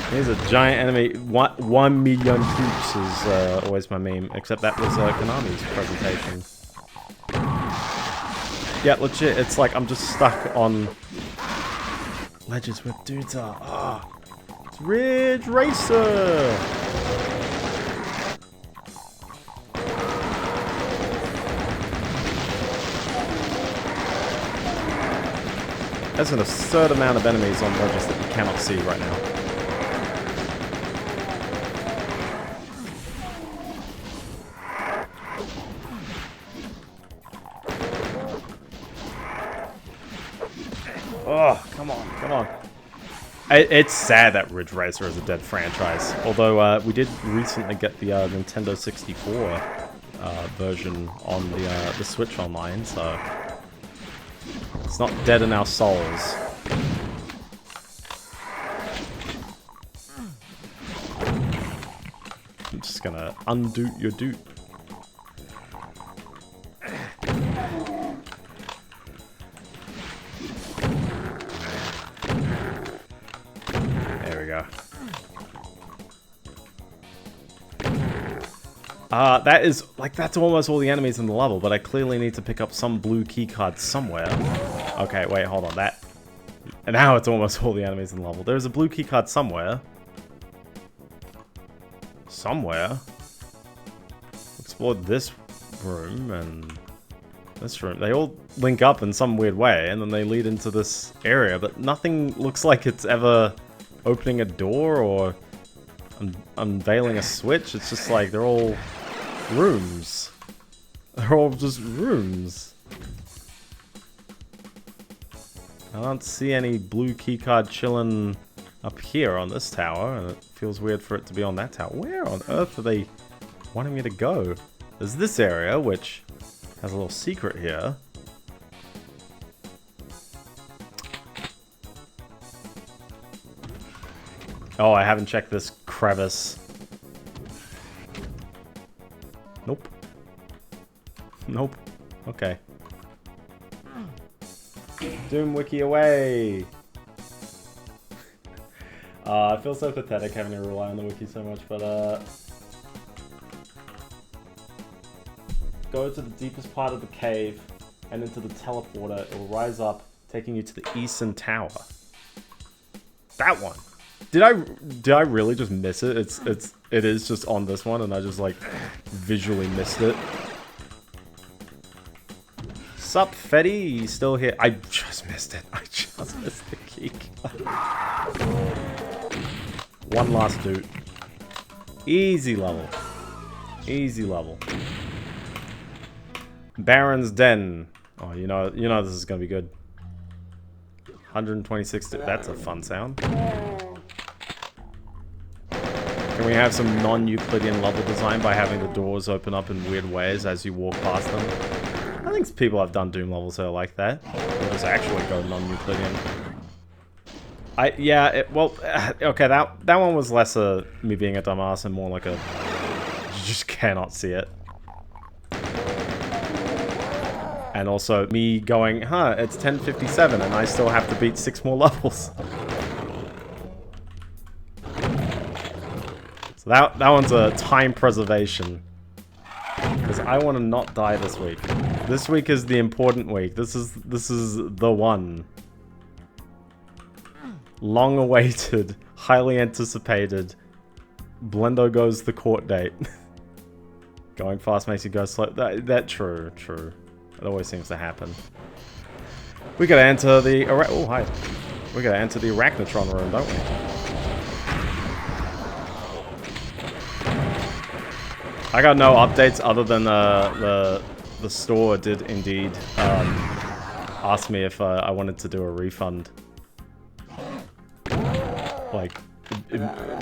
Here's a giant enemy. 1 million troops is always my meme, except that was Konami's presentation. Yeah, legit, it's like I'm just stuck on ledges where dudes are. Ah, it's Ridge Racer! There's an absurd amount of enemies on ledges that you cannot see right now. Oh, come on, come on. It's sad that Ridge Racer is a dead franchise. Although we did recently get the Nintendo 64 version on the Switch Online, so it's not dead in our souls. I'm just gonna undo your dude. There we go. That is, like, that's almost all the enemies in the level, but I clearly need to pick up some blue keycard somewhere. Okay, wait, hold on, that... And now it's almost all the enemies in the level. There's a blue keycard somewhere. Somewhere. Explored this room and this room. They all link up in some weird way, and then they lead into this area, but nothing looks like it's ever opening a door or unveiling a switch. It's just like they're all rooms. They're all just rooms. I don't see any blue keycard chilling up here on this tower, and it feels weird for it to be on that tower. Where on earth are they wanting me to go? There's this area, which has a little secret here. Oh, I haven't checked this crevice. Nope. Nope. Okay. Doom Wiki away! I feel so pathetic having to rely on the wiki so much, but go to the deepest part of the cave and into the teleporter. It will rise up, taking you to the eastern tower. That one. Did I really just miss it? It is just on this one, and I just like visually missed it. Sup, Fetty? You still here? I just missed it. I just missed the key. One last dude. Easy level. Easy level. Baron's Den. Oh, you know this is gonna be good. 126. That's a fun sound. Can we have some non-Euclidean level design by having the doors open up in weird ways as you walk past them? I think people have done Doom levels that are like that. Or just actually go non-Euclidean. Well, okay, that one was less me being a dumbass and more like you just cannot see it. And also me going, huh, it's 10:57 and I still have to beat 6 more levels. So that one's a time preservation. Because I want to not die this week. This week is the important week. This is the one. Long awaited, highly anticipated. Biendeo goes the court date. Going fast makes you go slow. That true. It always seems to happen. We gotta enter the oh hi. We gotta enter the Arachnotron room, don't we? I got no updates other than the store did indeed ask me if I wanted to do a refund. Like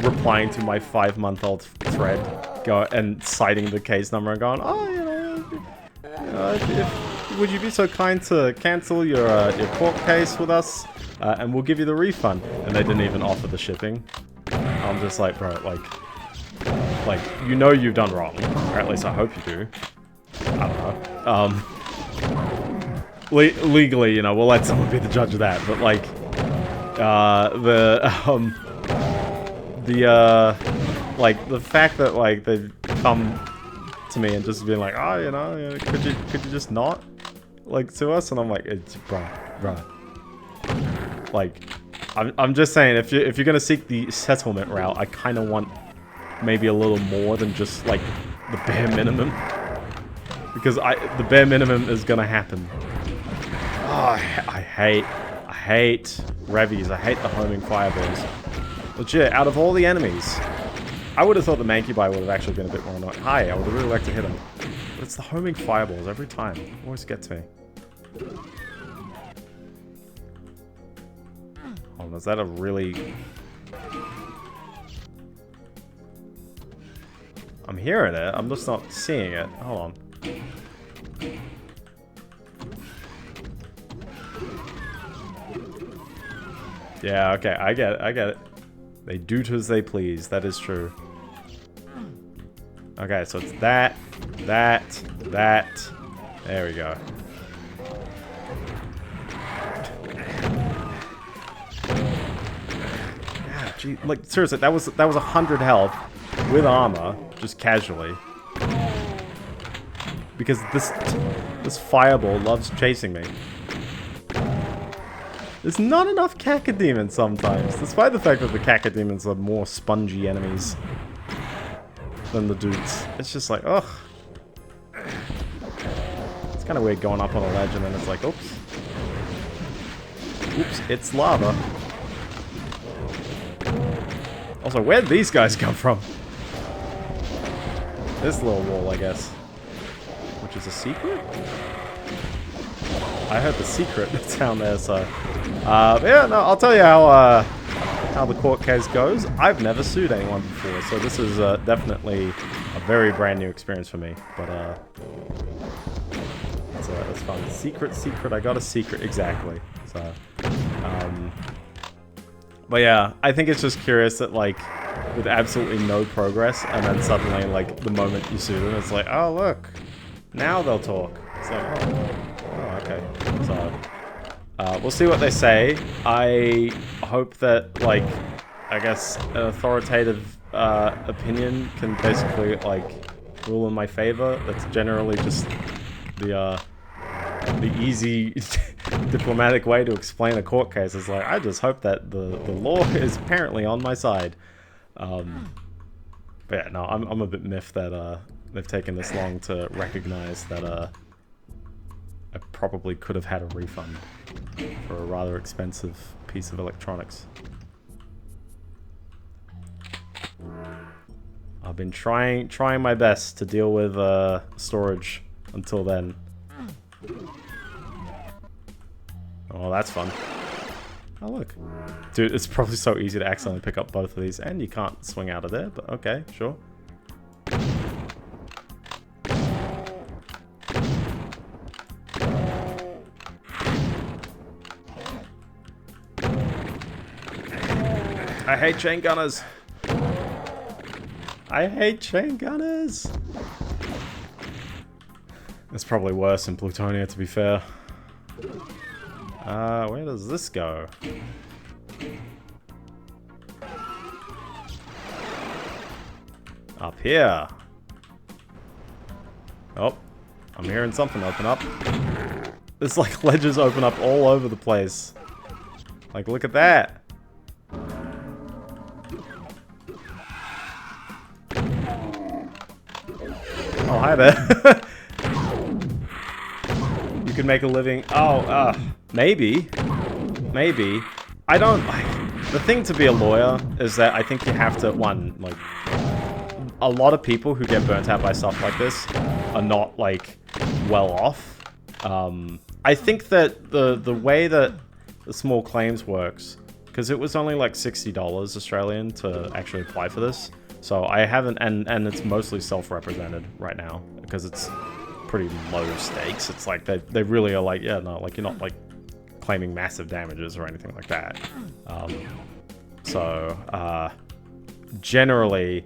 replying to my 5-month-old thread, and citing the case number and going, oh, would you be so kind to cancel your court case with us, and we'll give you the refund. And they didn't even offer the shipping. I'm just like, bro, like, you know you've done wrong. Or at least I hope you do. I don't know. Legally, we'll let someone be the judge of that. But, like, the fact that, like, they've come to me and just been like, oh, could you just not, like, sue us? And I'm like, bro. Like, I'm just saying, if you're gonna seek the settlement route, I kind of want maybe a little more than just, like, the bare minimum. Because the bare minimum is gonna happen. Oh, I hate Revies. I hate the homing fireballs. Legit, out of all the enemies, I would have thought the Mancubi would have actually been a bit more annoying. Hi, I would have really liked to hit him. But it's the homing fireballs every time. It always gets me. Oh, is that a really... I'm hearing it. I'm just not seeing it. Hold on. Yeah, okay. I get it. I get it. They do as they please. That is true. Okay, so it's that. There we go. Yeah, gee, like seriously, that was 100 health with armor, just casually. Because this fireball loves chasing me. There's not enough cacodemons sometimes, despite the fact that the cacodemons are more spongy enemies than the dudes. It's just like, ugh. It's kind of weird going up on a ledge and then it's like, oops. Oops, it's lava. Also, where'd these guys come from? This little wall, I guess. Which is a secret? I heard the secret down there, so... yeah, no, I'll tell you how the court case goes. I've never sued anyone before, so this is definitely a very brand new experience for me. But, that's fun. Secret, I got a secret, exactly. So, but yeah, I think it's just curious that, like, with absolutely no progress, and then suddenly, like, the moment you sue them, it's like, oh, look, now they'll talk. It's like, oh, okay. So, we'll see what they say. I hope that, like, I guess an authoritative opinion can basically, like, rule in my favor. That's generally just the easy diplomatic way to explain a court case. Is like, I just hope that the law is apparently on my side. But yeah, no, I'm a bit miffed that they've taken this long to recognize that I probably could have had a refund for a rather expensive piece of electronics. I've been trying my best to deal with storage until then. Oh, that's fun. Oh, look. Dude, it's probably so easy to accidentally pick up both of these, and you can't swing out of there, but okay, sure. I hate chain gunners. I hate chain gunners. It's probably worse in Plutonia, to be fair. Where does this go? Up here. Oh, I'm hearing something open up. There's like ledges open up all over the place. Like, look at that. Oh, hi there. You can make a living. Oh, maybe. Maybe. I don't... The thing to be a lawyer is that I think you have to, like... A lot of people who get burnt out by stuff like this are not, like, well off. I think that the way that the small claims works, because it was only like $60 Australian to actually apply for this. So I haven't... And it's mostly self-represented right now, because it's pretty low stakes. It's like they really are like, yeah, no, like you're not like claiming massive damages or anything like that. Generally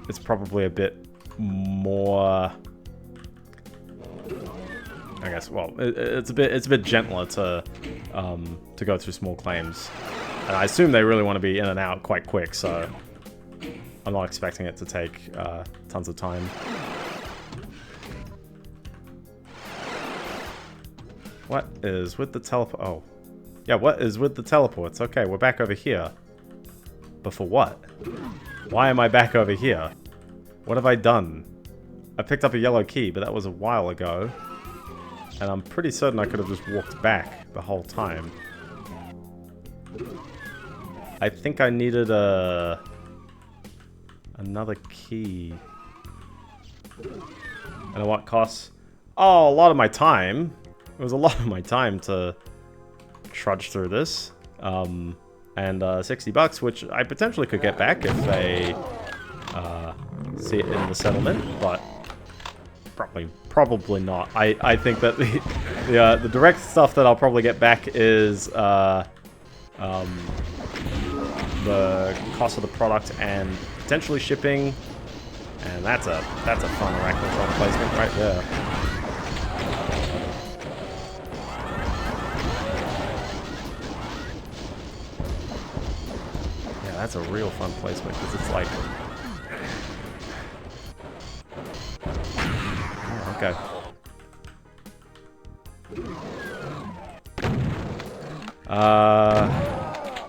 it's probably a bit more, I guess, well, it's a bit gentler to go through small claims. And I assume they really want to be in and out quite quick, so I'm not expecting it to take tons of time. What is with the teleport? Oh. Yeah, what is with the teleports? Okay, we're back over here. But for what? Why am I back over here? What have I done? I picked up a yellow key, but that was a while ago. And I'm pretty certain I could have just walked back the whole time. I think I needed another key. And what costs? Oh, a lot of my time. It was a lot of my time to trudge through this. And $60, which I potentially could get back if they see it in the settlement, but probably not. I think that the direct stuff that I'll probably get back is the cost of the product and potentially shipping, and that's a fun arachnotron placement right there. Yeah, that's a real fun placement because it's like, oh, okay.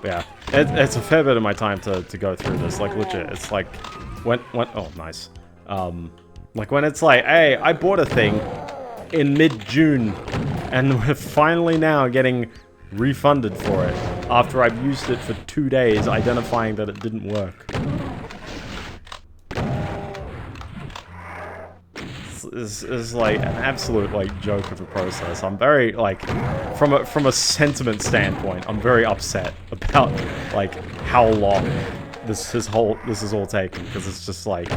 Yeah, it's a fair bit of my time to go through this. Like, legit, it's like when oh, nice. Like when it's like, hey, I bought a thing in mid-June, and we're finally now getting refunded for it after I've used it for 2 days, identifying that it didn't work. This is like an absolute like joke of a process. I'm very like, from a sentiment standpoint, I'm very upset about like how long this is all taking, because it's just like,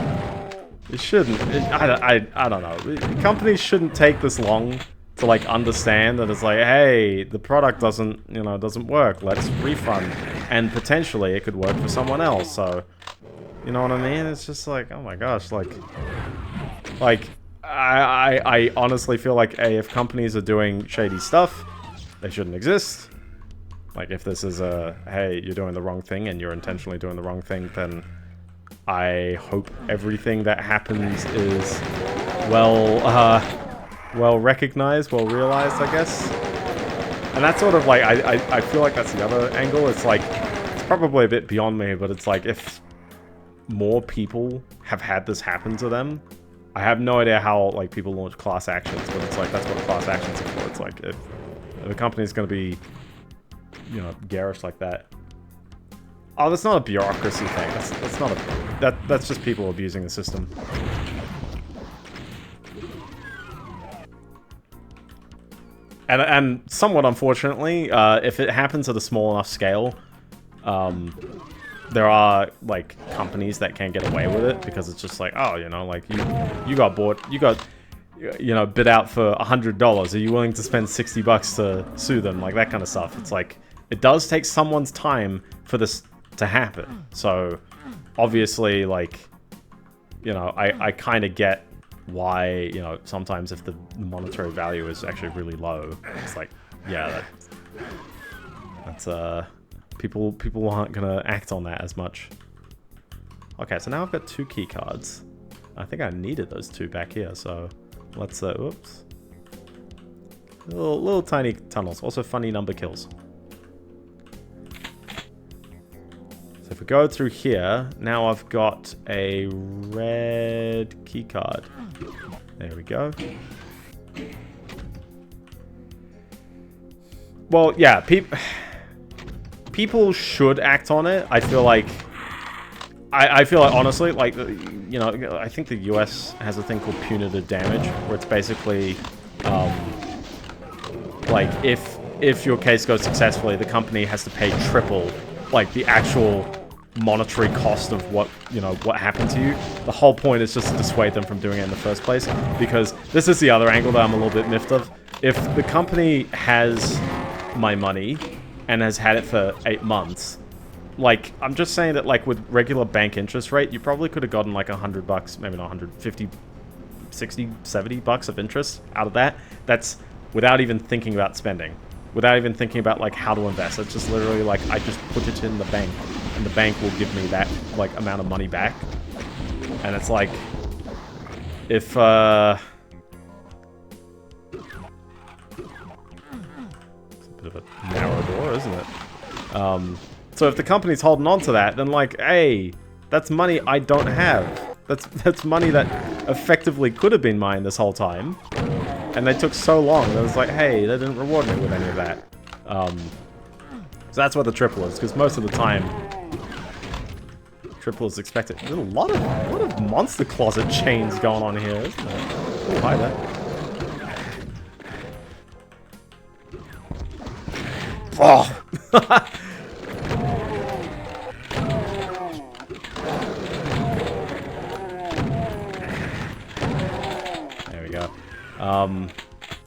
it shouldn't. I don't know. Companies shouldn't take this long to like understand that it's like, hey, the product doesn't work. Let's refund, and potentially it could work for someone else. So, you know what I mean? It's just like, oh my gosh, like. I honestly feel like, if companies are doing shady stuff, they shouldn't exist. Like, if this is a, hey, you're doing the wrong thing and you're intentionally doing the wrong thing, then I hope everything that happens is well recognized, well realized, I guess. And that's sort of like, I feel like that's the other angle. It's like, it's probably a bit beyond me, but it's like, if more people have had this happen to them, I have no idea how, like, people launch class actions, but it's like, that's what class actions are for. It's like, if a company's gonna be, you know, garish like that. Oh, that's not a bureaucracy thing. That's not a... That's just people abusing the system. And somewhat unfortunately, if it happens at a small enough scale, there are, like, companies that can get away with it, because it's just like, oh, you know, like, you got bought, you know, bid out for $100. Are you willing to spend $60 to sue them? Like, that kind of stuff. It's like, it does take someone's time for this to happen. So, obviously, like, you know, I kind of get why, you know, sometimes if the monetary value is actually really low, it's like, yeah, that's people aren't gonna act on that as much. Okay, so now I've got 2 key cards. I think I needed those 2 back here, so let's oops. Little tiny tunnels, also funny number kills. So if we go through here, now I've got a red key card. There we go. Well, yeah, people should act on it. I feel like, honestly, like, you know, I think the US has a thing called punitive damage, where it's basically, like, if your case goes successfully, the company has to pay triple, like, the actual monetary cost of what happened to you. The whole point is just to dissuade them from doing it in the first place, because this is the other angle that I'm a little bit miffed of. If the company has my money and has had it for 8 months, like, I'm just saying that, like, with regular bank interest rate, you probably could have gotten like $100, maybe not 150, 60, $70 of interest out of that. That's without even thinking about spending, without even thinking about, like, how to invest. It's just literally like, I just put it in the bank, and the bank will give me that, like, amount of money back. And it's like, if bit of a narrow door, isn't it? So if the company's holding on to that, then, like, hey, that's money I don't have. That's money that effectively could have been mine this whole time, and they took so long. It was like, hey, they didn't reward me with any of that. So that's what the triple is, because most of the time, triple is expected. There's a lot of monster closet chains going on here, isn't there? Oh, hi there. Oh!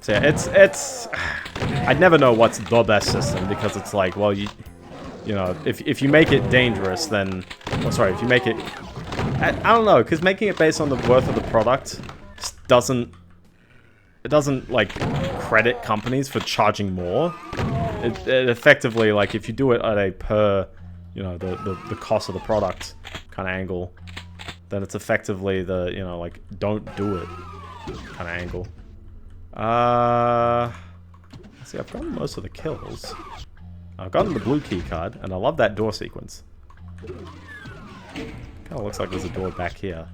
So yeah, it's I'd never know what's the best system because it's like, well, you know, if you make it dangerous, then, oh, sorry, if you make it, I don't know, because making it based on the worth of the product doesn't like credit companies for charging more. It effectively, like, if you do it at a per, you know, the cost of the product kind of angle, then it's effectively the, you know, like, don't do it kind of angle. Let's see, I've gotten most of the kills. I've gotten the blue key card, and I love that door sequence. Kind of looks like there's a door back here.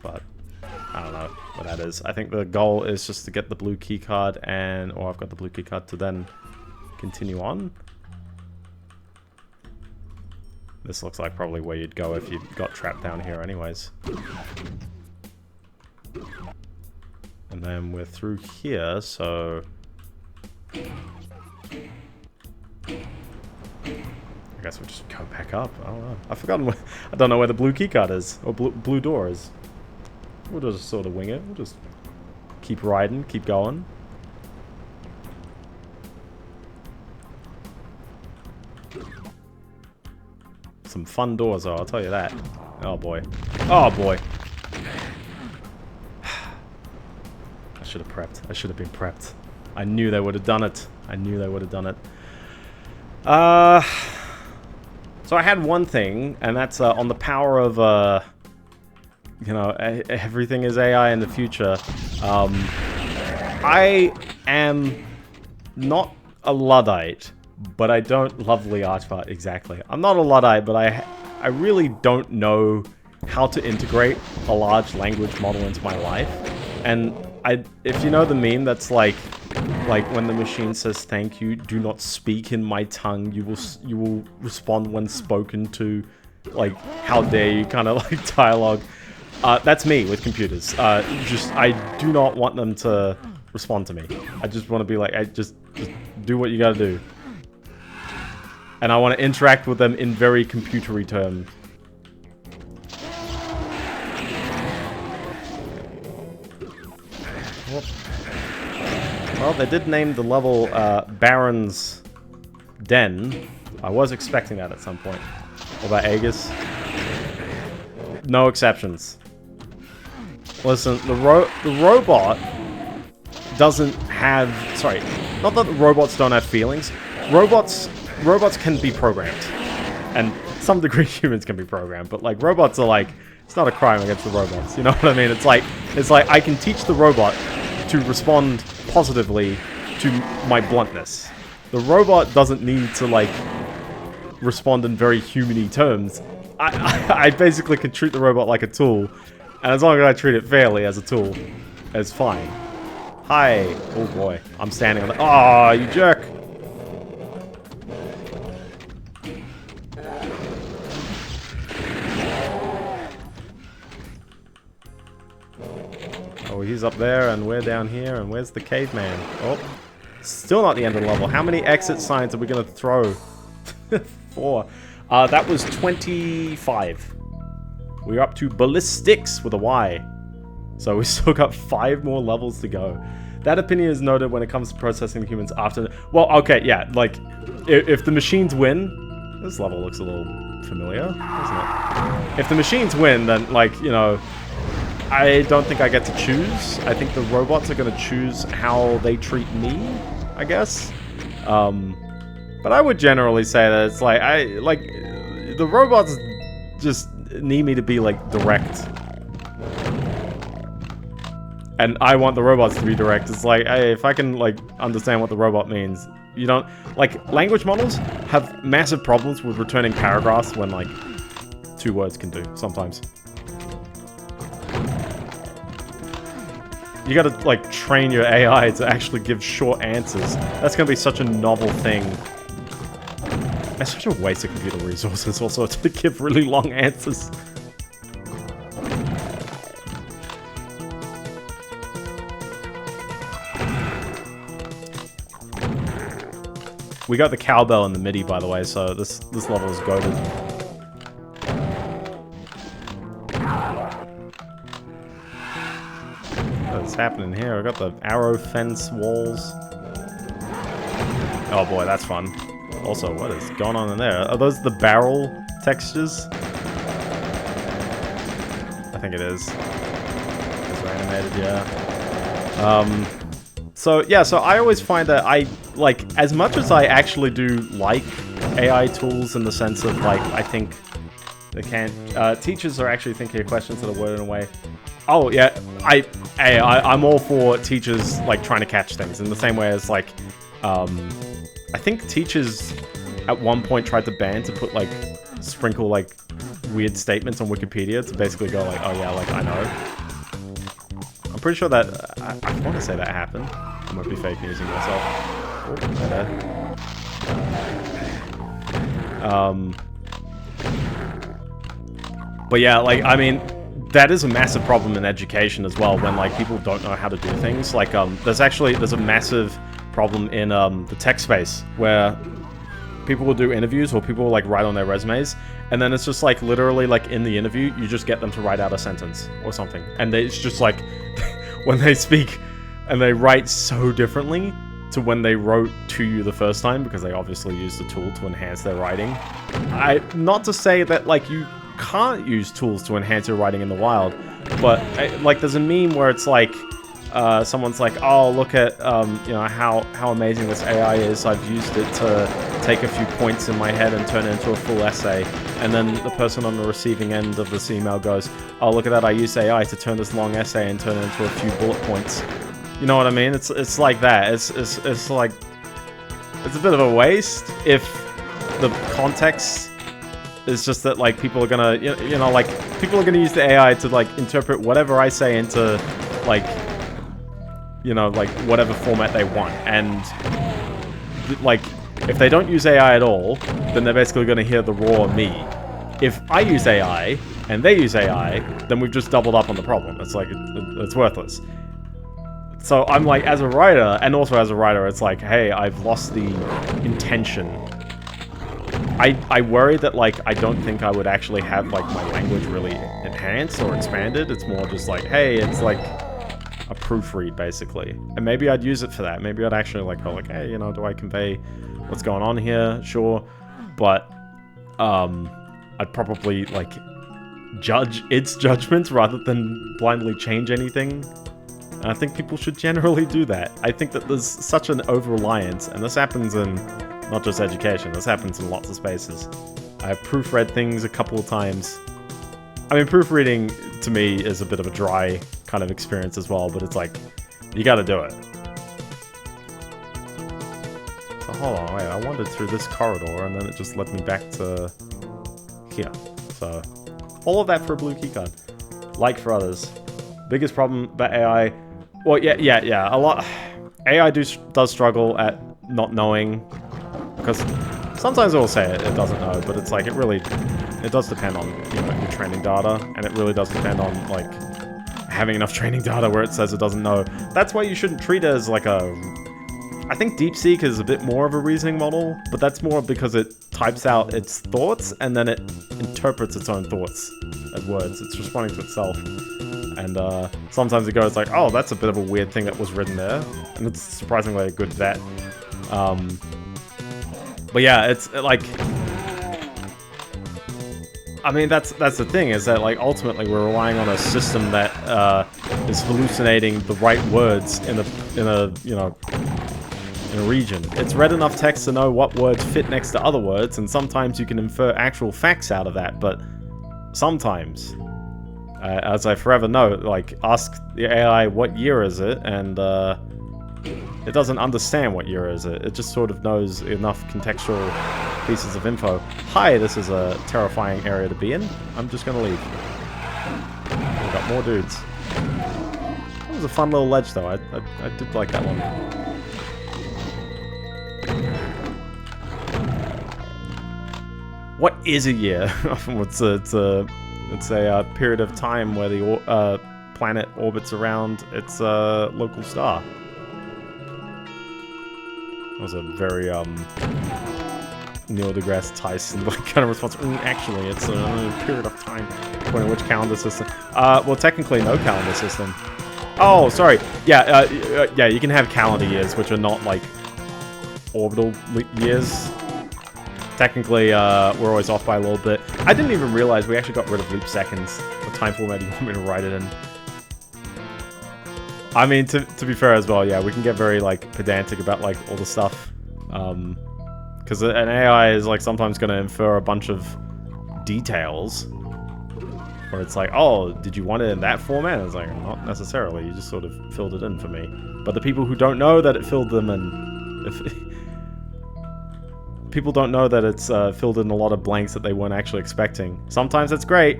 But I don't know what that is. I think the goal is just to get the blue key card and... or I've got the blue key card to then continue on. This looks like probably where you'd go if you got trapped down here anyways. And then we're through here, so... I guess we'll just go back up. I don't know. I've forgotten where... I don't know where the blue keycard is. Or blue door is. We'll just sort of wing it. We'll just keep riding, keep going. Some fun doors, though, I'll tell you that. Oh, boy. Oh, boy. I should have prepped. I should have been prepped. I knew they would have done it. I knew they would have done it. So I had one thing, and that's on the power of, you know, everything is AI in the future. I am not a Luddite, but I don't love Liatva exactly. I'm not a Luddite, but I really don't know how to integrate a large language model into my life. And if you know the meme that's like when the machine says thank you, do not speak in my tongue, you will respond when spoken to, like, how dare you kind of like dialogue. That's me with computers. I do not want them to respond to me. I just want to be like, just do what you gotta do. And I want to interact with them in very computery terms. Well, they did name the level Baron's Den. I was expecting that at some point. What about Aegis? No exceptions. Listen, the robot doesn't have... Sorry, not that robots don't have feelings. Robots can be programmed. And to some degree humans can be programmed. But, like, robots are like... It's not a crime against the robots. You know what I mean? It's like I can teach the robot to respond positively to my bluntness. The robot doesn't need to, like, respond in very human-y terms. I basically can treat the robot like a tool, and as long as I treat it fairly as a tool, it's fine. Hi. Oh boy. I'm standing on the... Oh, you jerk! Oh, he's up there, and we're down here, and where's the caveman? Oh, still not the end of the level. How many exit signs are we gonna throw? 4. That was 25. We're up to ballistics with a Y. So we still got 5 more levels to go. That opinion is noted when it comes to processing the humans after... Well, okay, yeah, like, if the machines win... This level looks a little familiar, doesn't it? If the machines win, then, like, you know... I don't think I get to choose. I think the robots are going to choose how they treat me, I guess. But I would generally say that it's like, the robots just need me to be, like, direct. And I want the robots to be direct. It's like, hey, if I can, like, understand what the robot means, you don't... Like, language models have massive problems with returning paragraphs when, like, 2 words can do, sometimes. You gotta, like, train your AI to actually give short answers. That's gonna be such a novel thing. It's such a waste of computer resources also to give really long answers. We got the cowbell in the MIDI, by the way, so this level is goated. What's happening here? I got the arrow fence walls. Oh boy, that's fun. Also, what is going on in there? Are those the barrel textures? I think it is. It's animated, yeah. So yeah, so I always find that like, as much as I actually do like AI tools in the sense of, like, I think they can, teachers are actually thinking of questions that are worded in a way. Oh yeah, I'm all for teachers, like, trying to catch things in the same way as, like, I think teachers at one point tried to ban to put, like, sprinkle, like, weird statements on Wikipedia to basically go like, oh yeah, like, I know. I'm pretty sure that, I want to say that happened. I might be fake newsing myself. Oh, there. But yeah, like, I mean, that is a massive problem in education as well, when, like, people don't know how to do things. Like, there's a massive problem in the tech space where people will do interviews, or people will, like, write on their resumes, and then it's just, like, literally, like, in the interview, you just get them to write out a sentence or something, and it's just like when they speak and they write so differently to when they wrote to you the first time, because they obviously used the tool to enhance their writing. Not to say that, like, you can't use tools to enhance your writing in the wild, but like, there's a meme where it's like, someone's like, oh, look at, you know, how amazing this AI is. I've used it to take a few points in my head and turn it into a full essay. And then the person on the receiving end of this email goes, oh, look at that, I used AI to turn this long essay and turn it into a few bullet points. You know what I mean? It's like that. It's like, it's a bit of a waste if the context is just that, like, people are gonna, you know, like, people are gonna use the AI to, like, interpret whatever I say into, like, you know, like, whatever format they want. And, like, if they don't use AI at all, then they're basically going to hear the raw me. If I use AI, and they use AI, then we've just doubled up on the problem. It's like, it's worthless. So I'm like, as a writer, and also as a writer, it's like, hey, I've lost the intention. I worry that, like, I don't think I would actually have, like, my language really enhanced or expanded. It's more just like, hey, it's like a proofread, basically. And maybe I'd use it for that. Maybe I'd actually, like, go like, hey, you know, do I convey what's going on here? Sure. But I'd probably, like, judge its judgments rather than blindly change anything. And I think people should generally do that. I think that there's such an over-reliance, and this happens in not just education, this happens in lots of spaces. I've proofread things a couple of times. I mean, proofreading, to me, is a bit of a dry kind of experience as well, but it's like, you gotta do it. So hold on, wait, I wandered through this corridor, and then it just led me back to here. So, all of that for a blue keycard. Like for others. Biggest problem about AI, well, yeah, a lot. AI does struggle at not knowing, because sometimes it will say it doesn't know, but it's like, it does depend on, you know, your training data, and it really does depend on, like, having enough training data where it says it doesn't know. That's why you shouldn't treat it as, like, I think DeepSeek is a bit more of a reasoning model, but that's more because it types out its thoughts, and then it interprets its own thoughts as words. It's responding to itself. And sometimes it goes like, oh, that's a bit of a weird thing that was written there. And it's surprisingly good at that. But yeah, it's like, I mean, that's the thing, is that, like, ultimately we're relying on a system that is hallucinating the right words in a you know, in a region. It's read enough text to know what words fit next to other words, and sometimes you can infer actual facts out of that, but sometimes, as I forever know, like, ask the AI what year is it, and it doesn't understand what year is it. It just sort of knows enough contextual pieces of info. Hi, this is a terrifying area to be in. I'm just gonna leave. We've got more dudes. That was a fun little ledge, though. I did like that one. What is a year? It's a period of time where the planet orbits around its local star. That was a very Neil deGrasse Tyson kind of response. Actually, it's a period of time according to which calendar system. Well, technically no calendar system. Oh, sorry. Yeah, yeah, you can have calendar years, which are not, like, orbital years. Technically, we're always off by a little bit. I didn't even realize we actually got rid of leap seconds. What time format do you want me to write it in? I mean, to be fair as well, yeah, we can get very, like, pedantic about, like, all the stuff. Because an AI is, like, sometimes going to infer a bunch of details. Where it's like, oh, did you want it in that format? And it's like, not necessarily. You just sort of filled it in for me. But the people who don't know that it filled them in... people don't know that it's filled in a lot of blanks that they weren't actually expecting. Sometimes it's great.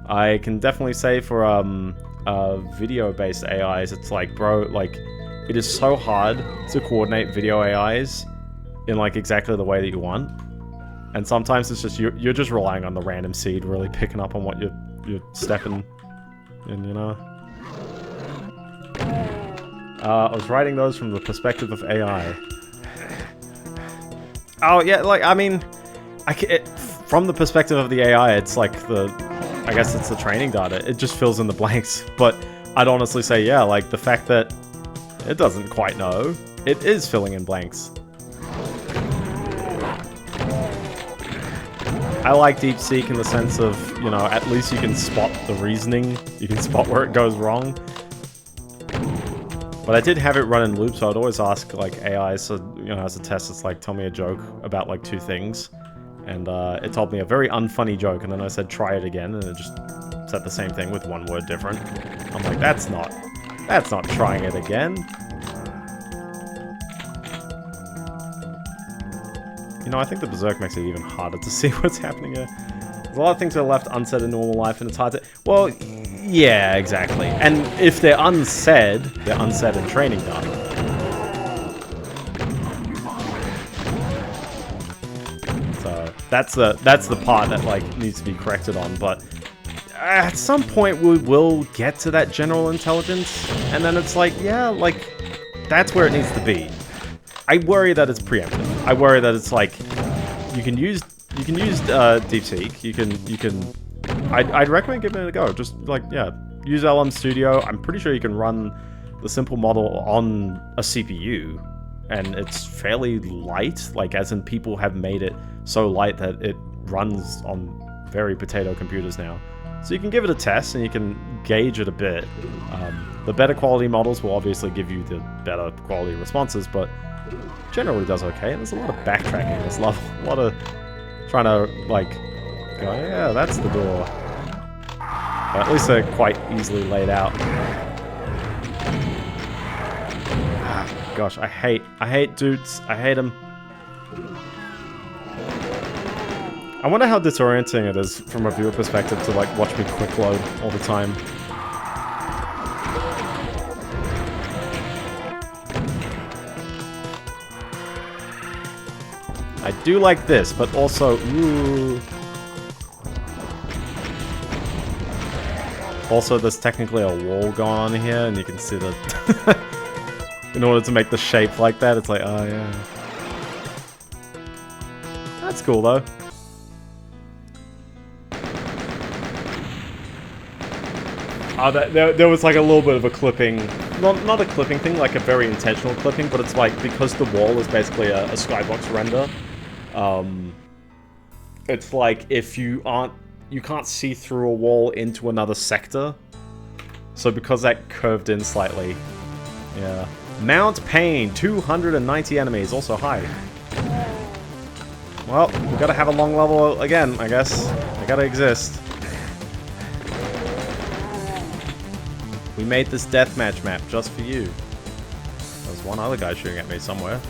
I can definitely say for video-based AIs, it's like, bro, like, it is so hard to coordinate video AIs in, like, exactly the way that you want. And sometimes it's just, you're just relying on the random seed really picking up on what you're stepping in, you know? I was writing those from the perspective of AI. Oh, yeah, like, I mean, from the perspective of the AI, it's like I guess it's the training data. It just fills in the blanks. But I'd honestly say, yeah, like, the fact that it doesn't quite know, it is filling in blanks. I like DeepSeek in the sense of, you know, at least you can spot the reasoning. You can spot where it goes wrong. But I did have it run in loops, so I'd always ask, like, AI, so, you know, as a test, it's like, tell me a joke about, like, 2 things. And it told me a very unfunny joke, and then I said, try it again, and it just said the same thing with 1 word different. I'm like, that's not trying it again. You know, I think the Berserk makes it even harder to see what's happening here. There's a lot of things that are left unsaid in normal life, and it's hard to... Well, yeah, exactly. And if they're unsaid in training data. So that's the part that, like, needs to be corrected on. But at some point we will get to that general intelligence, and then it's like, yeah, like, that's where it needs to be. I worry that it's preemptive. I worry that it's like, you can use DeepSeek. You can. I'd recommend giving it a go. Just, like, yeah, use LM Studio. I'm pretty sure you can run the simple model on a CPU, and it's fairly light. Like, as in, people have made it so light that it runs on very potato computers now. So you can give it a test, and you can gauge it a bit. The better quality models will obviously give you the better quality responses, but generally does okay. And there's a lot of backtracking in this level. A lot of trying to, like, go, yeah, that's the door. But at least they're quite easily laid out. Ah, gosh, I hate dudes. I hate them. I wonder how disorienting it is from a viewer perspective to, like, watch me quick load all the time. I do like this, but also, ooh. Also, there's technically a wall going on here, and you can see that in order to make the shape like that, it's like, oh yeah. That's cool though. Oh, there was like a little bit of a clipping, not a clipping thing, like a very intentional clipping, but it's like, because the wall is basically a skybox render, it's like if you can't see through a wall into another sector. So because that curved in slightly, yeah. Mount Pain, 290 enemies, also high. Well, we gotta have a long level again, I guess. They gotta exist. We made this deathmatch map just for you. There's one other guy shooting at me somewhere.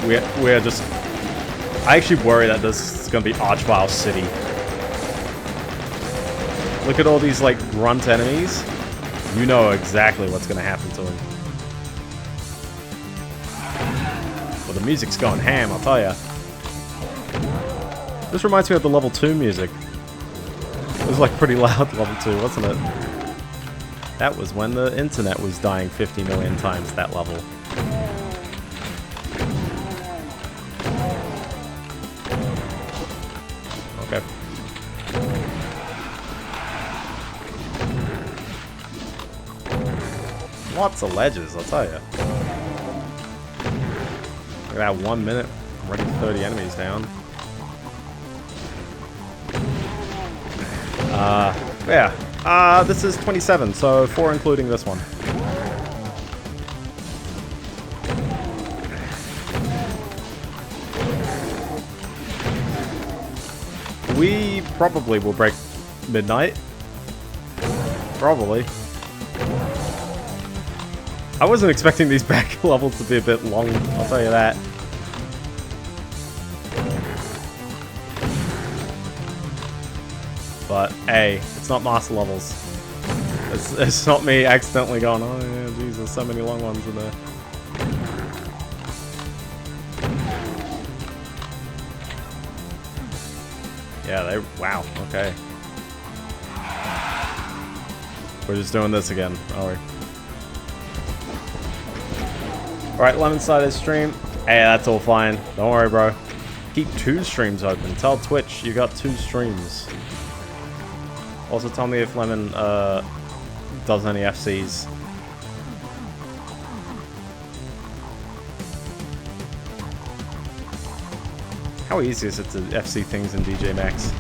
We're just... I actually worry that this is going to be Archvile City. Look at all these, like, grunt enemies. You know exactly what's going to happen to them. Well, the music's going ham, I'll tell ya. This reminds me of the level 2 music. It was, like, pretty loud level 2, wasn't it? That was when the internet was dying 50 million times, that level. Okay. lots of ledges, I'll tell you. Look at that 1 minute. Already 30 enemies down. Yeah. This is 27, so 4 including this one. We probably will break midnight. Probably. I wasn't expecting these back levels to be a bit long, I'll tell you that. But, hey, it's not master levels. It's not me accidentally going, oh yeah, jeez, there's so many long ones in there. Yeah, wow, okay. We're just doing this again, are we? Alright, Lemon Cider stream. Hey, that's all fine. Don't worry, bro. Keep 2 streams open. Tell Twitch you got 2 streams. Also, tell me if Lemon does any FCs. How easy is it to FC things in DJ Max?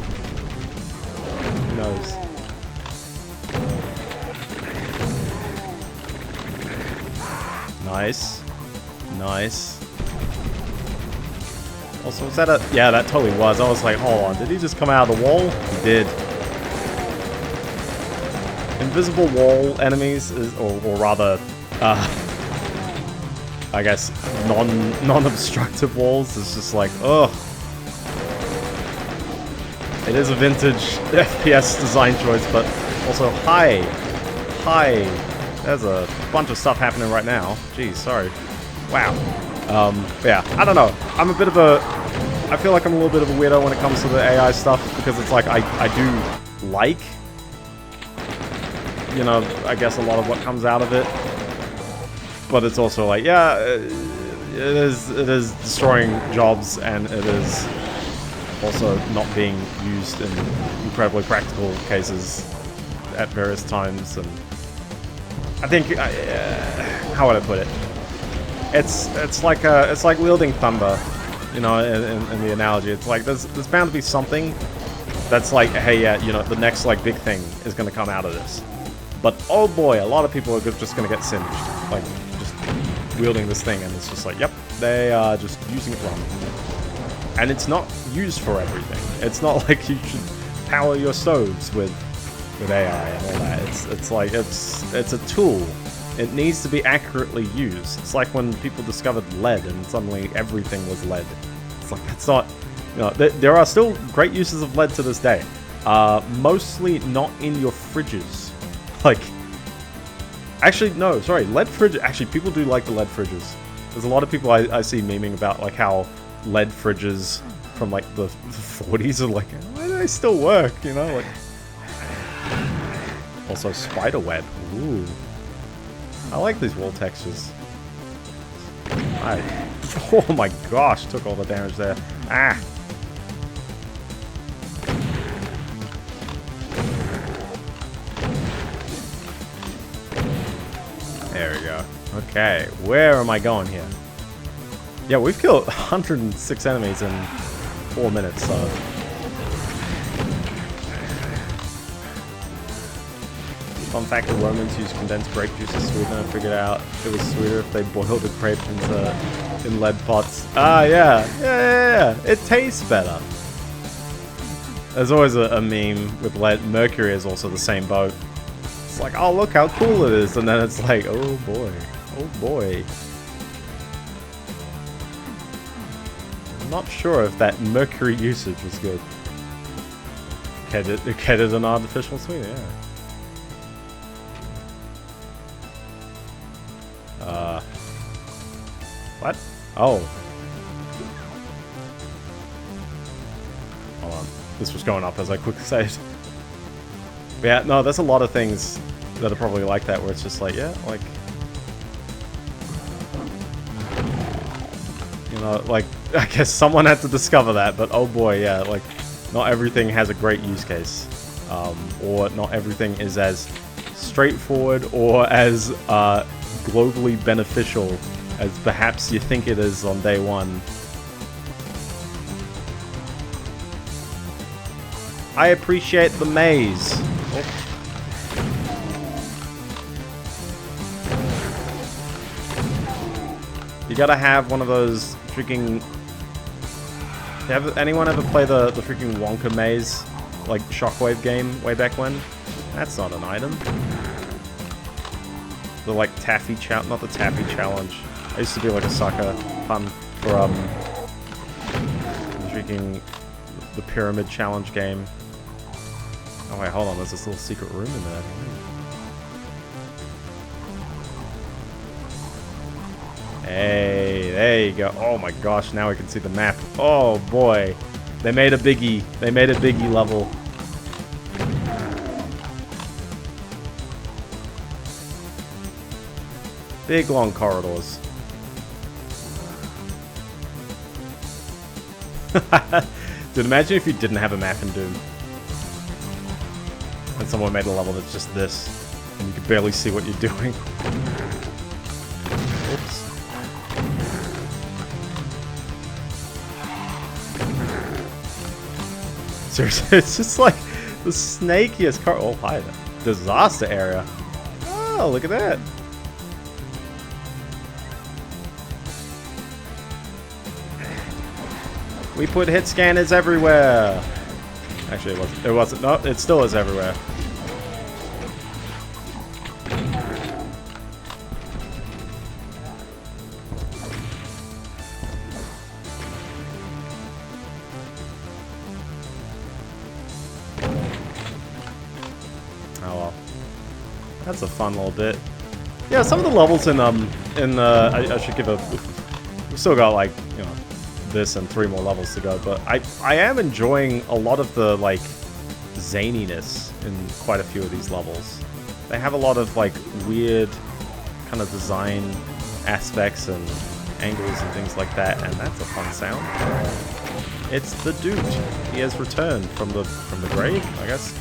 Who knows? Nice. Nice. Also, was that a... Yeah, that totally was. I was like, hold on. Did he just come out of the wall? He did. Invisible wall enemies, or rather, I guess, non-obstructive walls is just like, ugh. It is a vintage FPS design choice, but also, hi. There's a bunch of stuff happening right now. Jeez, sorry. Wow. Yeah, I don't know. I'm a bit of a... I feel like I'm a little bit of a weirdo when it comes to the AI stuff, because it's like, I do like, you know, I guess a lot of what comes out of it. But it's also like, yeah, it is destroying jobs, and it is also not being used in incredibly practical cases at various times. And I think, how would I put it? It's like wielding thunder, you know, in the analogy. It's like there's bound to be something that's like, hey, yeah, you know, the next like big thing is going to come out of this. But oh boy, a lot of people are just going to get singed, like just wielding this thing, and it's just like, yep, they are just using it wrong. And it's not used for everything. It's not like you should power your stoves with AI and all that. It's like it's a tool. It needs to be accurately used. It's like when people discovered lead and suddenly everything was lead. It's like, that's not, you know, there are still great uses of lead to this day. Mostly not in your fridges. Like, actually, no, sorry, lead fridges, actually, people do like the lead fridges. There's a lot of people I see memeing about, like, how lead fridges from, like, the 40s are like, why do they still work, you know, like. Also, spiderweb, ooh. I like these wall textures. Oh my gosh, took all the damage there. Ah! There we go. Okay, where am I going here? Yeah, we've killed 106 enemies in 4 minutes, so... Fun fact, the Romans used condensed grape juice as sweetener. I figured out it was sweeter if they boiled a grape in lead pots. Ah, yeah. It tastes better. There's always a meme with lead. Mercury is also the same boat. It's like, oh, look how cool it is. And then it's like, oh boy. I'm not sure if that mercury usage was good. Catered an artificial sweetener, yeah. What? Oh. Hold on. This was going up as I quickly saved. But yeah, no, there's a lot of things that are probably like that where it's just like, yeah, like... You know, like, I guess someone had to discover that, but oh boy, yeah, like, not everything has a great use case. Or not everything is as straightforward or as, globally beneficial as perhaps you think it is on day one. I appreciate the maze. Oh. You gotta have one of those freaking... Anyone ever play the freaking Wonka maze? Like, Shockwave game way back when? That's not an item. The, like, taffy challenge... Not the taffy challenge. I used to be, like, a sucker pun for, the freaking... The pyramid challenge game. Oh, wait, hold on. There's this little secret room in there. Hey, there you go. Oh my gosh, now we can see the map. Oh boy. They made a biggie. They made a biggie level. Big long corridors. Dude, imagine if you didn't have a map in Doom. And someone made a level that's just this. And you can barely see what you're doing. Oops. Seriously, it's just like the snakiest car. Oh, hi there. Disaster area. Oh, look at that. We put hit scanners everywhere. Actually, it wasn't. It wasn't. No, it still is everywhere. That's a fun little bit. Yeah, some of the levels in I should give a... We've still got, like, you know, this and 3 more levels to go, but I am enjoying a lot of the, like, zaniness in quite a few of these levels. They have a lot of, like, weird kind of design aspects and angles and things like that, and that's a fun sound. It's the dude. He has returned from the grave, I guess.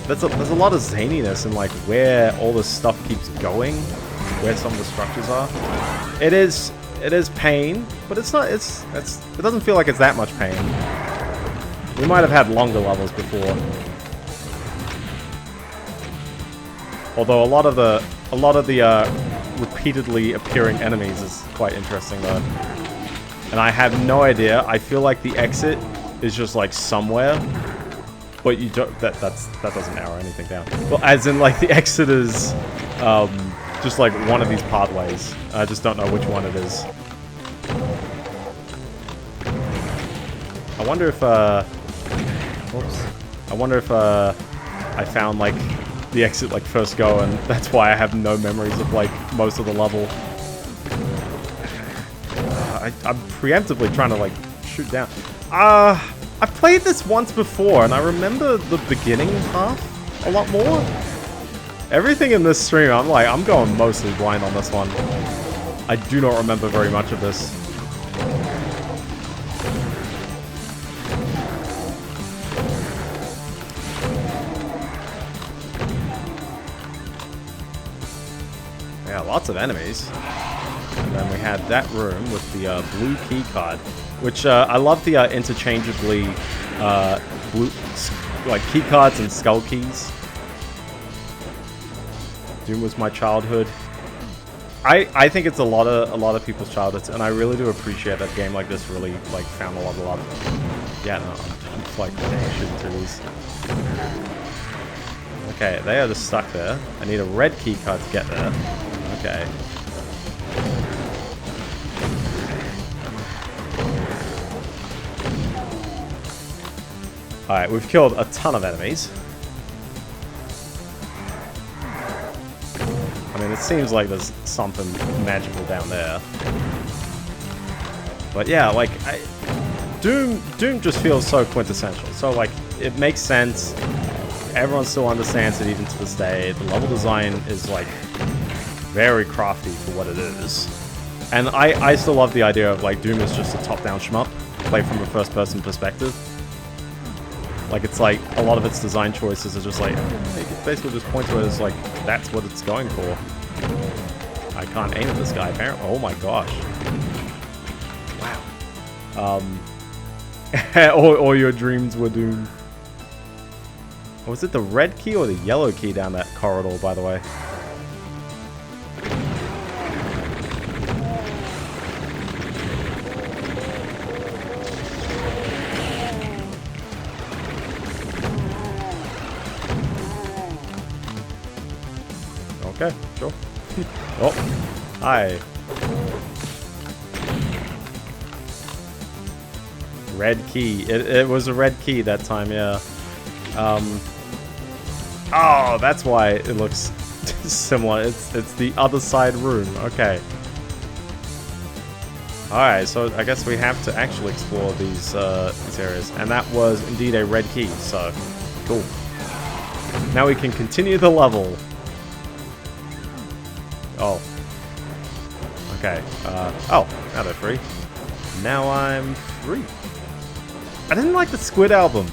There's a lot of zaniness in like where all this stuff keeps going, where some of the structures are. It is pain, but it's not. It doesn't feel like it's that much pain. We might have had longer levels before. Although a lot of the repeatedly appearing enemies is quite interesting though. And I have no idea. I feel like the exit is just like somewhere. But you don't, that doesn't narrow anything down. Well, as in like the exit is just like one of these pathways. I just don't know which one it is. I wonder if I found like the exit like first go, and that's why I have no memories of like most of the level. I'm preemptively trying to like shoot down. I've played this once before, and I remember the beginning half a lot more. Everything in this stream, I'm going mostly blind on this one. I do not remember very much of this. Yeah, lots of enemies. And then we had that room with the blue key card. Which, I love the interchangeably blue, like, keycards and skull keys. Doom was my childhood. I think it's a lot of people's childhoods, and I really do appreciate that a game like this really, like, found a lot of love. Yeah, no, I'm like, shooting through these. Okay, they are just stuck there. I need a red keycard to get there. Okay. Alright, we've killed a ton of enemies. I mean, it seems like there's something magical down there. But yeah, like, Doom just feels so quintessential. So, like, it makes sense. Everyone still understands it even to this day. The level design is, like, very crafty for what it is. And I still love the idea of, like, Doom is just a top-down shmup, played from a first-person perspective. Like, it's like, a lot of its design choices are just like, you can basically just point to it as like, that's what it's going for. I can't aim at this guy, apparently. Oh my gosh. Wow. all your dreams were doomed. Was it the red key or the yellow key down that corridor, by the way? Okay, sure. Oh, hi. Red key. It was a red key that time, yeah. Oh, that's why it looks similar. It's the other side room. Okay. Alright, so I guess we have to actually explore these areas. And that was indeed a red key, so cool. Now we can continue the level. Oh. Okay. Oh, now they're free. Now I'm free. I didn't like the Squid album.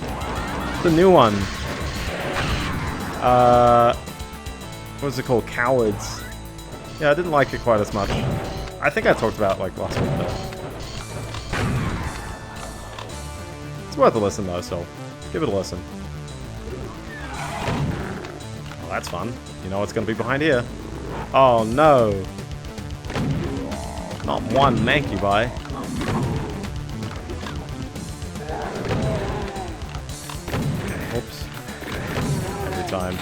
The new one. What was it called? Cowards. Yeah, I didn't like it quite as much. I think I talked about it like last week though. It's worth a listen though, so give it a listen. Oh, that's fun. You know what's gonna be behind here. Oh no. Not one Mancubi. Oops. Every time.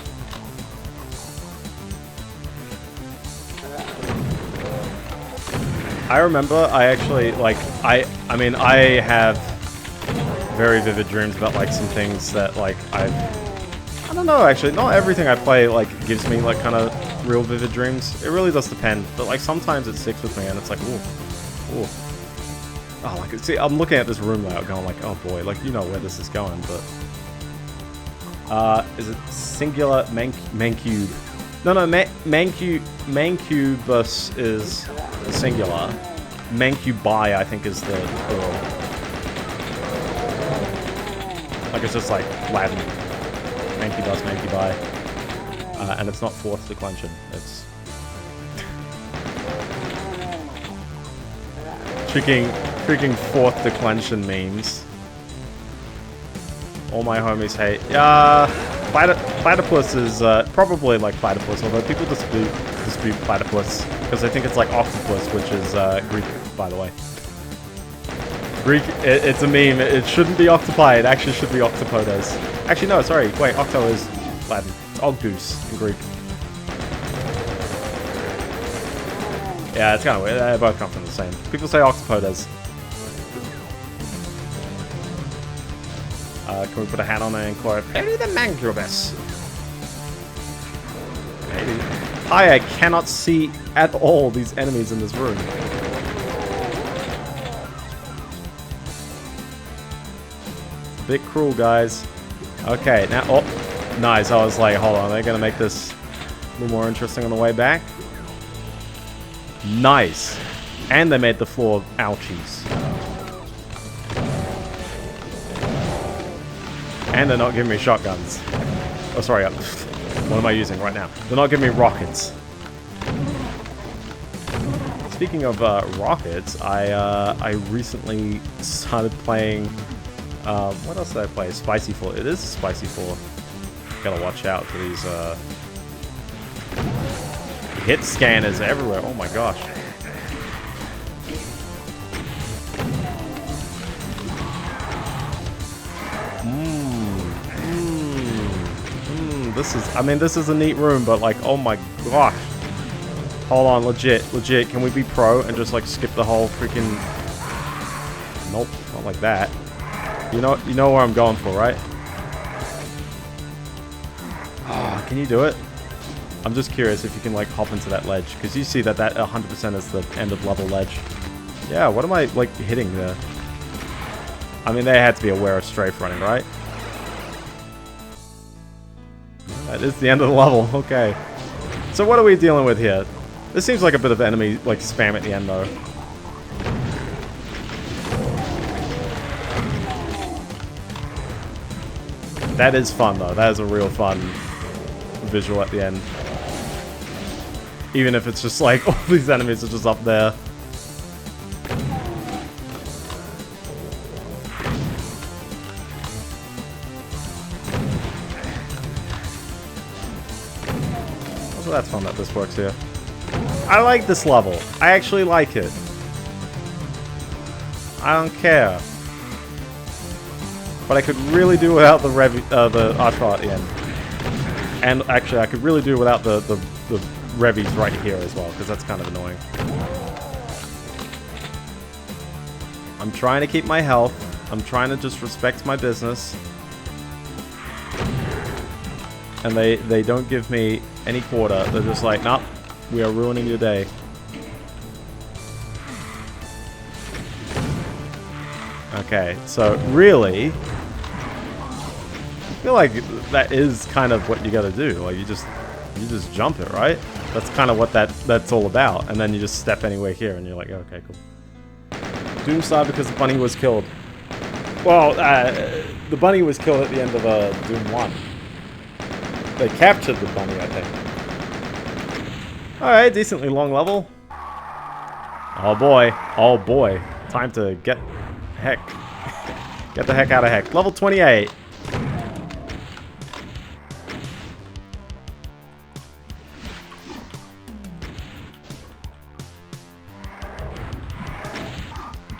I remember I actually, like, I mean, I have very vivid dreams about, like, some things that, like, I don't know, actually. Not everything I play, like, gives me, like, kind of real vivid dreams. It really does depend. But, like, sometimes it sticks with me and it's like, ooh. Ooh. Oh, like, see, I'm looking at this room layout going like, oh boy, like, you know where this is going, but... is it singular mancube? No, mancubus is singular. Mancubi, I think, is the plural. Like, it's just like Latin. Mancubus, mancubi. And it's not fourth declension. It's... freaking fourth declension memes. All my homies hate. Platypus is probably like platypus, although people dispute platypus because they think it's like octopus, which is Greek, by the way. Greek, it's a meme. It shouldn't be octopi. It actually should be octopodes. Actually, no, sorry. Wait, octo is Latin. It's ogdus in Greek. Yeah, it's kind of weird. They both come from the same. People say octopodes. Can we put a hat on and call it Perry the Mancubus? Maybe. Hi, I cannot see at all these enemies in this room. It's a bit cruel, guys. Okay, now... Oh, nice. I was like, hold on. They're going to make this a little more interesting on the way back. Nice. And they made the floor ouchies. And they're not giving me shotguns. Oh, sorry. What am I using right now? They're not giving me rockets. Speaking of rockets, I recently started playing... what else did I play? Spicy 4. It is Spicy 4. Gotta watch out for these... hit scanners everywhere. Oh my gosh. This is a neat room, but like, oh my gosh. Hold on, legit, can we be pro and just like skip the whole freaking... Nope, not like that. You know where I'm going for, right? Ah, can you do it? I'm just curious if you can like hop into that ledge, because you see that 100% is the end of level ledge. Yeah, what am I like hitting there? I mean, they had to be aware of strafe running, right? That is the end of the level, okay. So what are we dealing with here? This seems like a bit of enemy, like, spam at the end, though. That is fun, though. That is a real fun visual at the end. Even if it's just like all these enemies are just up there. Also, that's fun that this works here. I like this level. I actually like it. I don't care. But I could really do without the archer at the end. And actually, I could really do without the revies right here as well, because that's kind of annoying. I'm trying to keep my health. I'm trying to just respect my business. And they don't give me any quarter. They're just like, nope, we are ruining your day. Okay, so really, I feel like that is kind of what you gotta do. Like you just jump it, right? That's kind of what that's all about. And then you just step anywhere here, and you're like, okay, cool. Doomstar because the bunny was killed. Well, the bunny was killed at the end of Doom 1. They captured the bunny, I think. Alright, decently long level. Oh boy. Oh boy. Time to get heck. Get the heck out of heck. Level 28.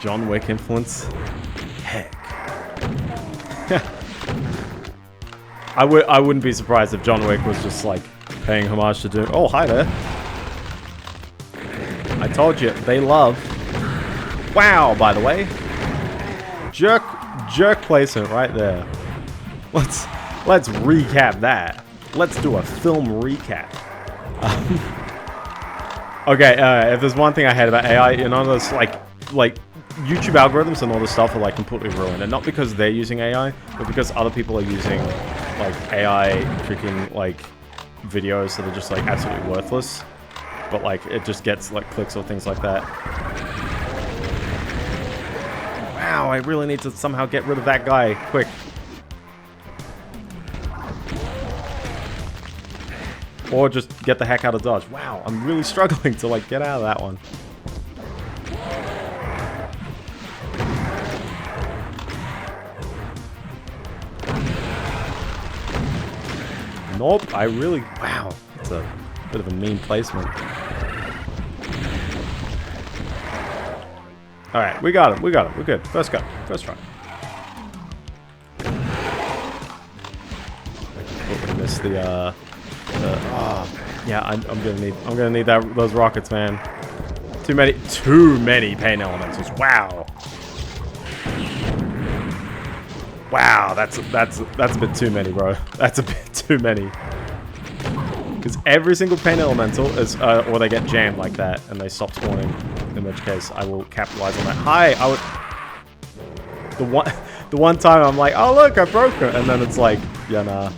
John Wick influence. Heck. I wouldn't be surprised if John Wick was just like paying homage to Doom. Oh, hi there. I told you, they love. Wow, by the way. Jerk placement right there. Let's recap that. Let's do a film recap. Okay, if there's one thing I hate about AI, you know, those like YouTube algorithms and all this stuff are like completely ruined, and not because they're using AI, but because other people are using like AI freaking like videos that are just like absolutely worthless, but like it just gets like clicks or things like that. Wow, I really need to somehow get rid of that guy quick. Or just get the heck out of dodge. Wow, I'm really struggling to like get out of that one. Nope, I really... Wow, that's a bit of a mean placement. Alright, we got him, we're good. First go, first try. We're gonna miss the, yeah, I'm gonna need those rockets, man. Too many pain elementals. Wow. Wow, that's a bit too many, bro. That's a bit too many. Because every single pain elemental is, or they get jammed like that, and they stop spawning. In which case, I will capitalize on that. Hi, I would. The one time I'm like, oh look, I broke it, and then it's like, yeah, nah.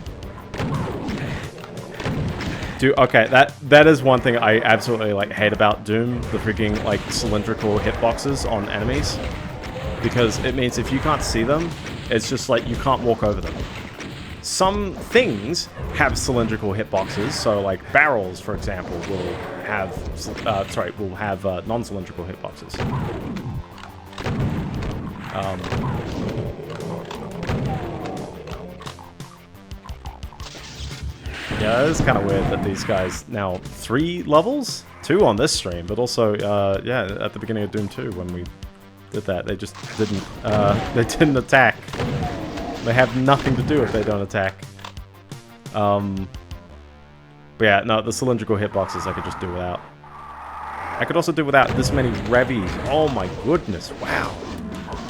Dude, okay, that is one thing I absolutely like hate about Doom, the freaking like cylindrical hitboxes on enemies, because it means if you can't see them, it's just like you can't walk over them. Some things have cylindrical hitboxes, so like barrels, for example, will have non-cylindrical hitboxes. Yeah, it's kind of weird that these guys now 3 levels, 2 on this stream, but also yeah, at the beginning of Doom 2 when we did that, they just didn't they didn't attack. They have nothing to do if they don't attack. But yeah, no, the cylindrical hitboxes I could just do without. I could also do without this many revies. Oh my goodness, wow.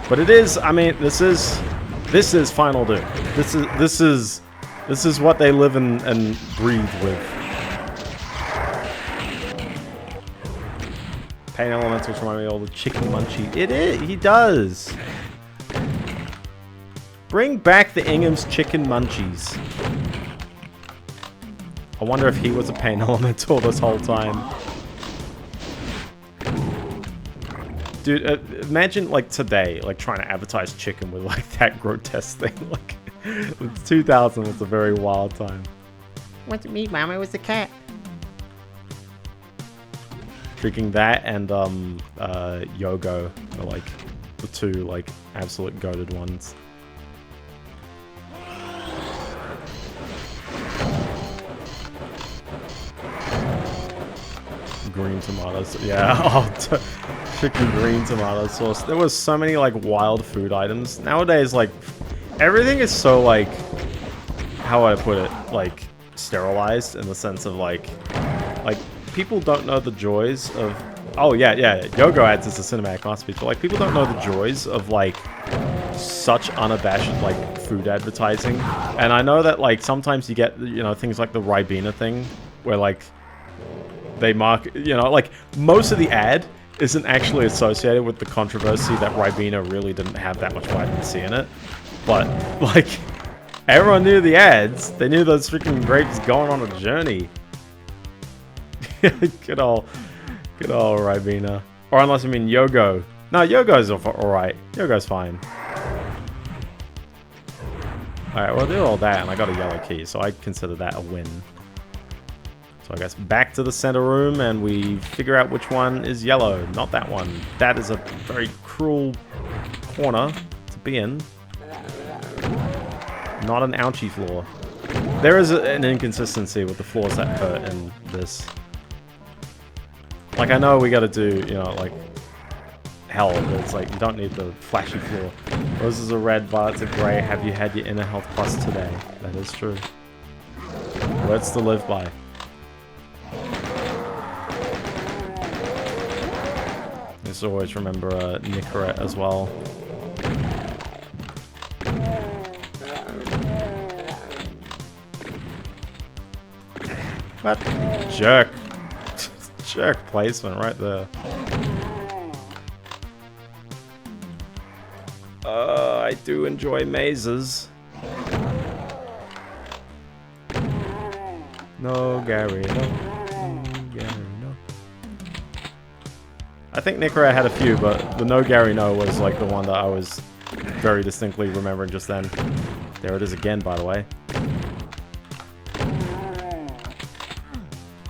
But it is, I mean, this is Final Doom. This is what they live and breathe with. Pain elementals remind me of all the chicken munchie. It is, he does. Bring back the Ingham's chicken munchies. I wonder if he was a pain elemental this whole time. Dude, imagine like today, like trying to advertise chicken with like that grotesque thing. Like, 2000 was a very wild time. Wasn't me, Mom. It was the cat. Freaking that and Yogo are like the two like absolute goated ones. Green tomatoes, yeah. Oh, freaking green tomato sauce. There was so many like wild food items nowadays. Like everything is so like, how would I put it, like sterilized in the sense of like people don't know the joys of. Oh yeah, Yogo adds as a cinematic masterpiece, but like people don't know the joys of like such unabashed like food advertising. And I know that like sometimes you get, you know, things like the Ribena thing where like they mark, you know, like most of the ad isn't actually associated with the controversy that Ribena really didn't have that much vitamin C in it. But like everyone knew the ads. They knew those freaking grapes going on a journey. Good old Ribena. Or unless I mean Yogo. No, Yogo's alright. Yogo's fine. Alright, well, I did all that and I got a yellow key, so I consider that a win. So I guess back to the center room and we figure out which one is yellow. Not that one. That is a very cruel corner to be in. Not an ouchie floor. There is an inconsistency with the floors that hurt in this. Like, I know we gotta do, you know, like, hell, but it's like, you don't need the flashy floor. Roses are red, violets are grey. Have you had your inner health plus today? That is true. Words to live by. Just always remember Nicorette as well. What? Jerk. Jerk placement right there. I do enjoy mazes. No, Gary, no. No, Gary, no. I think Nicorette had a few, but the no Gary no was like the one that I was very distinctly remembering just then. There it is again, by the way.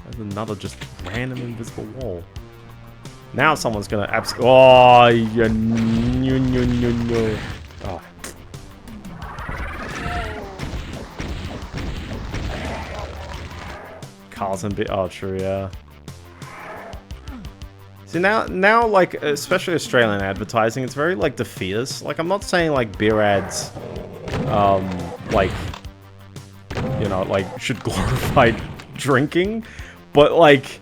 There's another just random invisible wall. Now someone's gonna oh, yeah, no. Oh. Carlson bit. Oh, true, yeah. See, now, like, especially Australian advertising, it's very, like, defeatist. Like, I'm not saying, like, beer ads, like, you know, like, should glorify drinking, but, like,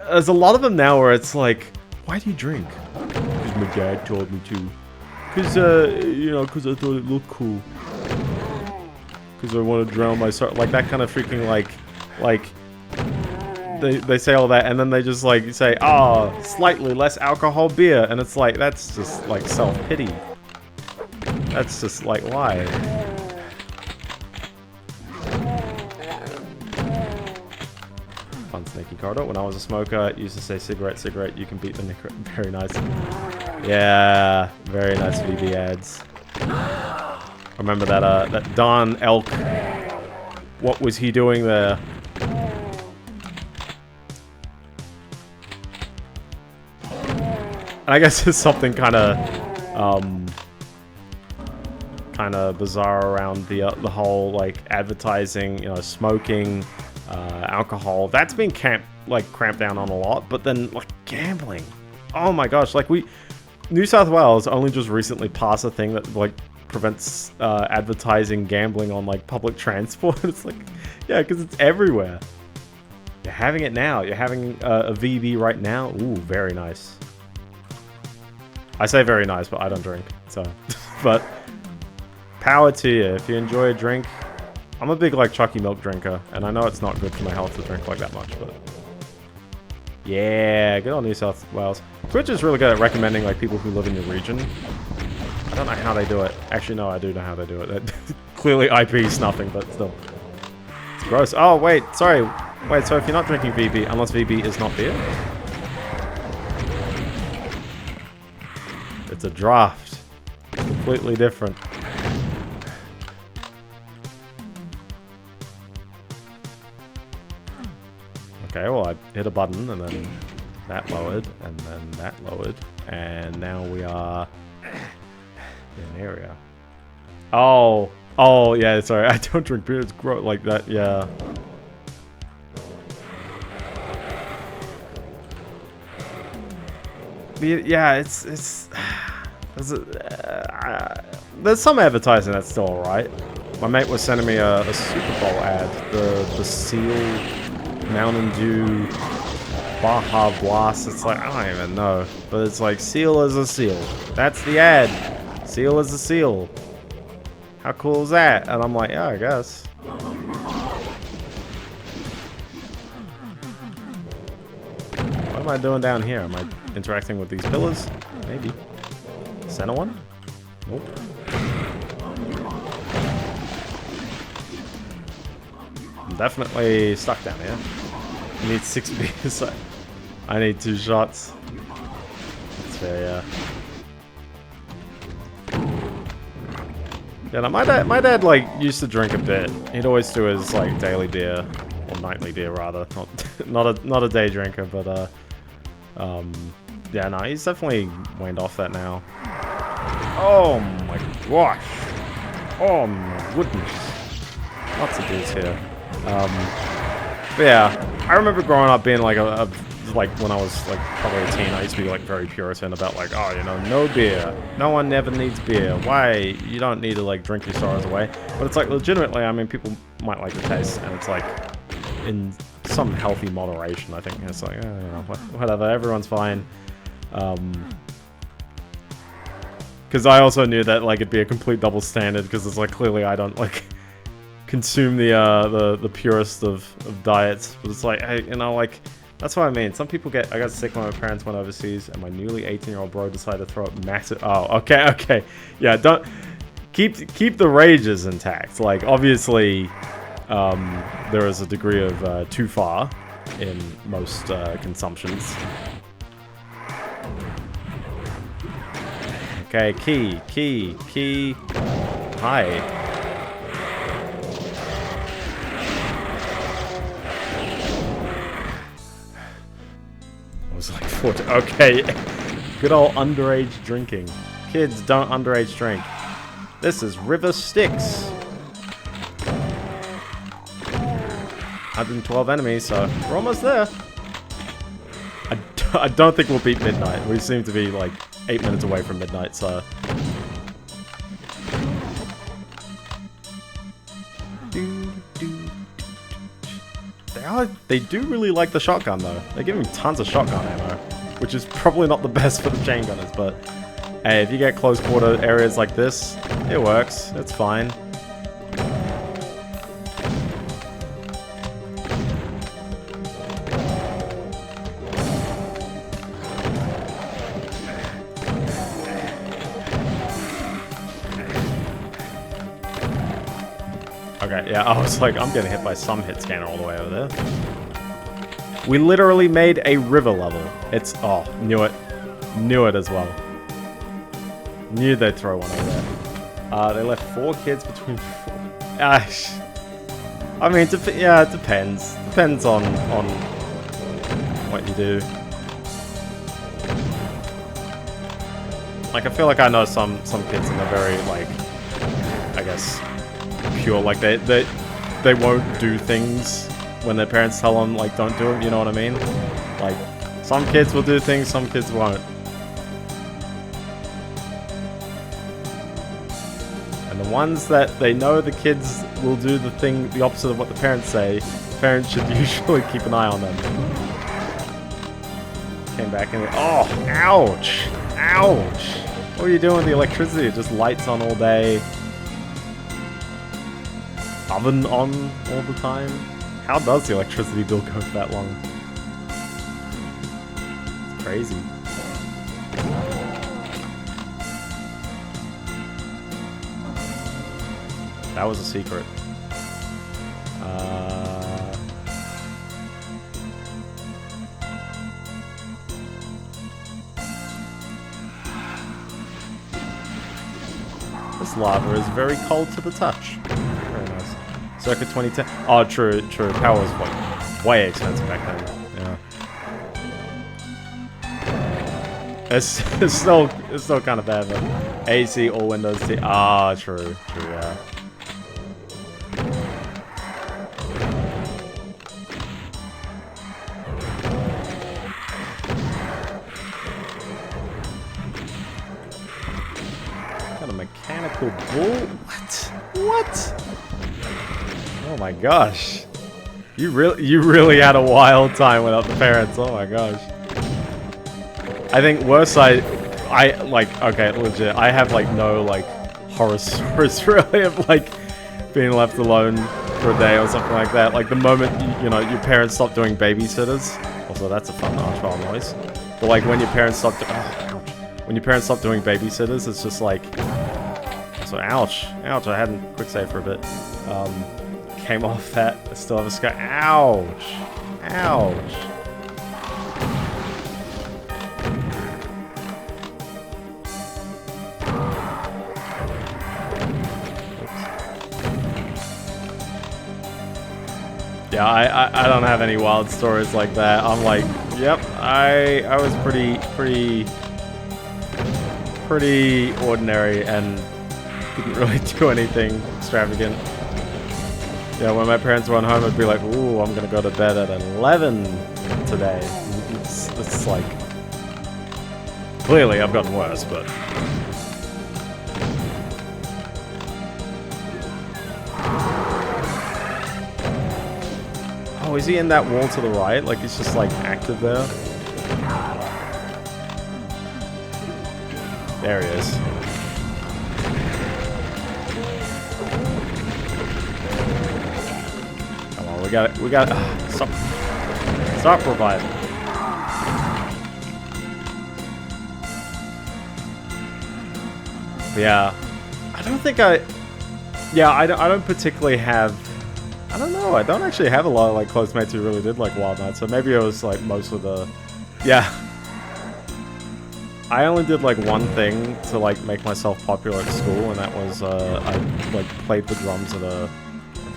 there's a lot of them now where it's like, why do you drink? Because my dad told me to. Because, you know, because I thought it looked cool. Because I want to drown my sorrow. Like, that kind of freaking, like, they say all that, and then they just, like, say, oh, slightly less alcohol beer. And it's like, that's just, like, self-pity. That's just, like, why? Fun sneaky corridor. When I was a smoker, I used to say cigarette, cigarette, you can beat the Nicorette. Very nice. Yeah, very nice VB ads. Remember that that Don Elk. What was he doing there? And I guess there's something kind of bizarre around the whole like advertising, you know, smoking, alcohol. That's been cramped down on a lot. But then like gambling. Oh my gosh! Like New South Wales only just recently passed a thing that like prevents advertising gambling on like public transport. It's like, yeah, because it's everywhere. You're having it now. You're having a VB right now. Ooh, very nice. I say very nice, but I don't drink, so. But power to you. If you enjoy a drink, I'm a big like chalky milk drinker, and I know it's not good for my health to drink like that much, but yeah, good on New South Wales. Twitch is really good at recommending like people who live in your region. I don't know how they do it. Actually, no, I do know how they do it. Clearly IP snuffing, but still. It's gross. Oh, wait, sorry. Wait, so if you're not drinking VB, unless VB is not beer? It's a draft. Completely different. Okay, well, I hit a button and then That lowered, and then that lowered, and now we are in an area. Oh, yeah, sorry, I don't drink beer, it's gross like that, yeah. Yeah, it's there's some advertising that's still alright. My mate was sending me a Super Bowl ad, the Seal Mountain Dew Baja Blast. It's like, I don't even know, but it's like, seal is a seal. That's the ad. Seal is a seal. How cool is that? And I'm like, yeah, I guess. What am I doing down here? Am I interacting with these pillars? Maybe. Center one? Nope. I'm definitely stuck down here. I need 6 beers. I need 2 shots. That's fair, yeah. Yeah, no, my dad like used to drink a bit. He'd always do his like daily beer, or nightly beer rather. Not a day drinker, but yeah, no, he's definitely waned off that now. Oh my gosh! Oh my goodness! Lots of beers here. But yeah, I remember growing up being like like when I was like probably a teen, I used to be like very Puritan about like, oh, you know, no beer. No one never needs beer. Why? You don't need to like drink your sorrows away. But it's like legitimately, I mean, people might like the taste, and it's like in some healthy moderation. I think it's like, you know, whatever. Everyone's fine. Because I also knew that like it'd be a complete double standard, because it's like clearly I don't like consume the purest of diets, but it's like, hey, you know, like that's what I mean. Some people I got sick when my parents went overseas, and my newly 18-year-old bro decided to throw up massive. Oh, okay, yeah. Don't keep the rages intact. Like obviously, there is a degree of too far in most consumptions. Okay, key. Hi. Was like 40. Okay. Good old underage drinking. Kids, don't underage drink. This is River Styx. 112 enemies, so we're almost there. I don't think we'll beat midnight. We seem to be like 8 minutes away from midnight, so. They do really like the shotgun though. They're giving me tons of shotgun ammo, which is probably not the best for the chain gunners, but hey, if you get close quarter areas like this, it works. It's fine. Okay, yeah, I was like, I'm getting hit by some hit scanner all the way over there. We literally made a river level. It's, oh, knew it as well. Knew they'd throw one over there. They left 4 kids between 4. I mean, yeah, it depends. Depends on what you do. Like, I feel like I know some kids and they're very, like, I guess, pure. Like, they won't do things when their parents tell them, like, don't do them, you know what I mean? Like, some kids will do things, some kids won't. And the ones that they know the kids will do the opposite of what the parents say, parents should usually keep an eye on them. Came back and, oh, ouch! Ouch! What are you doing with the electricity? It just lights on all day. Oven on all the time. How does the electricity bill go for that long? It's crazy. That was a secret. This lava is very cold to the touch. Very nice. Circa 2010. Oh, true. Power was like way expensive back then. It's still kind of bad, but AC or Windows T. Ah, true, yeah. Got a mechanical bull. What? Oh my gosh. You really had a wild time without the parents. Oh my gosh. I think worse I like, okay, legit, I have like no like horror stories really of like being left alone for a day or something like that. Like the moment you know your parents stop doing babysitters. Also, that's a fun archvile noise. But like when your parents stop when your parents stop doing babysitters, it's just like, so ouch, I had a quick save for a bit. Came off that, I still have a scar. Ouch. Yeah, I don't have any wild stories like that. I'm like, yep, I was pretty ordinary and didn't really do anything extravagant. Yeah, when my parents went home, I'd be like, ooh, I'm gonna go to bed at 11 today. It's like, clearly I've gotten worse, but. Oh, is he in that wall to the right? Like he's just like active there? There he is. Come on, we got it. Stop reviving. Yeah. I don't think I don't particularly have, I don't know, I don't actually have a lot of like close mates who really did like Wild Night, so maybe it was like most of the, yeah. I only did like one thing to like make myself popular at school, and that was I like played the drums at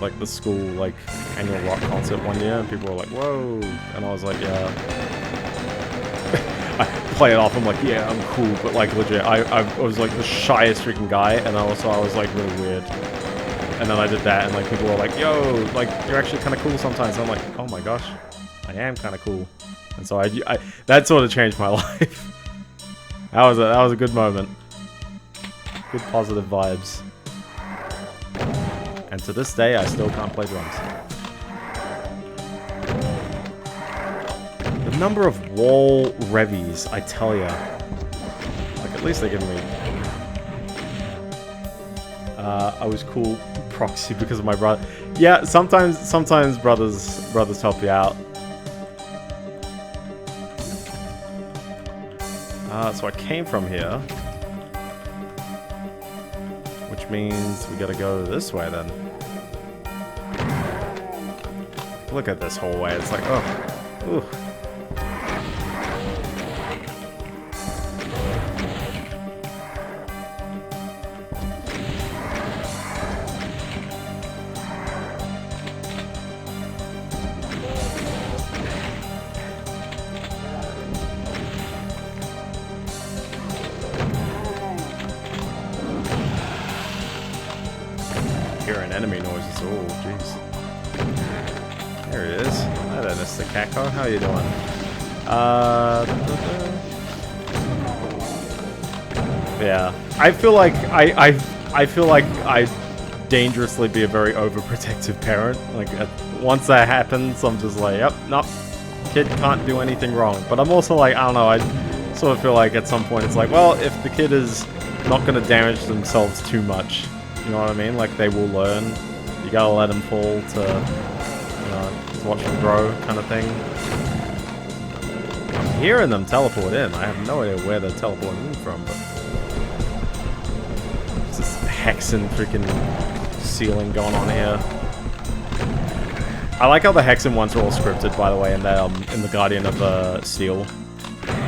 like the school like annual rock concert one year, and people were like, whoa, and I was like, yeah. I play it off, I'm like, yeah, I'm cool, but like legit, I was like the shyest freaking guy, and also I was like really weird. And then I did that, and like people were like, yo, like you're actually kind of cool sometimes. And I'm like, oh my gosh, I am kind of cool. And so I that sort of changed my life. That was a good moment. Good positive vibes. And to this day, I still can't play drums. The number of wall revies, I tell ya. Like at least they give me. I was cool proxy because of my brother. Yeah, sometimes brothers help you out. So I came from here, which means we gotta go this way then. Look at this hallway. It's like, oh, ooh. Hearing enemy noises. Oh, jeez. There it is. Hi there, Mr. Kako. How you doing? Yeah. I feel like I feel like I'd dangerously be a very overprotective parent. Like once that happens, I'm just like, yep, nope. Kid can't do anything wrong. But I'm also like, I don't know. I sort of feel like at some point it's like, well, if the kid is not going to damage themselves too much. You know what I mean? Like, they will learn. You gotta let them fall to, you know, just watch them grow kind of thing. I'm hearing them teleport in. I have no idea where they're teleporting in from, but... There's this hexen freaking ceiling going on here. I like how the hexen ones are all scripted, by the way, in the Guardian of Steel.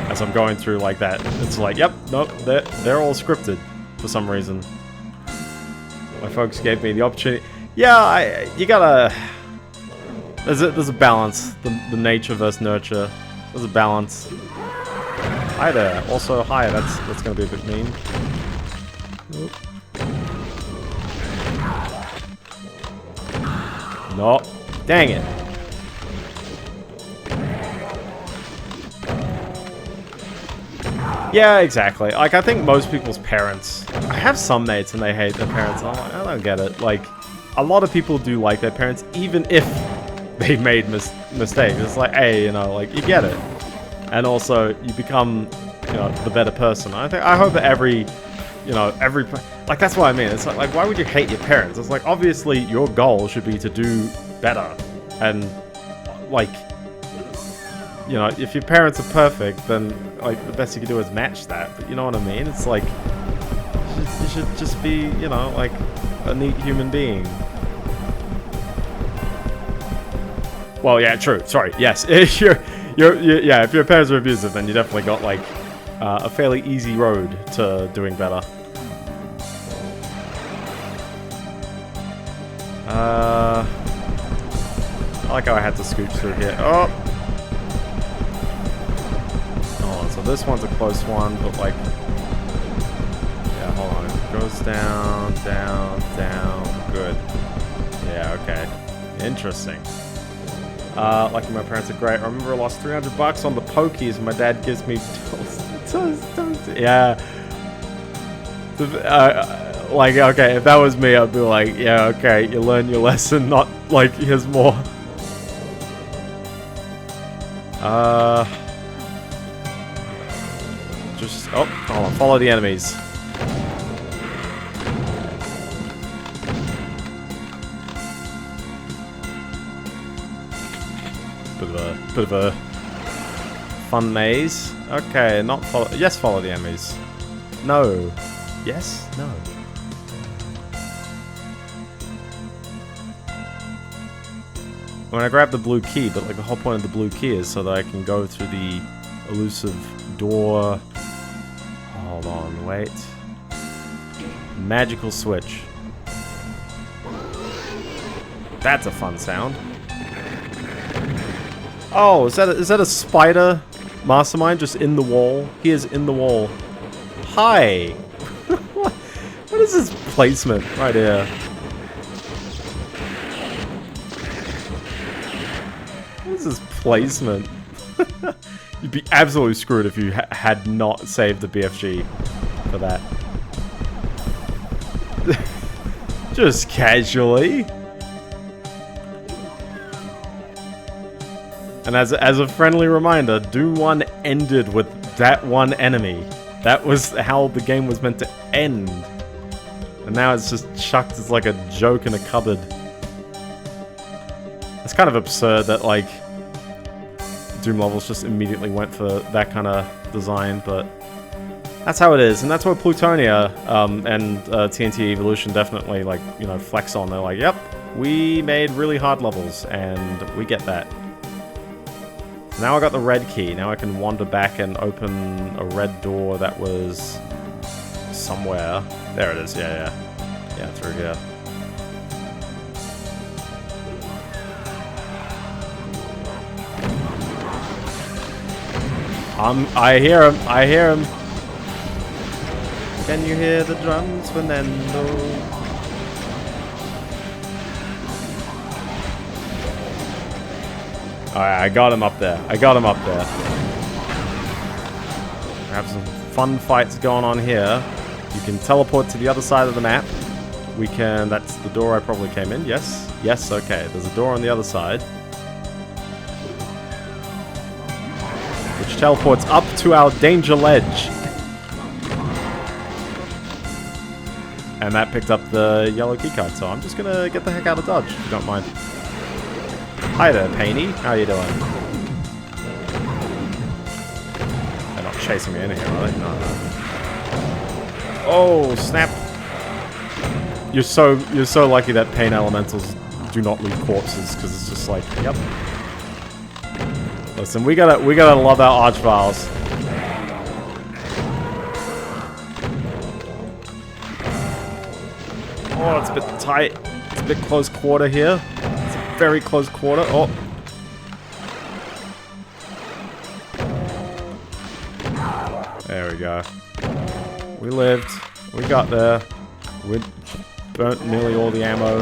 As I'm going through like that, it's like, yep, nope, they're all scripted for some reason. My folks gave me the opportunity. Yeah, you gotta. There's a balance. The nature versus nurture. There's a balance. Hi there. Also, hi. That's gonna be a bit mean. No. Dang it. Yeah, exactly. Like, I think most people's parents... I have some mates and they hate their parents. And I'm like, I don't get it. Like, a lot of people do like their parents, even if they made mistakes. It's like, hey, you know, like, you get it. And also, you become, you know, the better person. I hope that every... like, that's what I mean. It's like, why would you hate your parents? It's like, obviously, your goal should be to do better. And, like, you know, if your parents are perfect, then, like, the best you can do is match that. But you know what I mean? It's like, you should just be, you know, like, a neat human being. Well, yeah, true. Sorry. Yes. If if your parents are abusive, then you definitely got, like, a fairly easy road to doing better. I like how I had to scooch through here. Oh, so this one's a close one, but like, yeah, hold on. It goes down, down, down. Good. Yeah, okay. Interesting. Lucky my parents are great. I remember I lost $300 on the pokies, and my dad gives me yeah. Like, okay, if that was me, I'd be like, yeah, okay, you learn your lesson, not like, here's more. Just, oh, hold on, follow the enemies. Bit of a fun maze. Okay, not follow, yes, follow the enemies. No. Yes? No. When I grab the blue key, but like the whole point of the blue key is so that I can go through the elusive door. Hold on, wait. Magical switch. That's a fun sound. Oh, is that a spider mastermind just in the wall? He is in the wall. Hi. What is this placement right here? What is this placement? You'd be absolutely screwed if you had not saved the BFG for that. Just casually. And as a friendly reminder, Doom 1 ended with that one enemy. That was how the game was meant to end. And now it's just chucked as like a joke in a cupboard. It's kind of absurd that like Doom levels just immediately went for that kind of design, but that's how it is. And that's what Plutonia and TNT Evilution definitely, like, you know, flex on. They're like, yep, we made really hard levels and we get that. Now I got the red key. Now I can wander back and open a red door that was somewhere. There it is. Yeah, yeah. Yeah, through here. I hear him. I hear him. Can you hear the drums, Fernando? Alright, I got him up there. I got him up there. We have some fun fights going on here. You can teleport to the other side of the map. We can... That's the door I probably came in. Yes? Yes, okay. There's a door on the other side. Which teleports up to our danger ledge. And that picked up the yellow keycard, so I'm just gonna get the heck out of Dodge, if you don't mind. Hi there, Painey. How you doing? They're not chasing me in here, are they? No, no. Oh, snap. You're so lucky that pain elementals do not leave corpses, because it's just like, yep. Listen, we gotta love our archviles. Oh, it's a bit tight. It's a bit close quarter here. It's a very close quarter. Oh. There we go. We lived. We got there. We burnt nearly all the ammo.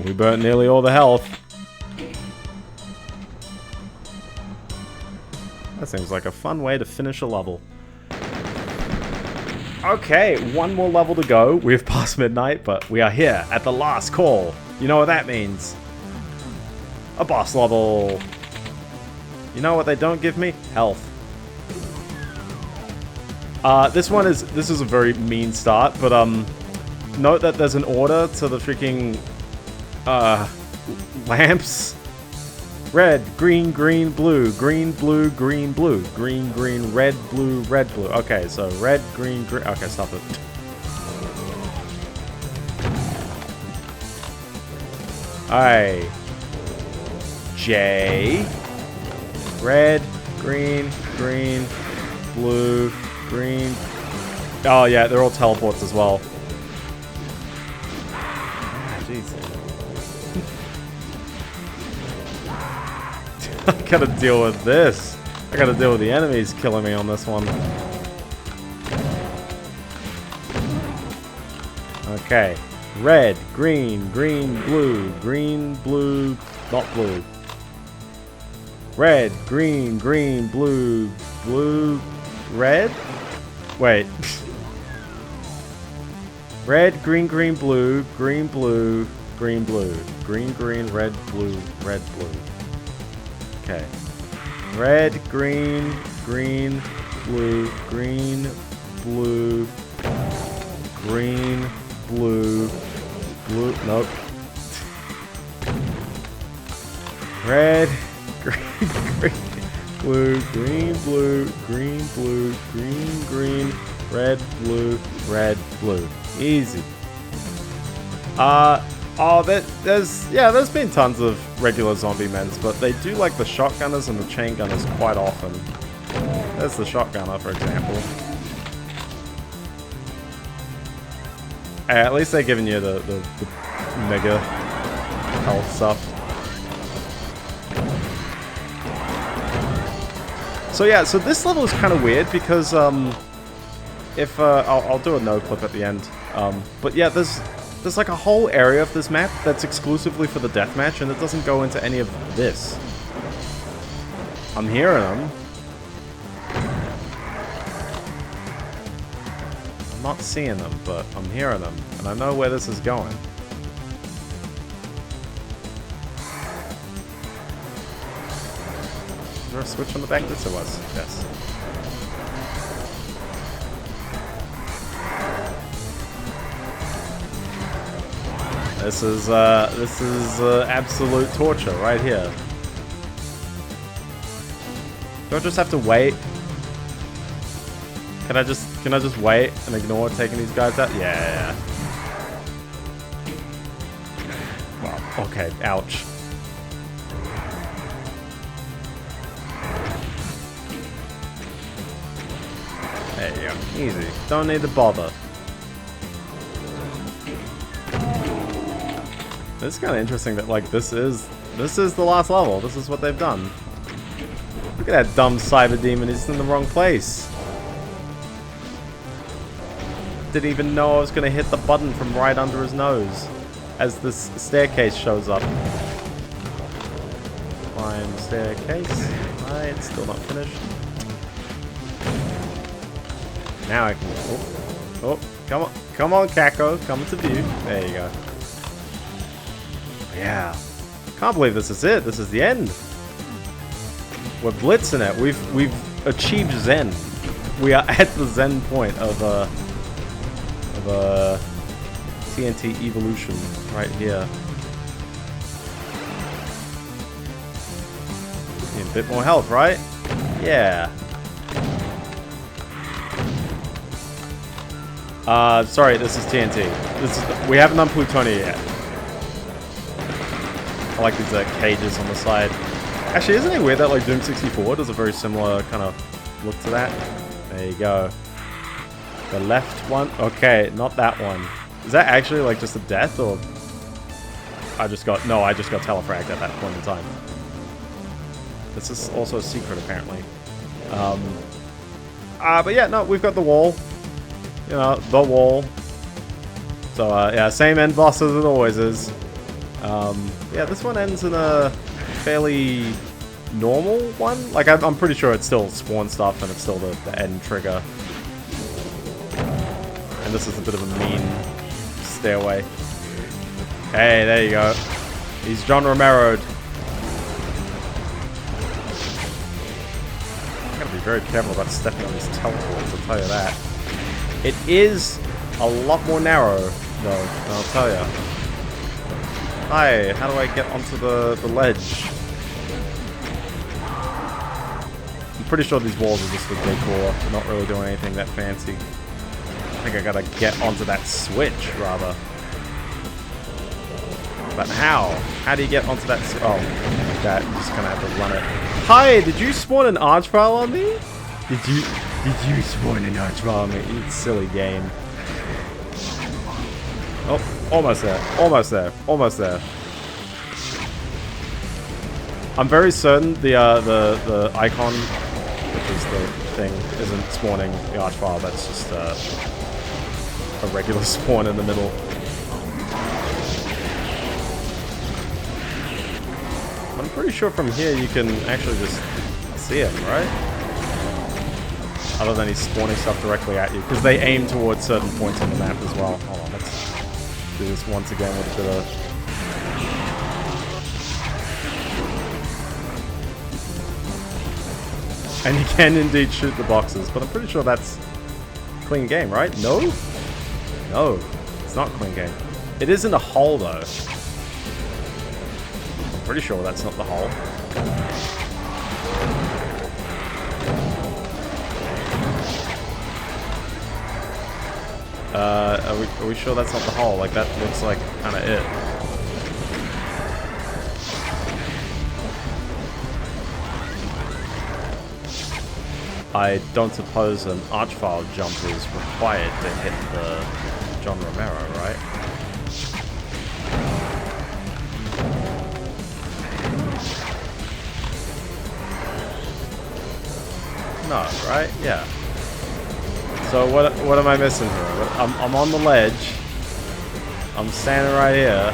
We burnt nearly all the health. That seems like a fun way to finish a level. Okay, one more level to go. We've passed midnight, but we are here at the last call. You know what that means? A boss level. You know what they don't give me? Health. This is a very mean start, but note that there's an order to the freaking lamps. Red, green, green, blue, green, blue, green, blue, green, green, red, blue, red, blue. Okay, so red, green, green. Okay, stop it. Alright. J. Red, green, green, blue, green. Oh yeah, they're all teleports as well. Jeez. I gotta deal with this. I gotta deal with the enemies killing me on this one. Okay. Red, green, green, blue, green, blue, not blue. Red, green, green, blue, blue, red? Wait. Red, green, green, blue, green, blue, green, blue. Green, green, red, blue, red, blue. Okay. Red, green, green, blue, green, blue, green, blue, blue, nope. Red, green, green, blue, green, blue, green, blue, green, green, red, blue, red, blue. Easy. Oh, there's been tons of regular zombie mens, but they do like the shotgunners and the chain gunners quite often. There's the shotgunner, for example. At least they're giving you the mega health stuff. So yeah, so this level is kind of weird because if I'll do a no clip at the end. But yeah, there's like a whole area of this map that's exclusively for the deathmatch, and it doesn't go into any of this. I'm hearing them. I'm not seeing them, but I'm hearing them, and I know where this is going. Is there a switch on the back? Yes, there was. Yes. This is absolute torture right here. Do I just have to wait? Can I just wait and ignore taking these guys out? Yeah. Wow. Okay. Ouch. There you go. Easy. Don't need to bother. It's kind of interesting that like this is the last level. This is what they've done. Look at that dumb cyber demon. He's in the wrong place. Didn't even know I was gonna hit the button from right under his nose as this staircase shows up. Climb the staircase. Alright, still not finished. Now I can. Oh, come on, Kako, come to view. There you go. Yeah. Can't believe this is it. This is the end. We're blitzing it. We've achieved Zen. We are at the Zen point of TNT Evilution right here. Need a bit more health, right? Yeah. Sorry, this is TNT. We haven't done Plutonia yet. I like these cages on the side. Actually, isn't it weird that like Doom 64 does a very similar kind of look to that? There you go. The left one. Okay, not that one. Is that actually like just a death, or I just got telefragged at that point in time. This is also a secret apparently. But yeah, no, we've got the wall. You know, the wall. So yeah, same end boss as it always is. Yeah, this one ends in a fairly normal one. Like, I'm pretty sure it's still spawn stuff and it's still the end trigger. And this is a bit of a mean stairway. Hey, there you go. He's John Romero'd. I'm gonna be very careful about stepping on these teleports, I'll tell you that. It is a lot more narrow, though, I'll tell you. Hi, how do I get onto the ledge? I'm pretty sure these walls are just for decor. They're not really doing anything that fancy. I think I gotta get onto that switch, rather. But how? How do you get onto that switch? Oh, like that. I'm just gonna have to run it. Hi, did you spawn an archvile on me? Did you spawn an archvile on me? You silly game. Oh, almost there. Almost there. Almost there. I'm very certain the icon, which is the thing, isn't spawning the archvile. That's just a regular spawn in the middle. I'm pretty sure from here you can actually just see him, right? Other than he's spawning stuff directly at you, because they aim towards certain points on the map as well. Hold on, let's do this once again with a bit of... And you can indeed shoot the boxes, but I'm pretty sure that's clean game, right? No? No, it's not clean game. It is in a hole, though. I'm pretty sure that's not the hole. Are we sure that's not the hole? Like, that looks like kind of it. I don't suppose an archvile jump is required to hit the John Romero, right? No, right? Yeah. So what am I missing here? I'm on the ledge. I'm standing right here.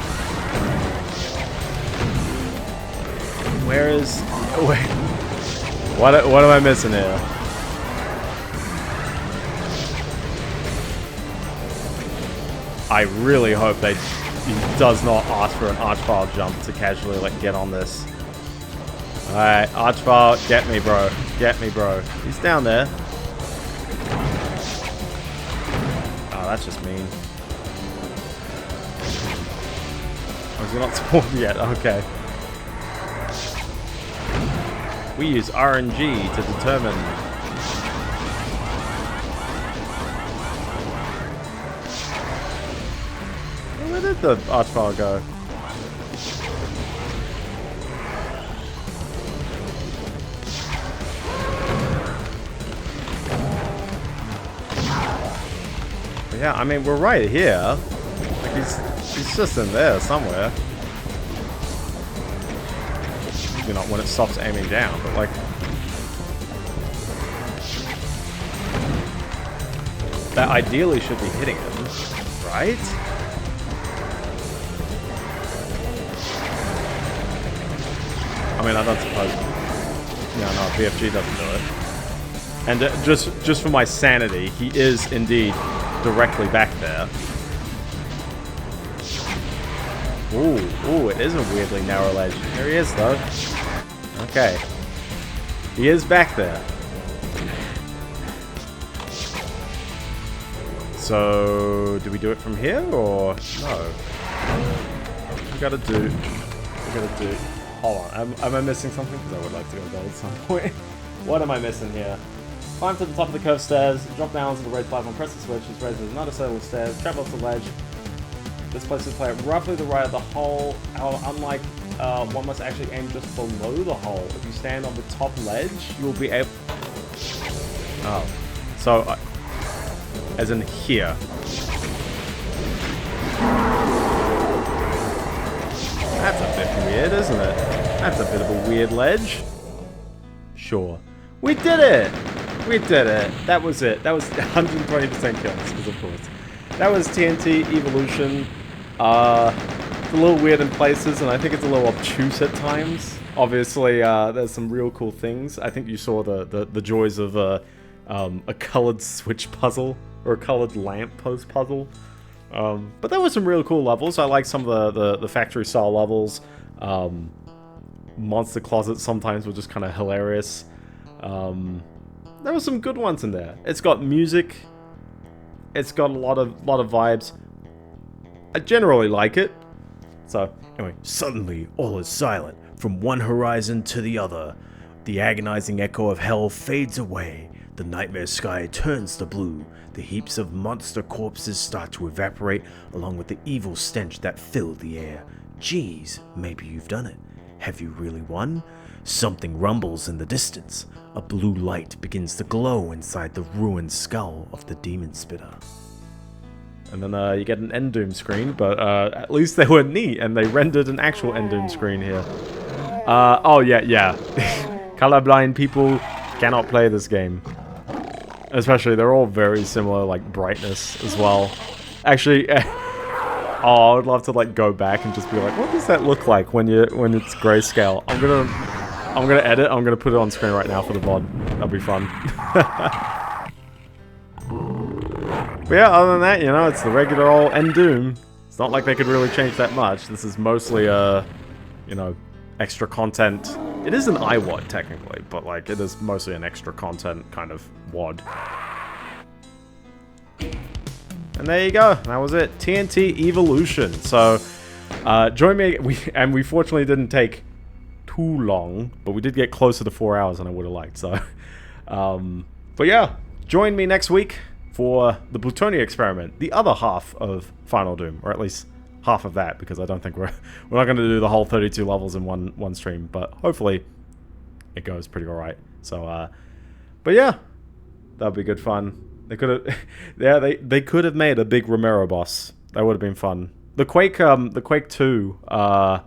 Where is... Wait. What am I missing here? I really hope he does not ask for an archvile jump to casually like get on this. Alright, archvile, get me, bro. Get me, bro. He's down there. Oh, that's just mean. Oh, is he not spawned yet? Okay. We use RNG to determine. Where did the archvile go? But yeah, I mean, we're right here. Like he's just in there somewhere. You know, when it stops aiming down, but like that ideally should be hitting him, right? I mean, I don't suppose. No, BFG doesn't do it. And just for my sanity, he is indeed directly back there. Ooh, it is a weirdly narrow ledge. There he is, though. Okay. He is back there. So, do we do it from here, or no? We gotta do... Hold on, am I missing something? Because I would like to go there at some point. What am I missing here? Climb to the top of the curved stairs, drop down onto the raised platform, press the switch, it's raised with another set of stairs, travel up the ledge. This place is played roughly the right of the hole. Unlike one must actually aim just below the hole. If you stand on the top ledge, you will be able... Oh. So, as in here. That's a bit weird, isn't it? That's a bit of a weird ledge. Sure. We did it! We did it. That was it. That was 120% kills, because of course. That was TNT Evilution. It's a little weird in places, and I think it's a little obtuse at times. Obviously, there's some real cool things. I think you saw the joys of a colored switch puzzle, or a colored lamp post puzzle. But there were some really cool levels. I like some of the factory style levels. Monster closets sometimes were just kind of hilarious. There were some good ones in there. It's got music. It's got a lot of vibes. I generally like it. So anyway, Suddenly, all is silent. From one horizon to the other, the agonizing echo of hell fades away. The nightmare sky turns to blue. The heaps of monster corpses start to evaporate, along with the evil stench that filled the air. Geez, maybe you've done it. Have you really won? Something rumbles in the distance. A blue light begins to glow inside the ruined skull of the demon spitter. and then you get an end doom screen, but at least they were neat and they rendered an actual end doom screen here. Oh yeah. Colorblind people cannot play this game. Especially, they're all very similar, like, brightness as well. Actually, oh, I would love to, like, go back and just be like, what does that look like when it's grayscale? I'm gonna edit, I'm gonna put it on screen right now for the VOD. That'll be fun. But yeah, other than that, you know, it's the regular old End Doom. It's not like they could really change that much. This is mostly, you know, extra content. It is an iWAD, technically, but, like, it is mostly an extra content kind of WAD. And there you go. That was it. TNT Evilution. So, join me. We fortunately didn't take too long, but we did get closer to 4 hours than I would have liked. So, but yeah, join me next week for the Plutonia experiment, the other half of Final Doom, or at least half of that, because I don't think we're not going to do the whole 32 levels in one stream, but hopefully it goes pretty alright. So, but yeah, that'll be good fun. They could have, yeah, they could have made a big Romero boss. That would have been fun. The Quake 2, I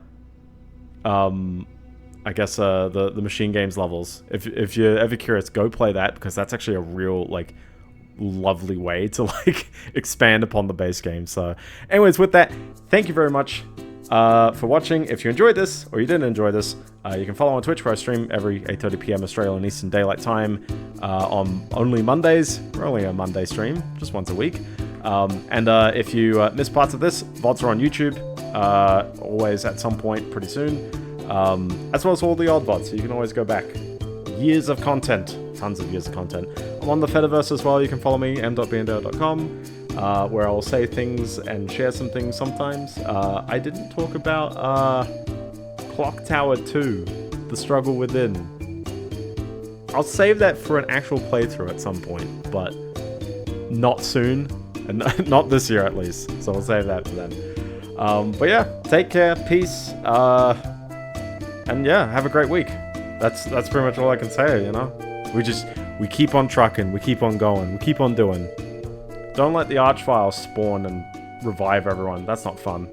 guess the Machine Games levels. If you're ever curious, go play that, because that's actually a real, like, lovely way to, like, expand upon the base game. So anyways, with that, thank you very much for watching. If you enjoyed this or you didn't enjoy this, you can follow on Twitch, where I stream every 8:30 p.m. Australian Eastern Daylight Time on only Mondays. We're only a Monday stream, just once a week. And if you miss parts of this, VODs are on YouTube, always at some point pretty soon, as well as all the odd VODs, so you can always go back. Years of content, tons of years of content. I'm on the Fediverse as well. You can follow me, m.biendeo.com, where I'll say things and share some things sometimes. I didn't talk about Clock Tower 2, The Struggle Within. I'll save that for an actual playthrough at some point, but not soon, and not this year at least, so I'll save that for then. But yeah, take care, peace, and yeah, have a great week. That's pretty much all I can say, you know? We keep on trucking, we keep on going, we keep on doing. Don't let the Archvile spawn and revive everyone. That's not fun.